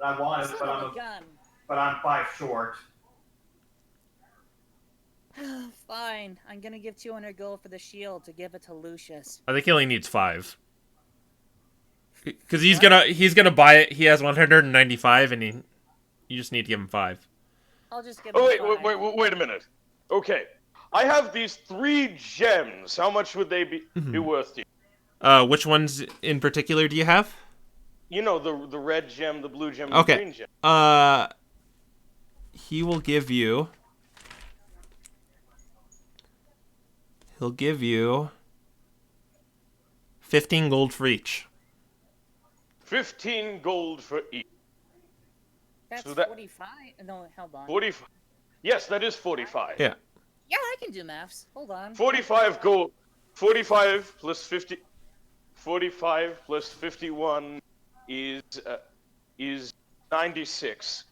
I want it, but I'm 5 short. Fine. I'm gonna give 200 gold for the shield to give it to Lucius. I think he only needs 5. Because he's gonna buy it. He has 195, and you just need to give him 5. I'll just give. Oh him 5. wait a minute. Okay, I have these 3 gems. How much would they be worth to you? Which ones in particular do you have? You know, the red gem, the blue gem, Okay. the green gem. He will give you. He'll give you 15 gold for each. 15 gold for each. That's so that- 45. No, hold on. 45. Yes, that is 45. Yeah. Yeah, I can do maths. Hold on. 45 gold. 45 plus 50. 45 plus 51 is 96.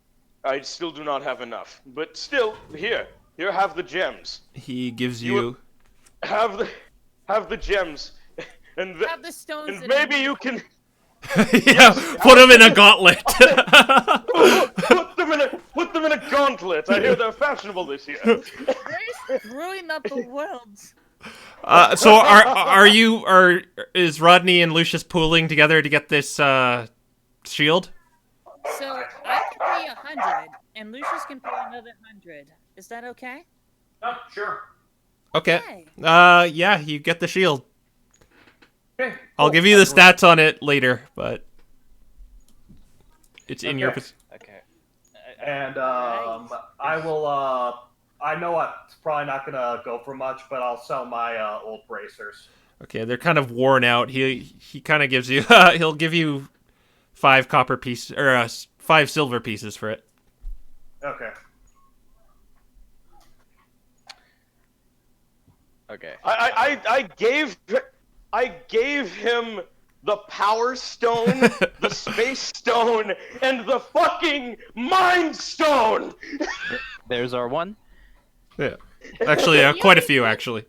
I still do not have enough, but still, here have the gems. He gives you. Have the gems, and Have the stones. and in maybe it. you can Yeah, put him in a gauntlet. put them in a gauntlet. I hear they're fashionable this year. They're screwing up the world. So is Rodney and Lucius pooling together to get this shield? So I can pay 100, and Lucius can pay another 100. Is that okay? Oh, sure. Okay. Okay. Yeah, you get the shield. Okay. I'll cool. give you the stats on it later, but it's in your. Okay. Okay. And Right. I will. I know it's probably not gonna go for much, but I'll sell my old bracers. Okay, they're kind of worn out. He kind of gives you. He'll give you 5 copper pieces or 5 silver pieces for it. Okay. Okay. I gave him the power stone, the space stone, and the fucking mind stone. There's our one. Yeah. Actually, quite a few actually.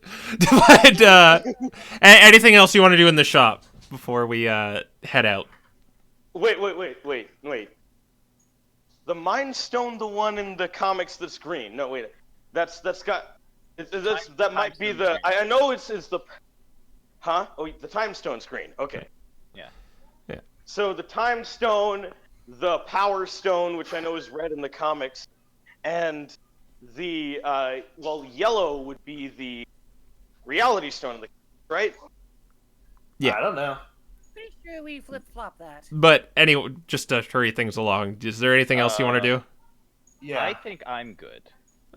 But anything else you want to do in the shop? before we head out. Wait. The Mind Stone, the one in the comics that's green. No, wait. That might be the. I know it's the. Huh? Oh, the Time Stone's green. Okay. Yeah. So the Time Stone, the Power Stone, which I know is red in the comics, and the yellow would be the Reality Stone in the right? Yeah. I don't know. Pretty sure we flip-flop that. But anyway, just to hurry things along, is there anything else you want to do? Yeah. I think I'm good.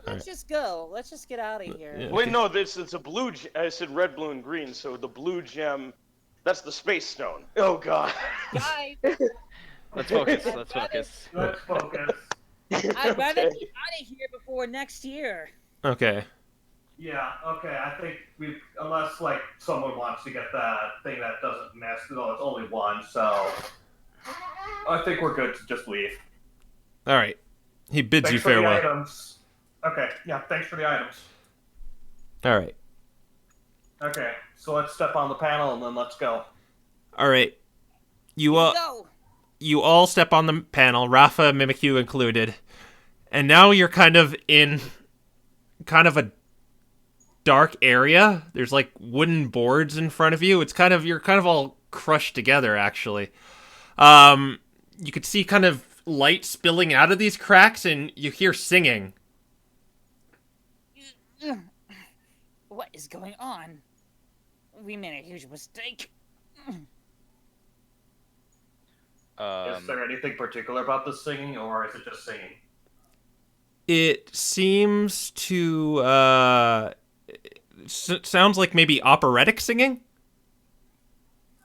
Let's just go. Let's just get out of here. Yeah. Wait, no, it's a blue. I said red, blue, and green. So the blue gem, that's the Space Stone. Oh God. Guys, Let's focus. Let's focus. Let's focus. I'd rather Okay. be out of here before next year. Okay. Yeah, okay, I think unless, like, someone wants to get that thing that doesn't miss, no, it's only one, so I think we're good to just leave. All right. He bids you Thanks for the farewell. items. Okay, yeah, thanks for the items. All right. Okay, so let's step on the panel and then let's go. All right. Go. You all step on the panel, Rafa, Mimikyu included, and now you're kind of in a dark area. There's like wooden boards in front of you. You're kind of all crushed together, actually. You could see kind of light spilling out of these cracks, and you hear singing. What is going on? We made a huge mistake. Is there anything particular about this singing, or is it just singing? It seems to sounds like maybe operatic singing.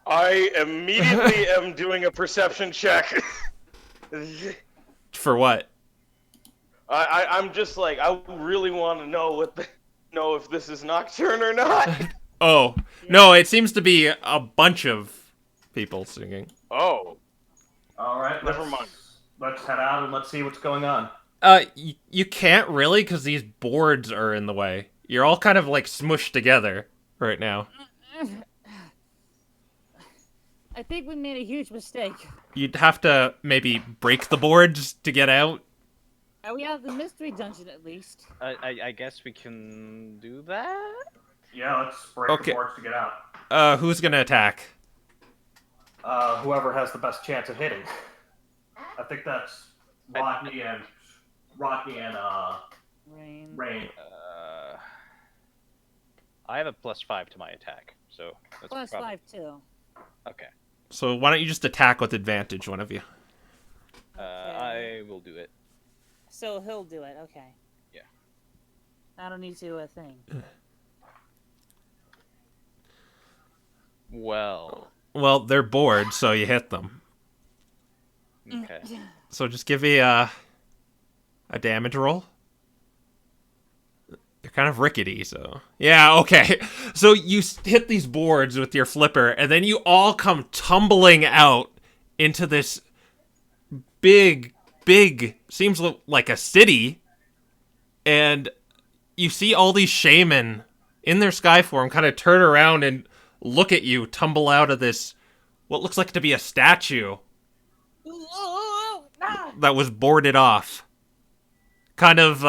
I immediately am doing a perception check. For what? I'm just like, I really want to know if this is Nocturne or not. Oh, no, it seems to be a bunch of people singing. Oh, Alright, Never mind. Let's head out and let's see what's going on. You can't really, because these boards are in the way. You're all kind of like smushed together right now. I think we made a huge mistake. You'd have to maybe break the boards to get out. We have the mystery dungeon at least. I guess we can do that. Yeah, let's break Okay. the boards to get out. Who's gonna attack? Whoever has the best chance of hitting. I think that's Rodney and Rain. Rain. I have a +5 to my attack, so that's Plus probably... 5 too. Okay. So why don't you just attack with advantage, one of you? I will do it. So he'll do it. Okay. Yeah. I don't need to do a thing. Well, Well, they're bored, so you hit them. okay. So just give me a damage roll. They're kind of rickety, so... Yeah, okay. So you hit these boards with your flipper, and then you all come tumbling out into this big, seems like a city, and you see all these shaman in their sky form kind of turn around and look at you tumble out of this, what looks like to be a statue that was boarded off. Kind of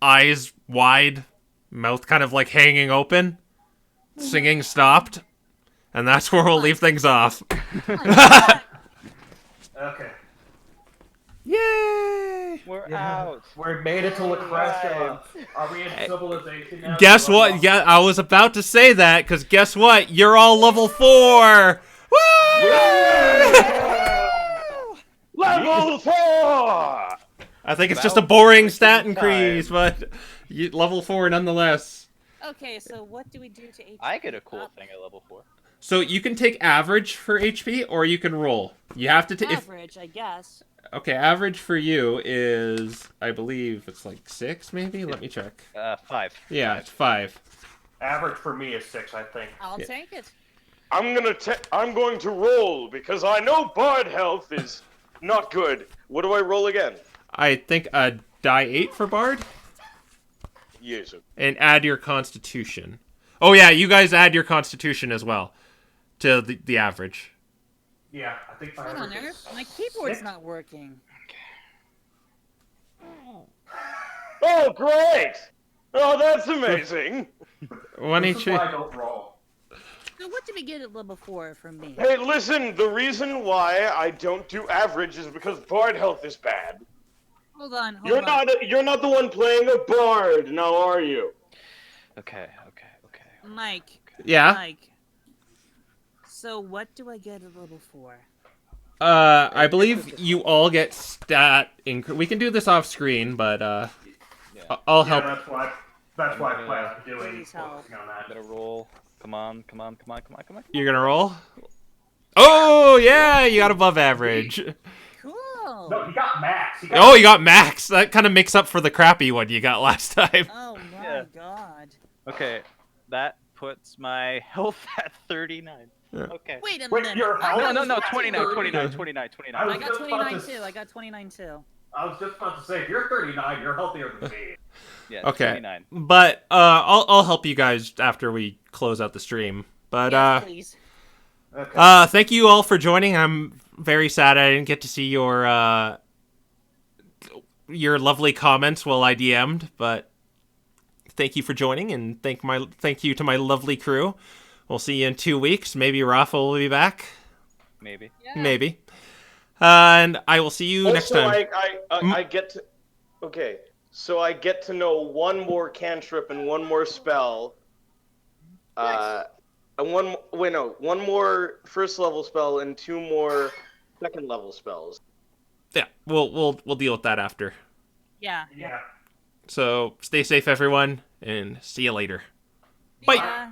eyes wide, mouth kind of like hanging open. Singing stopped. And that's where we'll leave things off. Okay. Yay! We're Yeah. out. We're made it to Lucretia. Are we in civilization now? Guess what? Yeah, I was about to say that, because guess what? You're all level 4! Woo! level 4. I think it's just a boring stat increase, but level 4 nonetheless. Okay, so what do we do to HP? I get a cool up? thing at level 4. So you can take average for HP, or you can roll. You have to take... Average, I guess. Okay, average for you is, I believe, it's like 6, maybe? Let me check. 5. Yeah, it's 5. Average for me is 6, I think. I'll Yeah. take it. I'm going to roll because I know Bard health is not good. What do I roll again? I think a die 8 for Bard, Yes. and add your Constitution. Oh yeah, you guys add your Constitution as well to the average. Yeah, I think my What on average earth? is My keyboard's 6. not working. Oh, great! Oh, that's amazing. One This is why I HP. don't roll. So what did we get at level 4 from me? Hey, listen, the reason why I don't do average is because bard health is bad. Hold on. You're not the one playing a bard, now are you? Okay. Mike. Yeah. Mike. So what do I get at level 4? I believe you all get stat we can do this off screen, but I'll help. That's why I plan on doing Please help. focusing on that. Gotta roll. Come on. You're gonna roll? Oh yeah, you got above average. Cool. No, he got max. Oh, you got max. That kind of makes up for the crappy one you got last time. Oh my Yeah. god. Okay, that puts my health at 39. Okay. Wait a Wait, minute. your I health? got No, That's 29. I was I got just about 29 to too. I got 29 too. I was just about to say, if you're 39, you're healthier than me. Yeah, Okay. 29. But I'll help you guys after we close out the stream. But Yes, please. Okay. thank you all for joining. I'm very sad I didn't get to see your lovely comments while I DM'd, but thank you for joining, and thank you to my lovely crew. We'll see you in 2 weeks. Maybe Rafa will be back. Maybe. Yeah. Maybe. And I will see you next Also, time. I get to. Okay, so I get to know one more cantrip and one more spell. And one more first level spell and 2 more second level spells. Yeah, we'll deal with that after. Yeah. Yeah. So stay safe, everyone, and see you later. Bye. Yeah.